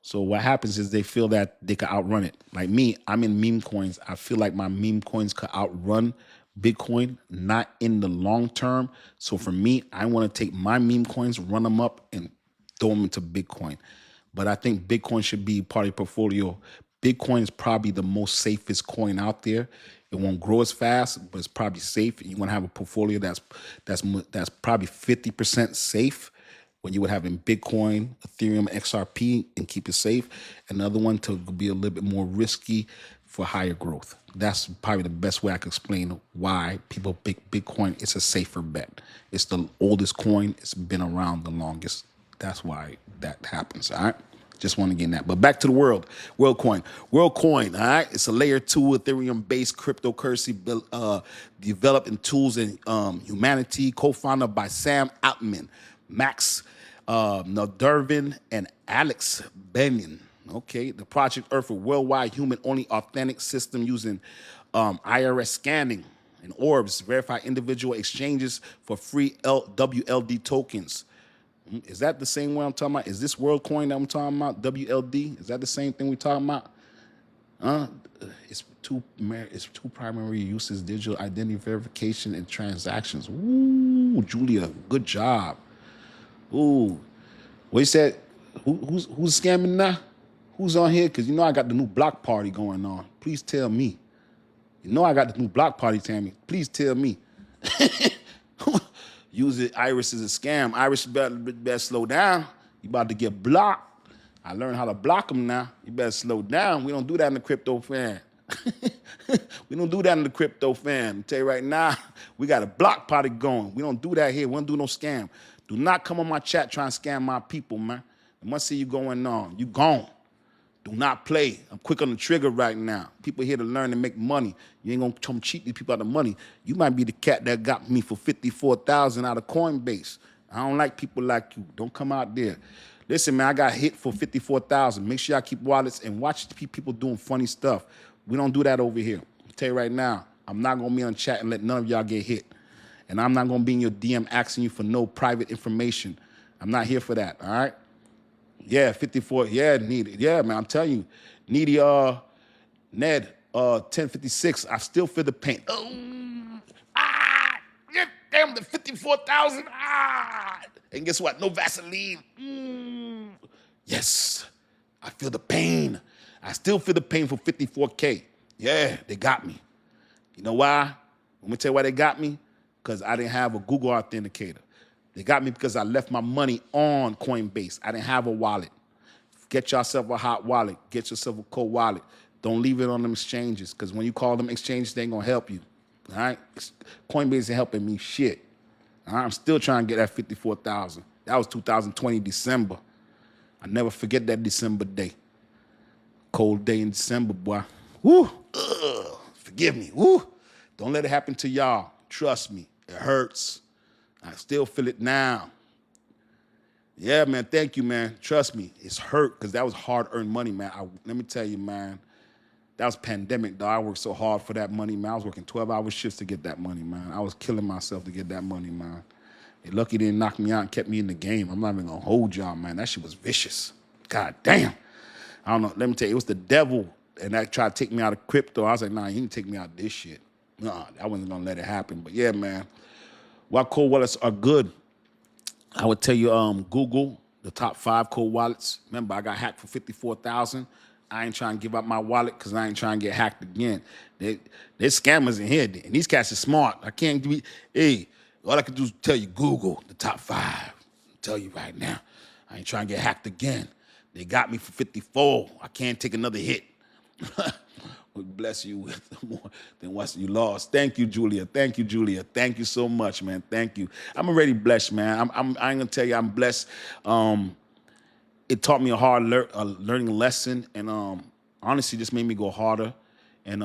So what happens is they feel that they could outrun it. Like me, I'm in meme coins. I feel like my meme coins could outrun Bitcoin, not in the long term. So for me, I want to take my meme coins, run them up, and throw them into Bitcoin. But I think Bitcoin should be part of your portfolio. Bitcoin is probably the most safest coin out there. It won't grow as fast, but it's probably safe. You want to have a portfolio that's probably 50% safe when you would have in Bitcoin, Ethereum, XRP, and keep it safe. Another one to be a little bit more risky for higher growth. That's probably the best way I can explain why people pick Bitcoin. It's a safer bet. It's the oldest coin. It's been around the longest. That's why that happens. All right. Just want to get in that. But back to the WorldCoin. WorldCoin, all right? It's a layer 2 Ethereum-based cryptocurrency developed in tools and humanity, co-founded by Sam Altman, Max Nordurvin, and Alex Benyon. Okay, the project Earth, a worldwide human-only authentic system using IRS scanning and orbs, verify individual exchanges for free WLD tokens. Is that the same way I'm talking about? Is this WorldCoin that I'm talking about, WLD? Is that the same thing we're talking about? It's two primary uses: digital identity verification and transactions. Ooh, Julia, good job. Ooh, what you said? Who's scamming now? Who's on here? Because you know I got the new block party going on. Please tell me. You know I got the new block party, Tammy. Please tell me. Use it. Iris is a scam. Iris, better slow down. You about to get blocked. I learned how to block them now. You better slow down. We don't do that in the crypto fan. We don't do that in the crypto fan. I tell you right now, we got a block party going. We don't do that here. We don't do no scam. Do not come on my chat trying to scam my people, man. I must see you going on. You gone. Do not play. I'm quick on the trigger right now. People here to learn and make money. You ain't gonna come cheat these people out of money. You might be the cat that got me for 54,000 out of Coinbase. I don't like people like you. Don't come out there. Listen, man, I got hit for 54,000. Make sure y'all keep wallets and watch people doing funny stuff. We don't do that over here. I'll tell you right now, I'm not gonna be on chat and let none of y'all get hit. And I'm not gonna be in your DM asking you for no private information. I'm not here for that, all right? Yeah, 54. Yeah, needy. Yeah, man, I'm telling you. Needy, Ned, 1056. I still feel the pain. Yeah, damn, the 54,000. And guess what? No Vaseline. Yes, I feel the pain. I still feel the pain for 54K. Yeah, they got me. You know why? Let me tell you why they got me. Because I didn't have a Google Authenticator. They got me because I left my money on Coinbase. I didn't have a wallet. Get yourself a hot wallet. Get yourself a cold wallet. Don't leave it on them exchanges because when you call them exchanges, they ain't going to help you. All right? Coinbase ain't helping me shit. All right? I'm still trying to get that 54,000. That was 2020 December. I never forget that December day. Cold day in December, boy. Woo! Ugh. Forgive me. Woo! Don't let it happen to y'all. Trust me. It hurts. I still feel it now. Yeah, man. Thank you, man. Trust me. It's hurt because that was hard-earned money, man. Let me tell you, man. That was pandemic, though. I worked so hard for that money, man. I was working 12-hour shifts to get that money, man. I was killing myself to get that money, man. They lucky they didn't knock me out and kept me in the game. I'm not even going to hold y'all, man. That shit was vicious. God damn. I don't know. Let me tell you, it was the devil, and that tried to take me out of crypto. I was like, nah, you didn't take me out of this shit. Nah, I wasn't going to let it happen. But, yeah, man. Why cold wallets are good, I would tell you Google, the top 5 cold wallets. Remember, I got hacked for 54,000. I ain't trying to give up my wallet because I ain't trying to get hacked again. There's scammers in here, and these cats are smart. I can't do it. Hey, all I can do is tell you Google, the top 5. I'll tell you right now, I ain't trying to get hacked again. They got me for 54. I can't take another hit. Bless you with more than what you lost. Thank you, Julia. Thank you, Julia. Thank you so much, man. Thank you. I'm already blessed, man. I ain't gonna tell you I'm blessed. It taught me a hard learning lesson, and honestly, just made me go harder. And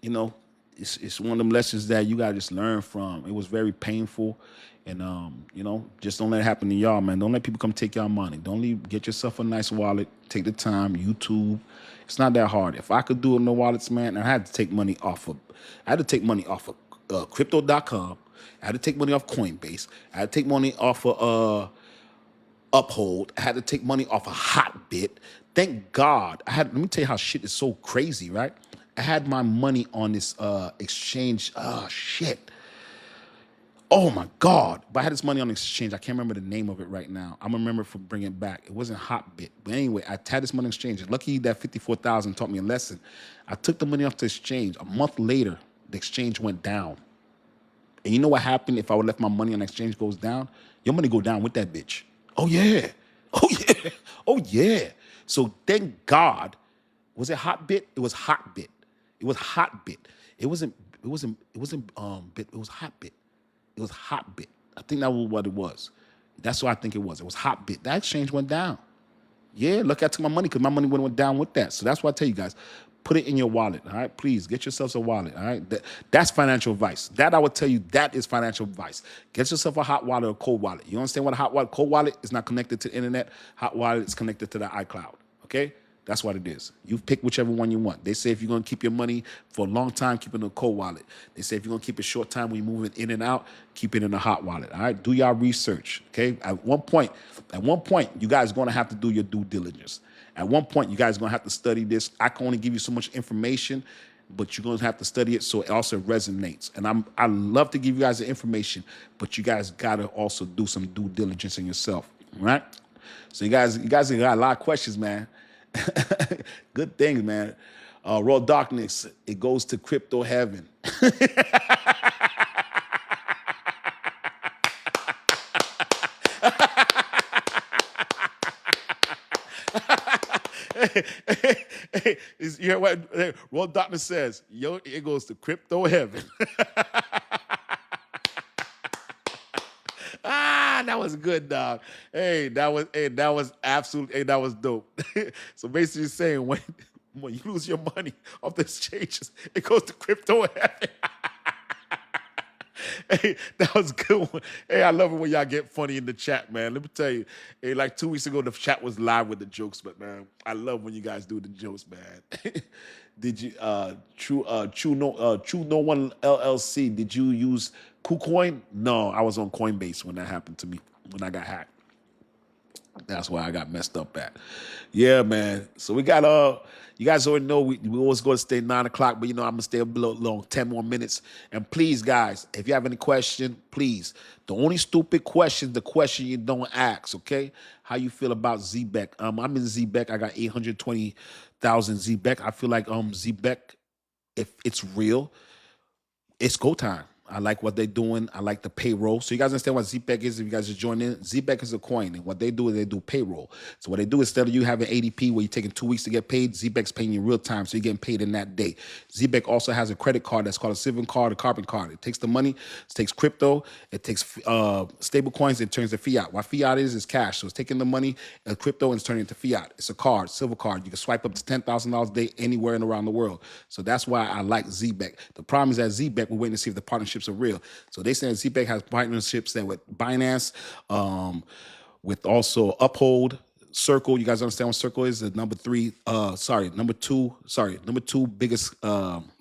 you know, it's one of them lessons that you gotta just learn from. It was very painful, and you know, just don't let it happen to y'all, man. Don't let people come take y'all money. Don't leave. Get yourself a nice wallet. Take the time. YouTube. It's not that hard. If I could do it no wallets, man, I had to take money off of. I had to take money off of Crypto.com. I had to take money off Coinbase. I had to take money off of Uphold. I had to take money off of Hotbit. Thank God. Let me tell you how shit is so crazy, right? I had my money on this exchange. Oh, shit. Oh, my God. But I had this money on exchange. I can't remember the name of it right now. I'm going to remember for bringing it back. It wasn't Hotbit. But anyway, I had this money on exchange. Lucky that 54,000 taught me a lesson. I took the money off the exchange. A month later, the exchange went down. And you know what happened if I would left my money on exchange goes down? Your money go down with that bitch. Oh, yeah. Oh, yeah. Oh, yeah. So thank God. Was it Hotbit? It was Hotbit. It was Hotbit. It wasn't Bit. It was Hotbit. It was Hotbit. I think that was what it was. That's what I think it was. It was Hotbit. That exchange went down. Yeah, look, I took my money because my money went down with that. So that's why I tell you guys, put it in your wallet, all right? Please, get yourselves a wallet, all right? That's financial advice. That I would tell you, that is financial advice. Get yourself a hot wallet or a cold wallet. You understand what a hot wallet, cold wallet is not connected to the internet. Hot wallet is connected to the iCloud, okay? That's what it is. You pick whichever one you want. They say if you're going to keep your money for a long time, keep it in a cold wallet. They say if you're going to keep it short time when you move it in and out, keep it in a hot wallet. All right? Do y'all research, okay? At one point, you guys are going to have to do your due diligence. At one point, you guys are going to have to study this. I can only give you so much information, but you're going to have to study it so it also resonates. And I love to give you guys the information, but you guys got to also do some due diligence in yourself, all right? So you guys got a lot of questions, man. Good things, man. Raw Darkness, it goes to crypto heaven. You hear what Raw Darkness says? Yo, it goes to crypto heaven. That was good, dog. That was absolutely, that was dope. So basically, you're saying when you lose your money off the exchanges, it goes to crypto heaven. Hey, that was a good one. Hey, I love it when y'all get funny in the chat, man. Let me tell you. Hey, like 2 weeks ago, the chat was live with the jokes, but man, I love when you guys do the jokes, man. Did you True No One LLC? Did you use KuCoin? No, I was on Coinbase when that happened to me when I got hacked. That's why I got messed up at. Yeah, man. So we got you guys already know we always go to stay 9 o'clock, but you know I'm gonna stay a little long, 10 more minutes. And please, guys, if you have any question, please. The only stupid question, the question you don't ask, okay? How you feel about Zebec? I'm in Zebec. I got 820,000 Zebec. I feel like Zebec, if it's real, it's go time. I like what they're doing. I like the payroll. So you guys understand what Zebec is? If you guys are joining in, Zebec is a coin, and what they do is they do payroll. So what they do, instead of you having ADP where you're taking 2 weeks to get paid, Zebec's paying you real time, so you're getting paid in that day. Zebec also has a credit card that's called a Civic card, a carbon card. It takes the money, it takes crypto, it takes stable coins, it turns to fiat. What fiat is cash. So it's taking the money and crypto and it's turning it to fiat. It's a card, silver card. You can swipe up to $10,000 a day anywhere and around the world. So that's why I like Zebec. The problem is that Zebec, we're waiting to see if the partnerships are real. So they say Zebec has partnerships that with Binance, with also Uphold, Circle. You guys understand what Circle is? The number two biggest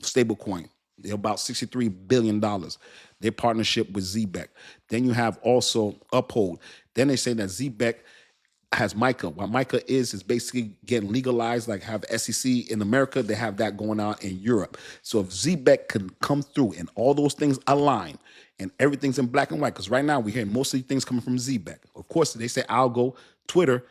stable coin. They're about $63 billion. Their partnership with Zebec. Then you have also Uphold. Then they say that Zebec has MICA. What MICA is basically getting legalized, like have SEC in America, they have that going on in Europe. So if Zebec can come through and all those things align and everything's in black and white, because right now we're hearing most of the things coming from Zebec. Of course, they say Algo, Twitter,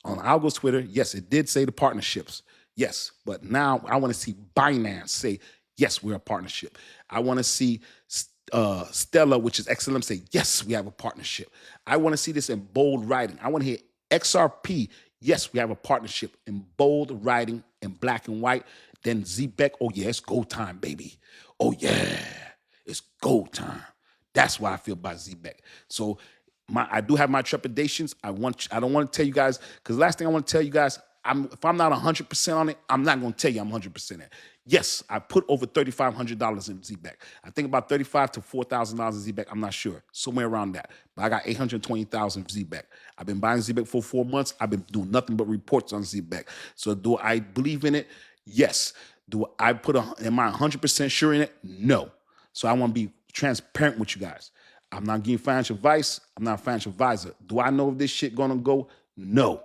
on Algo's Twitter, yes, it did say the partnerships. Yes, but now I want to see Binance say, yes, we're a partnership. I want to see Stella, which is XLM, say, yes, we have a partnership. I want to see this in bold writing. I want to hear XRP, yes, we have a partnership in bold writing in black and white. Then Zebec, oh yeah, it's go time, baby. Oh yeah, it's go time. That's why I feel about Zebec. So I do have my trepidations. I don't want to tell you guys, because last thing I want to tell you guys, if I'm not 100% on it, I'm not going to tell you I'm 100% in. Yes, I put over $3,500 in Zebec. I think about $35,000 to $4,000 in Zebec. I'm not sure, somewhere around that. But I got 820,000 Zebec. I've been buying Zebec for 4 months. I've been doing nothing but reports on Zebec. So do I believe in it? Yes. Am I 100% sure in it? No. So I want to be transparent with you guys. I'm not giving financial advice. I'm not a financial advisor. Do I know if this shit gonna go? No.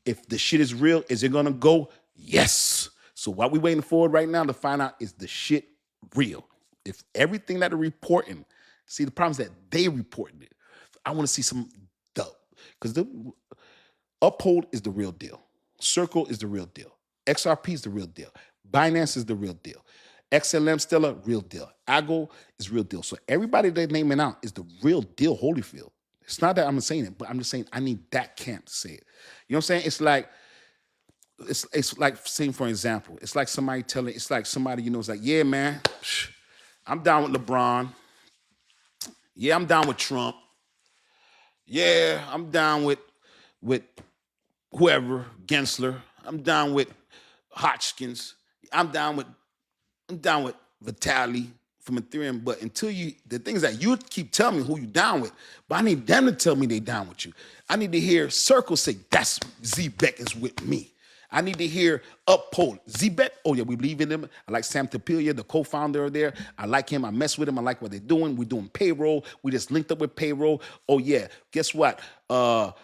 If the shit is real, is it gonna go? Yes. So what we waiting for right now to find out is the shit real. If everything that they're reporting, see the problem is that they reporting it. I want to see some dope. Because the Uphold is the real deal. Circle is the real deal. XRP is the real deal. Binance is the real deal. XLM Stella, real deal. Ago is real deal. So everybody they're naming out is the real deal Holyfield. It's not that I'm saying it, but I'm just saying I need that camp to say it. You know what I'm saying? It's like saying, for example, it's like somebody you know, it's like, yeah, man, I'm down with LeBron. Yeah, I'm down with Trump. Yeah, I'm down with whoever, Gensler. I'm down with Hodgkins. I'm down with Vitali from Ethereum. But the things that you keep telling me who you down with, but I need them to tell me they down with you. I need to hear Circle say, that's Zebec is with me. I need to hear Uphold. Zebec, oh yeah, we believe in them. I like Sam Tapilia, the co-founder there. I like him. I mess with him. I like what they're doing. We're doing payroll. We just linked up with payroll. Oh yeah, guess what? Freaking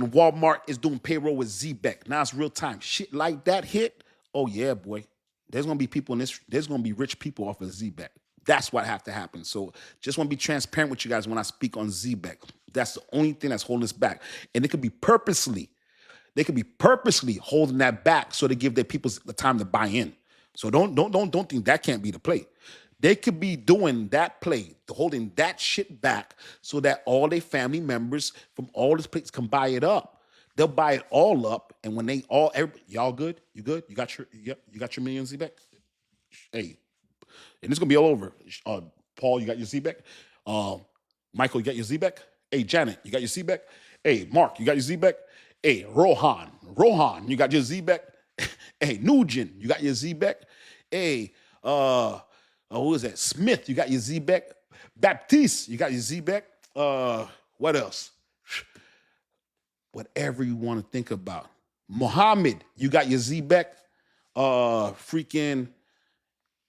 Walmart is doing payroll with Zebec. Now it's real time. Shit like that hit. Oh yeah, boy. There's gonna be people in this. There's gonna be rich people off of Zebec. That's what have to happen. So just want to be transparent with you guys when I speak on Zebec. That's the only thing that's holding us back, and it could be purposely. They could be purposely holding that back so they give their people the time to buy in. So don't think that can't be the play. They could be doing that play, holding that shit back so that all their family members from all this place can buy it up. They'll buy it all up, and when y'all good? You good? You got your million Zebec? Hey, and it's gonna be all over. Paul, you got your Zebec? Michael, you got your Zebec? Hey, Janet, you got your Zebec? Hey, Mark, you got your Zebec? Hey, Rohan, you got your Zebec? Hey, Nugent, you got your Zebec? Hey, who is that? Smith, you got your Zebec? Baptiste, you got your Zebec? What else? Whatever you want to think about. Mohammed, you got your Zebec? Freaking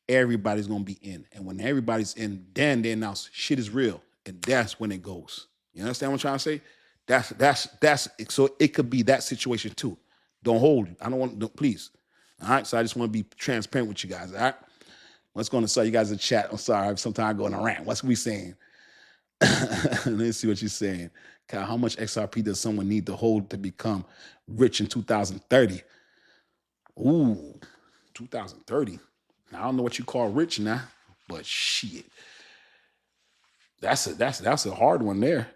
everybody's gonna be in. And when everybody's in, then they announce shit is real. And that's when it goes. You understand what I'm trying to say? That's so it could be that situation too. Don't hold. I don't want please. All right. So I just want to be transparent with you guys. All right. Let's go and saw you guys in the chat. I'm sorry. Sometimes I go on a rant. What's we saying? Let's see what you're saying. Kyle, how much XRP does someone need to hold to become rich in 2030? Ooh, 2030. Now, I don't know what you call rich now, but shit. That's a hard one there.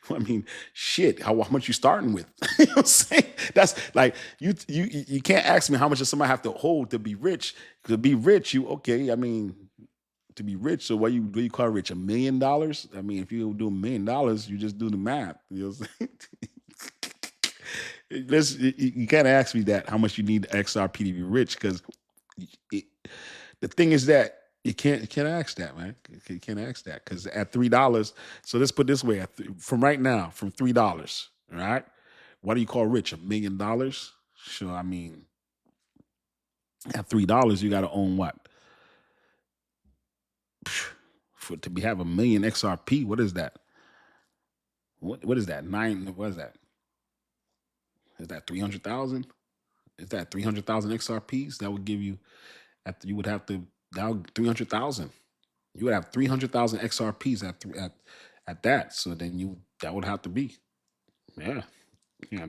I mean, shit, how much you starting with? You know what I'm saying? That's like you can't ask me how much does somebody have to hold to be rich. To be rich, I mean, to be rich, so what do you call rich? $1 million? I mean, if you do $1 million, you just do the math. You know what I'm saying? You can't ask me that how much you need XRP to be rich, because the thing is that you can't ask that, man. You can't ask that, because at $3. So let's put it this way: from right now, from $3, all right. What do you call rich? $1 million? So I mean, at $3, you got to own what? To have 1 million XRP, what is that? What is that? What is that? Is that 300,000? Is that 300,000 XRPs? That would give you, after you would have to, that would 300,000. You would have 300,000 XRPs at that. So then that would have to be, yeah. Yeah.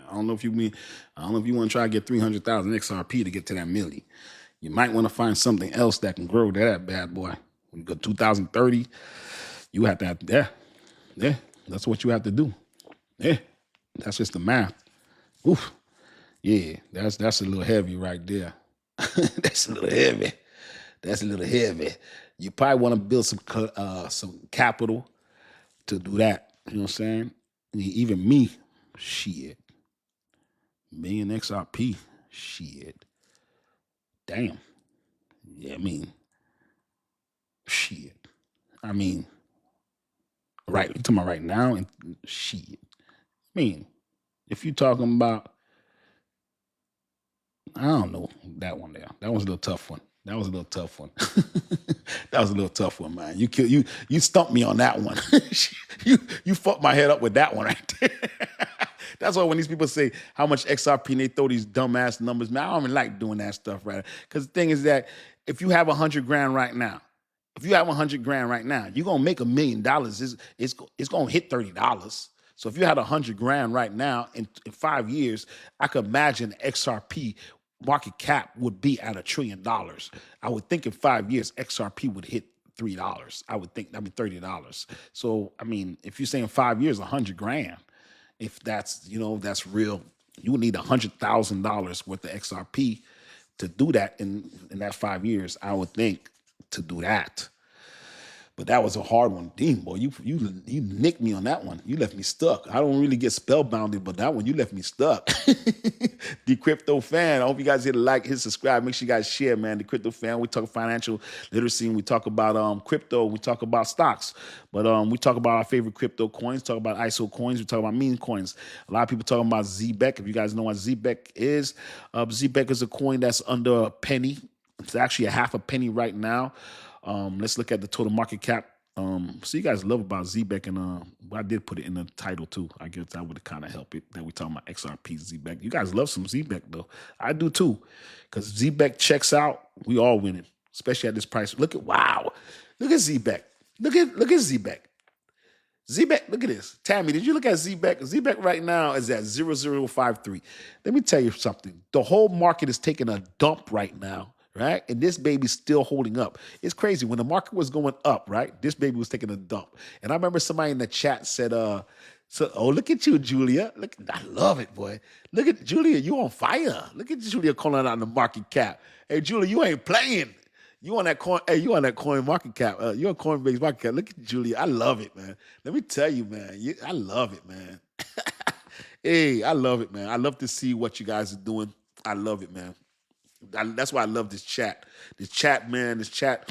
I don't know if you want to try to get 300,000 XRP to get to that million. You might want to find something else that can grow that bad boy. When you go 2030, you have to have, yeah, that's what you have to do. Yeah, that's just the math. Oof, yeah, that's a little heavy right there. That's a little heavy. That's a little heavy. You probably want to build some capital to do that. You know what I'm saying? Even me, shit. Million XRP, shit. Damn. Yeah, I mean, shit. I mean, right, you talking about right now and shit. I mean, if you're talking about, I don't know, that one there. That was a little tough one. That was a little tough one. That was a little tough one, man. You stumped me on that one. you fucked my head up with that one right there. That's why when these people say how much XRP and they throw these dumbass numbers, man, I don't even like doing that stuff, right? Because the thing is that if you have 100 grand right now, you're gonna make $1 million. It's gonna hit $30. So if you had 100 grand right now in 5 years, I could imagine XRP market cap would be at $1 trillion. I would think in 5 years XRP would hit $3. I would think, $30. So I mean, if you're saying 5 years, 100 grand, if that's that's real, you would need $100,000 worth of XRP to do that in that 5 years. I would think, to do that. But that was a hard one. Damn, boy, you nicked me on that one. You left me stuck. I don't really get spellbounded, but that one, you left me stuck. Dcryptofan. I hope you guys hit a like, hit subscribe. Make sure you guys share, man. Dcryptofan. We talk financial literacy, and we talk about crypto. We talk about stocks. But we talk about our favorite crypto coins. Talk about ISO coins. We talk about meme coins. A lot of people talking about Zebec. If you guys know what Zebec is, Zebec is a coin that's under a penny. It's actually a half a penny right now. Let's look at the total market cap. So you guys love about Zebec, and I did put it in the title too. I guess that would kind of help it that we talking about XRP Zebec. You guys love some Zebec though. I do too, because Zebec checks out. We all winning, especially at this price. Look at Zebec. Look at Zebec. Zebec, look at this. Tammy, did you look at Zebec? Zebec right now is at 0053. Let me tell you something. The whole market is taking a dump right now. Right? And this baby's still holding up. It's crazy. When the market was going up, right? This baby was taking a dump. And I remember somebody in the chat said, oh, look at you, Julia. Look, I love it, boy. Look at Julia, you on fire. Look at Julia calling out the market cap. Hey, Julia, you ain't playing. You on that coin? Hey, you on that coin market cap? You on Coinbase market cap? Look at Julia. I love it, man. Let me tell you, man. I love it, man. Hey, I love it, man. I love to see what you guys are doing. I love it, man. That's why I love this chat. This chat, man. This chat,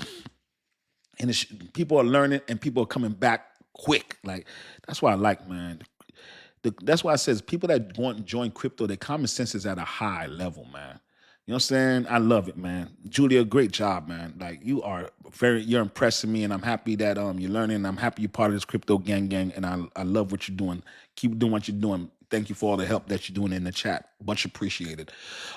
and people are learning and people are coming back quick. Like that's what I like, man. That's why I says people that want to join crypto, their common sense is at a high level, man. You know what I'm saying? I love it, man. Julia, great job, man. Like you're impressing me, and I'm happy that you're learning. I'm happy you're part of this crypto gang, and I love what you're doing. Keep doing what you're doing. Thank you for all the help that you're doing in the chat. Much appreciated.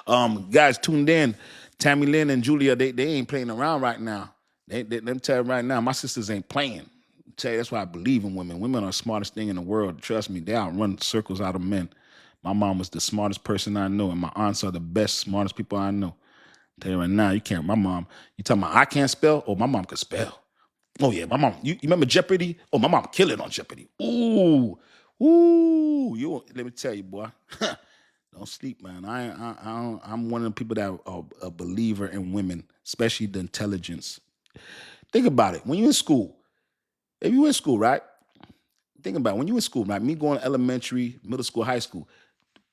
Guys, tuned in. Tammy Lynn and Julia, they ain't playing around right now. Let me tell you right now, my sisters ain't playing. Tell you, that's why I believe in women. Women are the smartest thing in the world. Trust me, they outrun circles out of men. My mom was the smartest person I know, and my aunts are the best, smartest people I know. Tell you right now, you can't. My mom, you talking about I can't spell? Oh, my mom could spell. Oh yeah, my mom. You remember Jeopardy? Oh, my mom killed it on Jeopardy. Ooh. You let me tell you, boy. Don't sleep, man. I'm one of the people that are a believer in women, especially the intelligence. Think about it. When you're in school, if you in school, right? Think about it. When you in school, right? Me going to elementary, middle school, high school,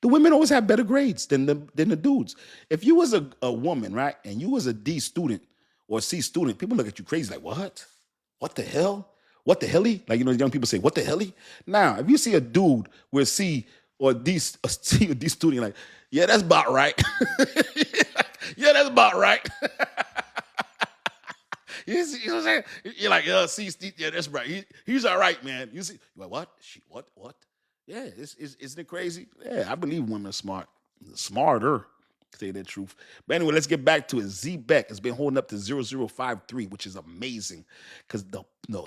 the women always have better grades than the dudes. If you was a woman, right, and you was a D student or a C student, people look at you crazy like, what? What the hell? What the helly? Like, young people say, what the helly? Now, if you see a dude with a C or a C or D student, like, yeah, that's about right. Yeah, that's about right. You know what I'm saying? You're like, see, Steve, yeah, that's right. He's all right, man. You see, you're like, what? What? Yeah, isn't it crazy? Yeah, I believe women are smart. Smarter, to tell you the truth. But anyway, let's get back to it. Zebec has been holding up to 0053, which is amazing because the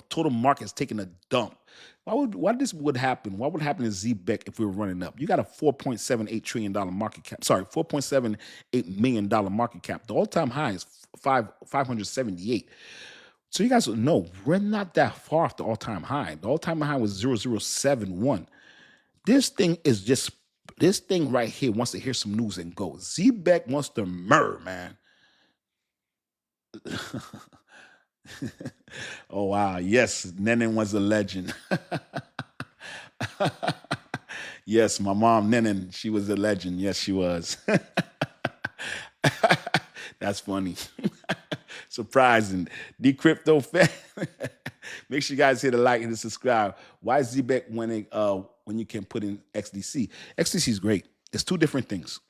total market is taking a dump. Why this would happen? What would happen to Zebec if we were running up? You got a $4.78 trillion market cap. Sorry, $4.78 million market cap. The all-time high is 578. So you guys know we're not that far off the all-time high. The all-time high was 0071. This thing right here wants to hear some news and go. Zebec wants to murr, man. Oh wow, yes, Nenin was a legend. Yes, my mom Nenin, she was a legend. Yes, she was. That's funny. Surprising. Dcryptofan. Make sure you guys hit the like and the subscribe. Why is Zebec when you can put in XDC? XDC is great. It's two different things.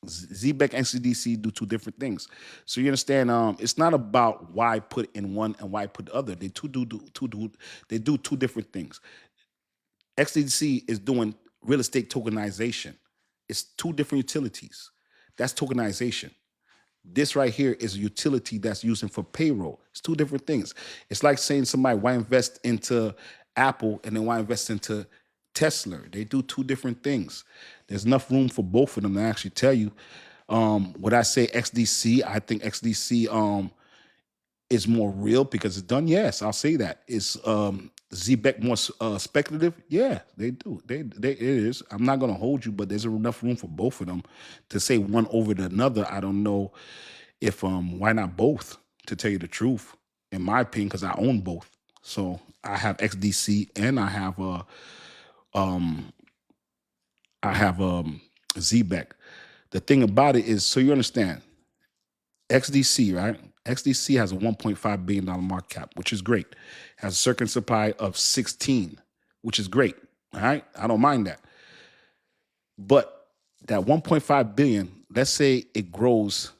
Zebec and XDC do two different things. So you understand, it's not about why put in one and why put the other. They do two different things. XDC is doing real estate tokenization. It's two different utilities. That's tokenization. This right here is a utility that's using for payroll. It's two different things. It's like saying somebody, why invest into Apple and then why invest into Tesla? They do two different things. There's enough room for both of them to actually tell you. Would I say XDC? I think XDC is more real because it's done. Yes, I'll say that. Is Zebec more speculative? Yeah, they do. It is. I'm not gonna hold you, but there's enough room for both of them to say one over the another. I don't know if why not both, to tell you the truth, in my opinion, because I own both. So I have XDC and I have Zebec. The thing about it is, so you understand, XDC, right? XDC has a $1.5 billion market cap, which is great. Has a circuit supply of 16, which is great. All right. I don't mind that. But that 1.5 billion, let's say it grows,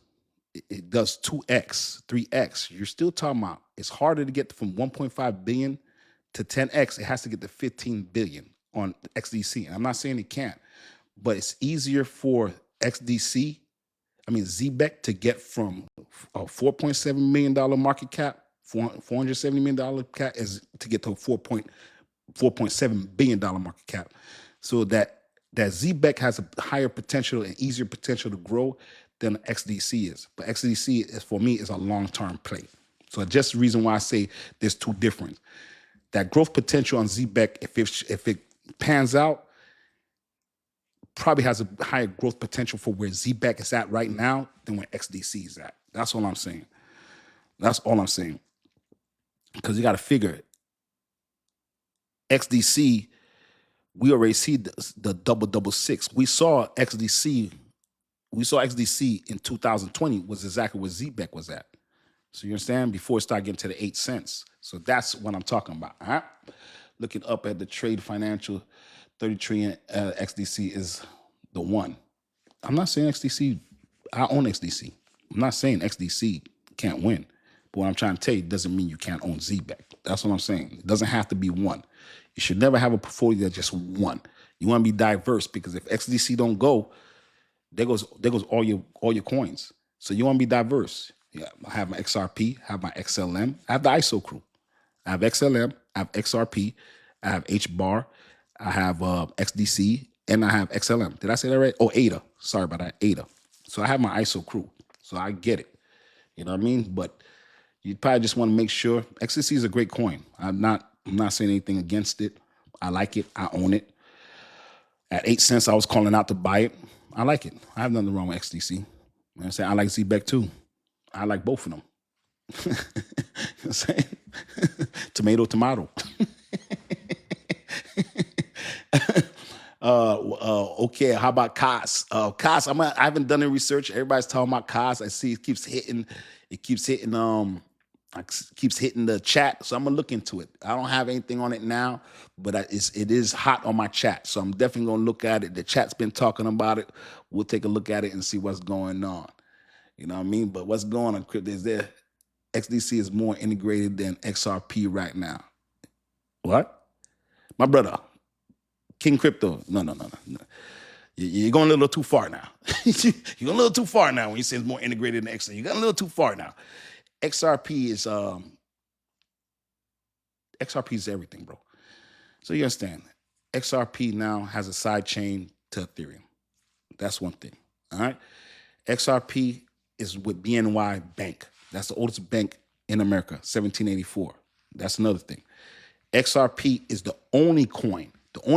it does 2x, 3x. You're still talking about it's harder to get from 1.5 billion to 10x. It has to get to 15 billion on XDC. And I'm not saying it can't, but it's easier for Zebec to get from a $4.7 million market cap, $470 million cap, is to get to a $4.7 billion market cap. So that Zebec has a higher potential and easier potential to grow than XDC is. But XDC is, for me, is a long-term play. So just the reason why I say there's two different. That growth potential on Zebec, if it pans out, probably has a higher growth potential for where Zebec is at right now than where XDC is at. That's all I'm saying. That's all I'm saying. Because you got to figure XDC, we already see the double six. We saw XDC in 2020 was exactly where Zebec was at. So you understand? Before it started getting to the 8 cents. So that's what I'm talking about. All right? Looking up at the trade financial, 30 trillion XDC is the one. I'm not saying XDC, I own XDC. I'm not saying XDC can't win. But what I'm trying to tell you doesn't mean you can't own ZBEC. That's what I'm saying. It doesn't have to be one. You should never have a portfolio that's just one. You want to be diverse because if XDC don't go, there goes all your coins. So you want to be diverse. Yeah, I have my XRP, I have my XLM, I have the ISO crew. I have XLM, I have XRP, I have HBAR, I have XDC, and I have XLM. Did I say that right? Oh, ADA. Sorry about that, ADA. So I have my ISO crew. So I get it. You know what I mean? But you probably just want to make sure. XDC is a great coin. I'm not saying anything against it. I like it. I own it. At 8 cents, I was calling out to buy it. I like it. I have nothing wrong with XDC. You know what I'm saying? I like ZBEC too. I like both of them. You know what I'm saying? Tomato. Okay, how about COS? COS, I haven't done any research. Everybody's talking about COS. I see it keeps hitting the chat, so I'm gonna look into it. I don't have anything on it now, but it is hot on my chat, so I'm definitely gonna look at it. The chat's been talking about it. We'll take a look at it and see what's going on. You know what I mean? But what's going on, crypto, is there? XDC is more integrated than XRP right now. What? My brother, King Crypto. No. You're going a little too far now. You're going a little too far now when you say it's more integrated than XRP. You got a little too far now. XRP is everything, bro. So you understand, XRP now has a side chain to Ethereum. That's one thing. All right. XRP is with BNY Bank. That's the oldest bank in America, 1784. That's another thing. XRP is the only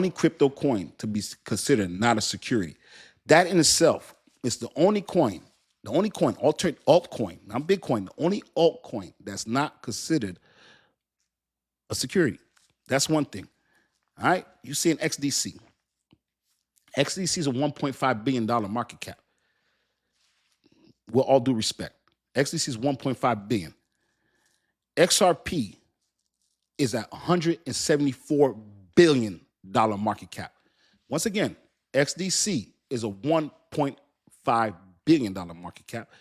crypto coin to be considered not a security. That in itself is the only coin, altcoin, not Bitcoin, the only altcoin that's not considered a security. That's one thing. All right. You see an XDC. XDC is a $1.5 billion market cap. With all due respect, XDC is $1.5 billion. XRP is at $174 billion market cap. Once again, XDC is a $1.5 billion market cap.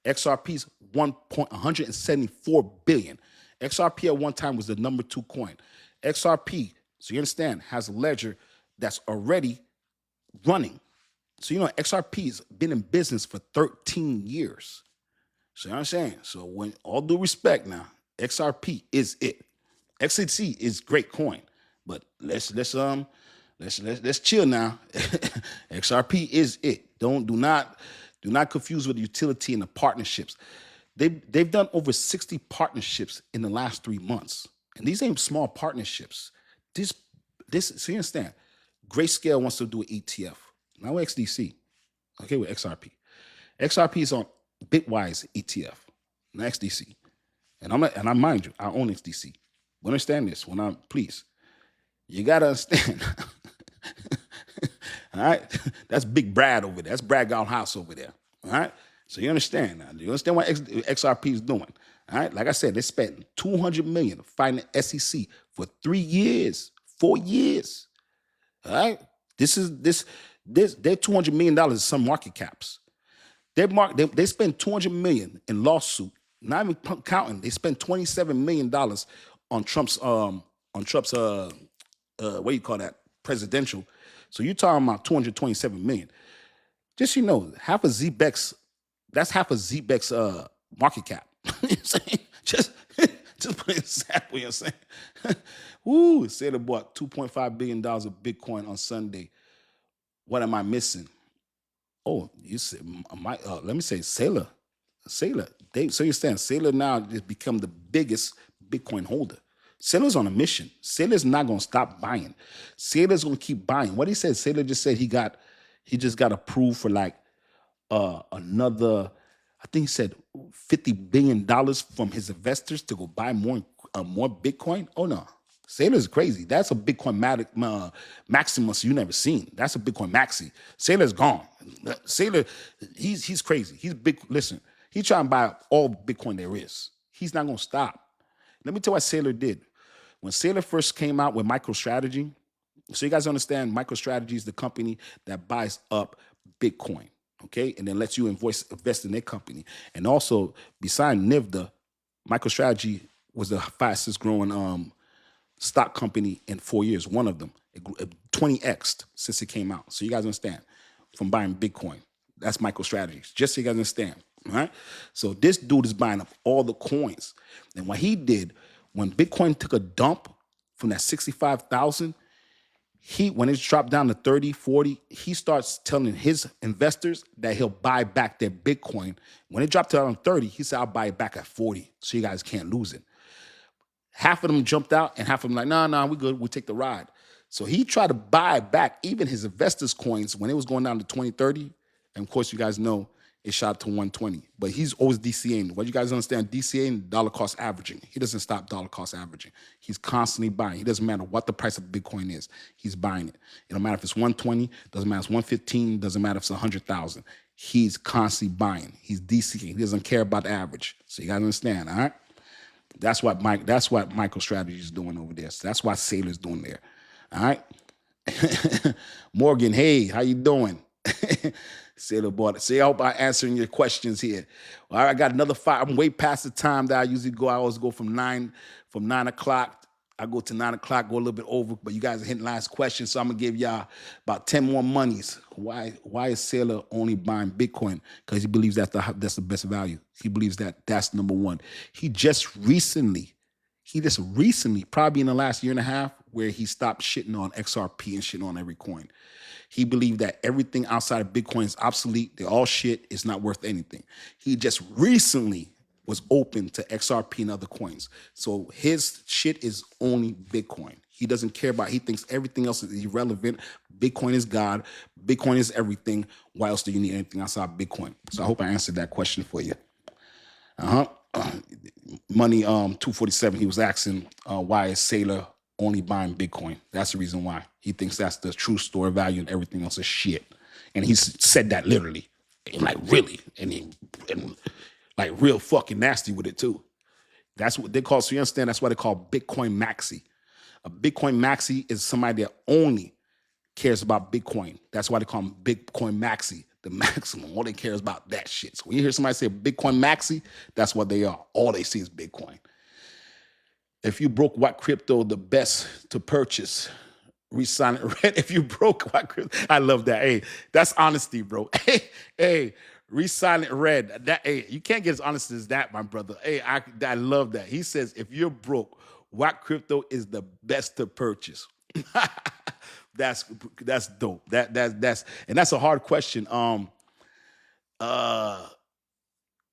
XRP is $174 billion. XRP at one time was the number 2 coin. XRP, so you understand, has a ledger that's already running. So, you know, XRP has been in business for 13 years. So, you know what I'm saying? So, when all due respect now, XRP is it. XDC is great coin, but let's chill now. XRP is it. Do not confuse with the utility and the partnerships. They've done over 60 partnerships in the last 3 months, and these ain't small partnerships. So you understand? Grayscale wants to do an ETF. Not with XDC. Okay, with XRP. XRP is on Bitwise ETF, not XDC. And I mind you, I own XDC. But understand this please. You gotta understand. All right? That's Big Brad over there. That's Brad House over there. All right? So you understand now. You understand what XRP is doing. All right? Like I said, they spent $200 million fighting the SEC for 3 years, 4 years. All right? Their $200 million is some market caps. They spent $200 million in lawsuit, not even counting. They spent $27 million on Trump's what do you call that? Presidential. So you're talking about $227 million. Just so you know, half of Zebec's market cap. You know what I'm saying? Just put it exactly, you know what I'm saying? Woo, it said it bought $2.5 billion of Bitcoin on Sunday. What am I missing? Oh, you said let me say Saylor. So you understand, Saylor now has become the biggest Bitcoin holder. Saylor's on a mission. Saylor's not gonna stop buying. Saylor's gonna keep buying. What he said, Saylor just said he just got approved for like another I think he said $50 billion from his investors to go buy more Bitcoin. Oh no, Sailor's crazy. That's a Bitcoin Maximus you never seen. That's a Bitcoin Maxi. Sailor's gone. Sailor, he's crazy. He's big. Listen, he's trying to buy all Bitcoin there is. He's not gonna stop. Let me tell you what Sailor did. When Sailor first came out with MicroStrategy, so you guys understand, MicroStrategy is the company that buys up Bitcoin, okay, and then lets you invest in their company. And also, beside NIVDA, MicroStrategy was the fastest growing stock company in 4 years. One of them, it 20x'd since it came out. So you guys understand, from buying Bitcoin, that's MicroStrategy. Just so you guys understand, all right? So this dude is buying up all the coins, and what he did when Bitcoin took a dump from that 65,000. When it's dropped down to 30, 40, he starts telling his investors that he'll buy back their Bitcoin. When it dropped down to 30, he said, I'll buy it back at 40 so you guys can't lose it. Half of them jumped out and half of them like, nah, we good. We'll take the ride. So he tried to buy back even his investors' coins when it was going down to 20, 30. And of course, you guys know it shot to 120. But he's always DCAing. What you guys understand, DCAing, dollar cost averaging. He doesn't stop dollar cost averaging. He's constantly buying. He doesn't matter what the price of Bitcoin is. He's buying it. It don't matter if it's 120, doesn't matter if it's 115, doesn't matter if it's 100,000. He's constantly buying. He's DCAing. He doesn't care about the average. So you guys understand, all right? That's what MicroStrategy is doing over there. So that's what Sailor's doing there. All right. Morgan, hey, how you doing? Sailor bought it. See, I hope I'm answering your questions here. All right, I got another 5. I'm way past the time that I usually go. I always go from 9 o'clock. I go to 9 o'clock, go a little bit over, but you guys are hitting last question, so I'm gonna give y'all about 10 more monies. Why is Sailor only buying Bitcoin? Because he believes that's the best value. He believes that that's number one. He just recently, probably in the last year and a half, where he stopped shitting on XRP and shitting on every coin. He believed that everything outside of Bitcoin is obsolete. They're all shit. It's not worth anything. He just recently was open to XRP and other coins. So his shit is only Bitcoin. He doesn't care about, he thinks everything else is irrelevant. Bitcoin is God. Bitcoin is everything. Why else do you need anything outside Bitcoin? So I hope I answered that question for you. Money 247, he was asking why is Sailor only buying Bitcoin? That's the reason why. He thinks that's the true store of value and everything else is shit. And he said that literally. And like really. And like real fucking nasty with it too. That's what they call, so you understand, that's why they call Bitcoin Maxi. A Bitcoin Maxi is somebody that only cares about Bitcoin. That's why they call them Bitcoin Maxi, the maximum. All they care is about that shit. So when you hear somebody say Bitcoin Maxi, that's what they are. All they see is Bitcoin. If you broke, what crypto the best to purchase? Resign it red. If you broke, what crypto? I love that. Hey, that's honesty, bro. Hey, resign it red. That, hey, you can't get as honest as that, my brother. Hey, I love that. He says, if you're broke, what crypto is the best to purchase? That's dope. That's and that's a hard question.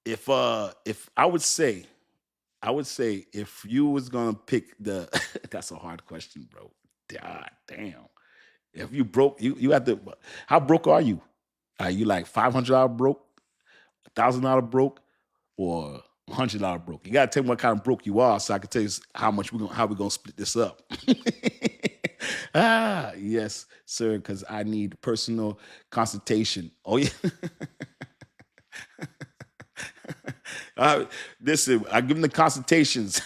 If I would say if you was gonna pick the that's a hard question, bro. God damn. If you broke, you have to. How broke are you? Are you like $500 broke, $1,000 broke, or $100 broke? You gotta tell me what kind of broke you are, so I can tell you how we're gonna split this up. Yes, sir. Because I need personal consultation. Oh yeah. Listen, I give them the consultations.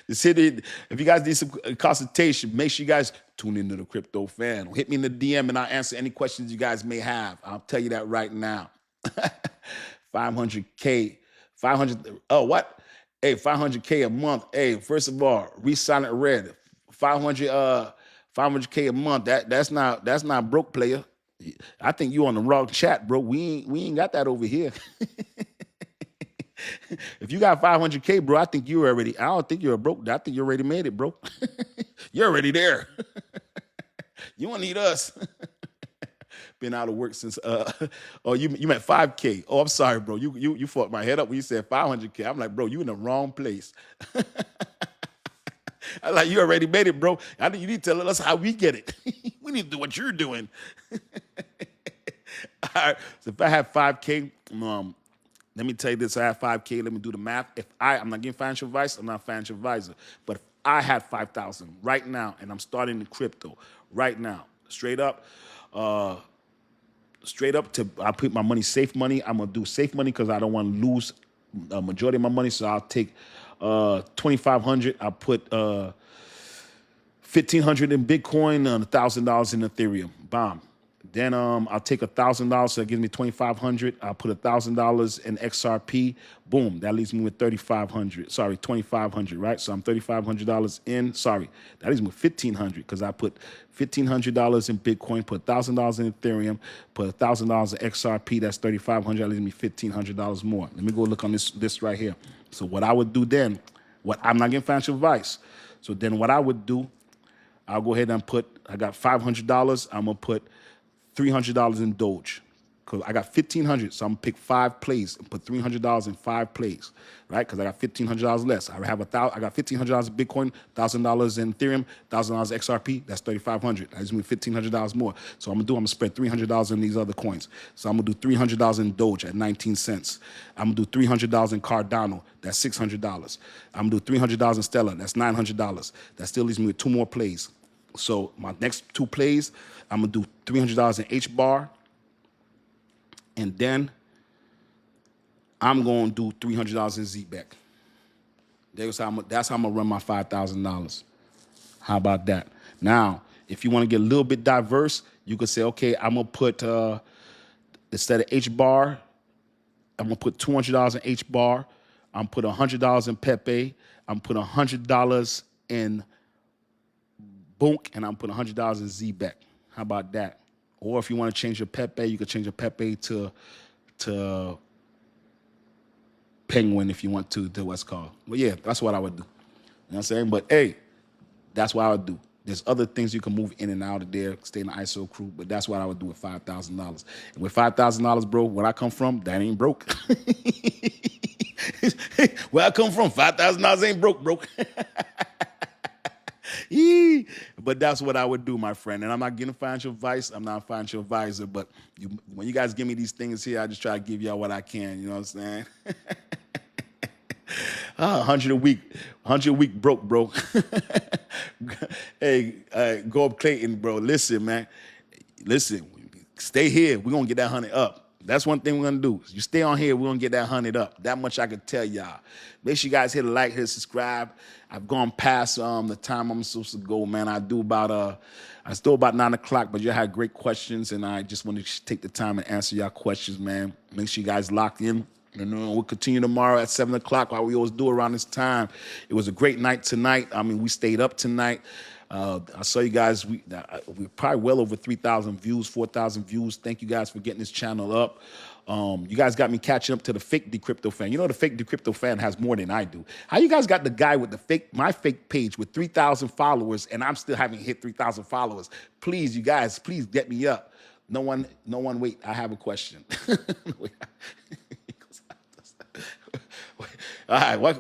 The city, if you guys need some consultation, make sure you guys tune into the Crypto Fan. Hit me in the DM and I'll answer any questions you guys may have. I'll tell you that right now. 500K, 500. Oh, what? Hey, 500K a month. Hey, first of all, re-sign it red. 500K a month. That's not broke, player. I think you on the wrong chat, bro. We ain't got that over here. If you got 500K, bro, I think you're already. I don't think you're a broke. I think you already made it, bro. You're already there. You don't need us. Been out of work since. Oh, you meant 5K. Oh, I'm sorry, bro. You fucked my head up when you said 500K. I'm like, bro, you in the wrong place. I'm like, you already made it, bro. I think you need to tell us how we get it. We need to do what you're doing. All right. So if I have 5K, let me tell you this: I have 5K. Let me do the math. I'm not giving financial advice. I'm not a financial advisor. But if I had 5,000 right now, and I'm starting in crypto right now, uh, straight up to I put my money safe money. I'm gonna do safe money because I don't want to lose a majority of my money. So I'll take 2,500. I'll put 1,500 in Bitcoin and $1,000 in Ethereum. Bomb. Then I'll take $1,000, so that gives me 2,500. I'll put $1,000 in XRP. Boom, that leaves me with 3,500. Sorry, 2,500, right? So I'm $3,500 in. Sorry, that leaves me with 1,500 because I put $1,500 in Bitcoin, put $1,000 in Ethereum, put $1,000 in XRP. That's 3,500. That leaves me $1,500 more. Let me go look on this right here. So what I would do then, I'm not getting financial advice. So then what I would do, I'll go ahead and I got $500. I'm gonna put $300 in Doge. Because I got 1,500, so I'm gonna pick 5 plays and put $300 in 5 plays, right? Because I got $1,500 less. I got $1,500 in Bitcoin, $1,000 in Ethereum, $1,000 XRP. That's 3,500. That gives me $1,500 more. So I'm gonna spread $300 in these other coins. So I'm gonna do $300 in Doge at 19 cents. I'm gonna do $300 in Cardano. That's $600. I'm gonna do $300 in Stellar. That's $900. That still leaves me with 2 more plays. So my next 2 plays, I'm gonna do $300 in H bar, and then I'm gonna do $300 in Zebec. That's how I'm gonna run my $5,000. How about that? Now, if you want to get a little bit diverse, you could say, okay, I'm gonna put instead of H bar, I'm gonna put $200 in H bar. I'm put $100 in Pepe. I'm put $100 in Bonk, and I'm putting $100 in Zebec. How about that? Or if you want to change your Pepe, you could change your Pepe to Penguin if you want to what's called. But yeah, that's what I would do. You know what I'm saying? But hey, that's what I would do. There's other things you can move in and out of there, stay in the ISO crew, but that's what I would do with $5,000. And with $5,000, bro, where I come from, that ain't broke. Where I come from, $5,000 ain't broke. But that's what I would do, my friend. And I'm not getting financial advice. I'm not a financial advisor. But when you guys give me these things here, I just try to give y'all what I can. You know what I'm saying? 100 a week broke, bro. Hey, go up Clayton, bro. Listen, man. Listen, stay here. We're going to get that 100 up. That's one thing we're going to do. You stay on here, we're going to get that 100 up. That much I can tell y'all. Make sure you guys hit a like, hit a subscribe. I've gone past the time I'm supposed to go, man. I still about 9 o'clock, but you had great questions, and I just want to take the time and answer y'all questions, man. Make sure you guys lock in. We'll continue tomorrow at 7 o'clock, like we always do around this time. It was a great night tonight. I mean, we stayed up tonight. I saw you guys. We're probably well over 3,000 views, 4,000 views. Thank you guys for getting this channel up. You guys got me catching up to the fake Dcryptofan. You know the fake Dcryptofan has more than I do. How you guys got the guy with my fake page with 3,000 followers, and I'm still haven't hit 3,000 followers? Please, you guys, please get me up. No one. Wait, I have a question. All right, what?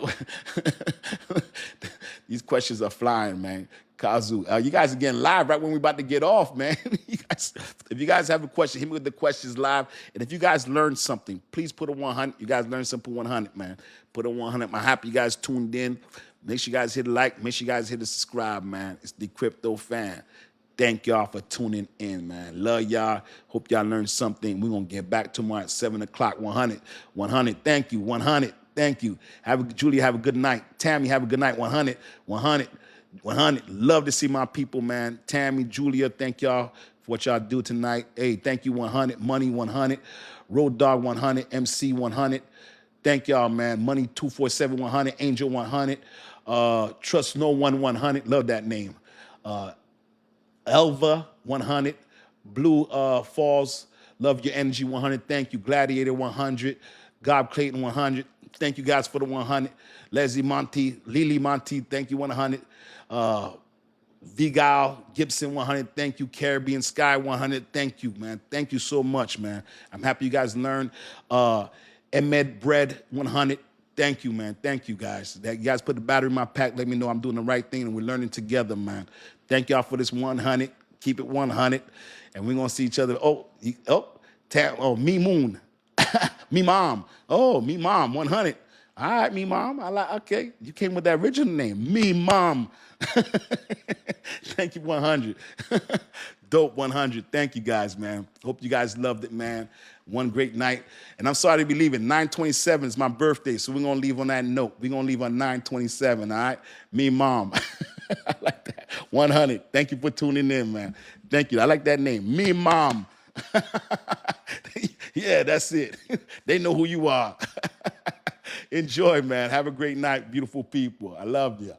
These questions are flying, man. Kazu, you guys are getting live right when we're about to get off, man. If you guys have a question, hit me with the questions live. And if you guys learned something, please put a 100. You guys learned something, 100, man. Put a 100. I'm happy you guys tuned in. Make sure you guys hit a like. Make sure you guys hit a subscribe, man. It's Dcryptofan. Thank y'all for tuning in, man. Love y'all. Hope y'all learned something. We're going to get back tomorrow at 7 o'clock. 100. 100. Thank you. 100. Thank you. Julia, have a good night. Tammy, have a good night. 100. 100. 100. Love to see my people, man. Tammy, Julia, thank y'all for what y'all do tonight. Hey, thank you, 100. Money, 100. Road Dog, 100. MC, 100. Thank y'all, man. Money, 247, 100. Angel, 100. Trust No One, 100. Love that name. Elva, 100. Blue Falls, love your energy, 100. Thank you. Gladiator, 100. Gob Clayton, 100. Thank you guys for the 100. Leslie Monty, Lily Monty, thank you, 100. Vigal Gibson, 100. Thank you. Caribbean Sky, 100. Thank you, man. Thank you so much, man. I'm happy you guys learned. Ahmed Bread, 100. Thank you, man. Thank you, guys. You guys put the battery in my pack. Let me know I'm doing the right thing, and we're learning together, man. Thank y'all for this 100. Keep it 100, and we're gonna see each other. Oh, me moon. Me mom. Oh, me mom, 100. All right, me mom. I like, okay. You came with that original name. Me mom. Thank you, 100. Dope 100. Thank you guys, man. Hope you guys loved it, man. One great night. And I'm sorry to be leaving. 9/27 is my birthday, so we're gonna leave on that note. We're gonna leave on 9/27, all right? Me mom. I like that. 100. Thank you for tuning in, man. Thank you. I like that name. Me mom. Yeah, that's it. They know who you are. Enjoy, man. Have a great night, beautiful people. I love you.